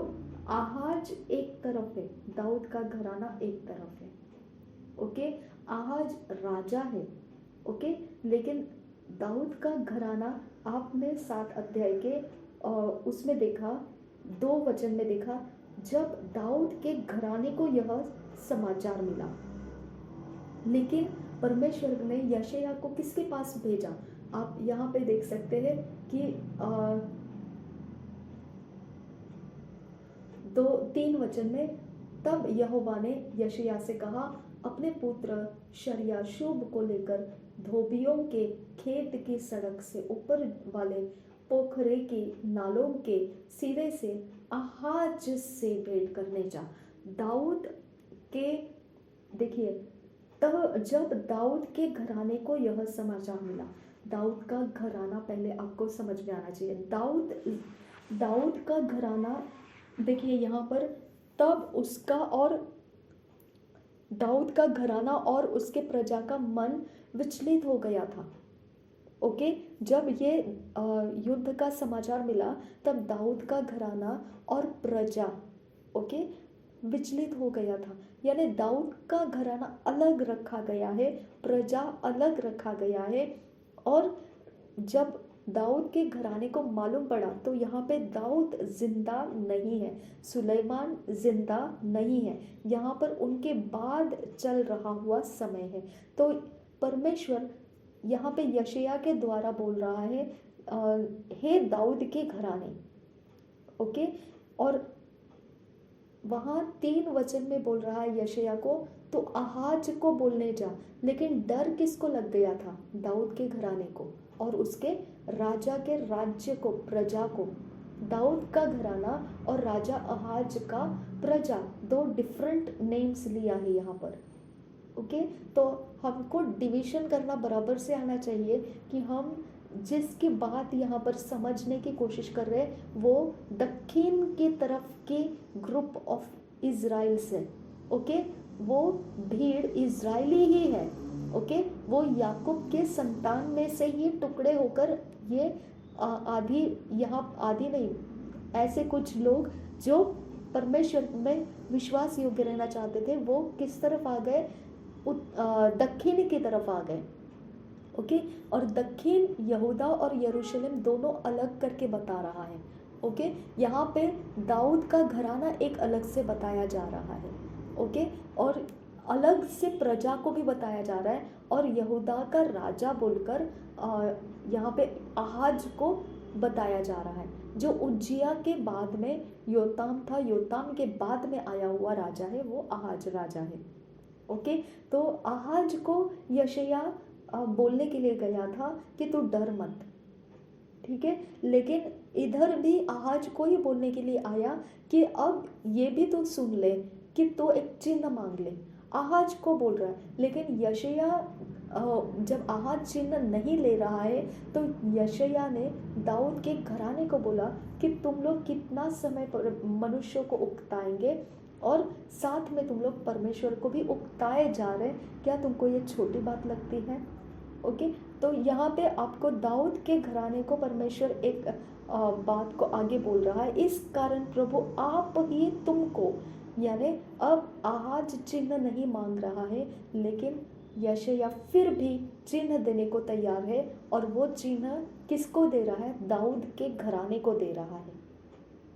आहाज एक तरफ है, दाऊद का घराना एक तरफ है। ओके, आहाज राजा है। ओके, लेकिन दाऊद का घराना आपने 7 अध्याय के उसमें देखा, 2 वचन में देखा, जब दाऊद के घराने को यह समाचार मिला। लेकिन परमेश्वर ने यशायाह को किसके पास भेजा? आप यहाँ पे देख सकते हैं कि 2-3 वचन में, तब यहोवा ने यशायाह से कहा, अपने पुत्र शर्याशूब को लेकर धोबियों के खेत की सड़क से ऊपर वाले पोखरे के नालों के सिरे से आहाज से भेंट करने जा। दाऊद के, देखिए, तब जब दाऊद के घराने को यह समाचार मिला, दाऊद का घराना पहले आपको समझ में आना चाहिए। दाऊद का घराना, देखिए यहाँ पर, तब उसका और दाऊद का घराना और उसके प्रजा का मन विचलित हो गया था। ओके, जब ये युद्ध का समाचार मिला तब दाऊद का घराना और प्रजा, ओके, विचलित हो गया था। यानी दाऊद का घराना अलग रखा गया है, प्रजा अलग रखा गया है। और जब दाऊद के घराने को मालूम पड़ा तो यहाँ पे दाऊद जिंदा नहीं है, सुलेमान जिंदा नहीं है, यहाँ पर उनके बाद चल रहा हुआ समय है। तो परमेश्वर यहाँ पे यशायाह के द्वारा बोल रहा है, हे दाऊद के घराने। ओके, और वहाँ 3 वचन में बोल रहा है यशायाह को, तो आहाज को बोलने जा। लेकिन डर किसको लग गया था? दाऊद के घराने को और उसके राजा के राज्य को, प्रजा को। दाऊद का घराना और राजा आहाज का प्रजा, 2 डिफरेंट नेम्स लिया है यहाँ पर। ओके, तो हमको डिवीजन करना बराबर से आना चाहिए कि हम जिसकी बात यहाँ पर समझने की कोशिश कर रहे हैं वो दक्षिण की तरफ के ग्रुप ऑफ इजराइल से। ओके, वो भीड़ इजरायली ही है। ओके, वो याकूब के संतान में से ही टुकड़े होकर ये आदि, यहाँ आदि नहीं, ऐसे कुछ लोग जो परमेश्वर में विश्वास योग्य रहना चाहते थे वो किस तरफ आ गए? दक्षिण की तरफ आ गए। ओके, और दक्षिण यहूदा और यरूशलेम दोनों अलग करके बता रहा है। ओके, यहाँ पे दाऊद का घराना एक अलग से बताया जा रहा है। ओके, और अलग से प्रजा को भी बताया जा रहा है, और यहूदा का राजा बोलकर यहाँ पे आहाज को बताया जा रहा है, जो उज्जिया के बाद में योताम था, योताम के बाद में आया हुआ राजा है, वो आहाज राजा है। ओके, तो आहाज को यशायाह बोलने के लिए गया था कि तू डर मत, ठीक है। लेकिन इधर भी आहाज को ही बोलने के लिए आया कि अब ये भी तो सुन ले कि तू एक चिन्ह मांग ले। आहाज को बोल रहा है, लेकिन यशायाह, जब आहाज चिन्ह नहीं ले रहा है तो यशायाह ने दाऊद के घराने को बोला कि तुम लोग कितना समय पर मनुष्यों को उकताएंगे और साथ में तुम लोग परमेश्वर को भी उकताए जा रहे, क्या तुमको ये छोटी बात लगती है? ओके, तो यहाँ पे आपको दाऊद के घराने को परमेश्वर एक बात को आगे बोल रहा है, इस कारण प्रभु आप ही तुमको, यानी अब आहाज चिन्ह नहीं मांग रहा है, लेकिन यशायाह फिर भी चिन्ह देने को तैयार है, और वो चिन्ह किसको दे रहा है? दाऊद के घराने को दे रहा है।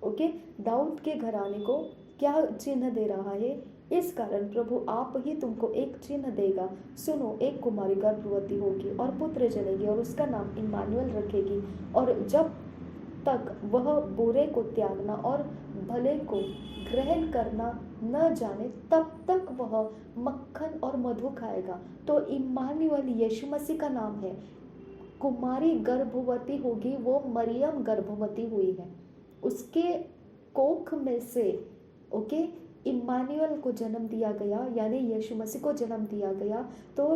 ओके, दाऊद के घराने को क्या चिन्ह दे रहा है? इस कारण प्रभु आप ही तुमको एक चिन्ह देगा, सुनो, एक कुमारी गर्भवती होगी और पुत्र जनेगी और उसका नाम इम्मानुएल रखेगी, और जब तक वह बुरे को त्यागना और भले को ग्रहण करना न जाने तब तक वह मक्खन और मधु खाएगा। तो इम्मानुएल यीशु मसीह का नाम है। कुमारी गर्भवती होगी, वो मरियम गर्भवती हुई है, उसके कोख में से, ओके, इम्मानुएल को जन्म दिया गया, यानी यीशु मसीह को जन्म दिया गया, तो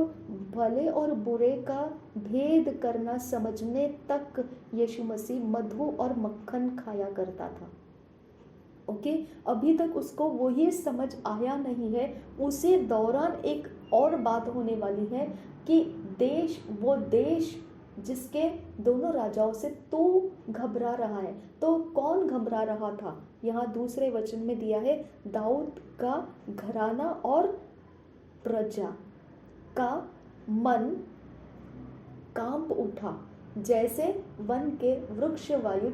भले और बुरे का भेद करना समझने तक यीशु मसीह मधु और मक्खन खाया करता था। ओके, अभी तक उसको वही समझ आया नहीं है। उसी दौरान एक और बात होने वाली है कि वो देश जिसके दोनों राजाओं से तू घबरा रहा है। तो कौन घबरा रहा था? यहाँ दूसरे वचन में दिया है, दाऊद का घराना और प्रजा का मन कांप उठा, जैसे वन के वृक्ष वायु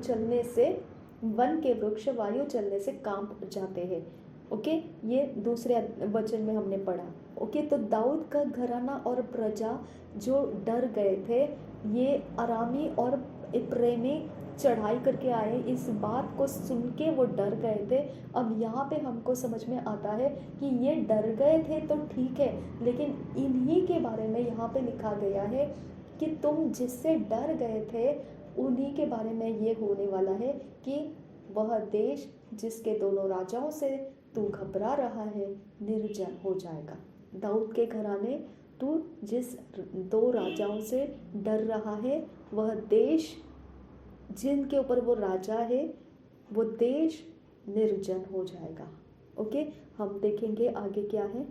चलने से कांप जाते हैं। ओके, ये दूसरे वचन में हमने पढ़ा। ओके, तो दाऊद का घराना और प्रजा जो डर गए थे, ये अरामी और इप्रेमी चढ़ाई करके आए, इस बात को सुन के वो डर गए थे। अब यहाँ पे हमको समझ में आता है कि ये डर गए थे तो ठीक है, लेकिन इन्हीं के बारे में यहाँ पे लिखा गया है कि तुम जिससे डर गए थे उन्हीं के बारे में ये होने वाला है कि वह देश जिसके दोनों राजाओं से तू घबरा रहा है निर्जन हो जाएगा। दाऊद के घराने, तू जिस दो राजाओं से डर रहा है, वह देश जिनके ऊपर वो राजा है, वो देश निर्जन हो जाएगा। ओके, हम देखेंगे आगे क्या है।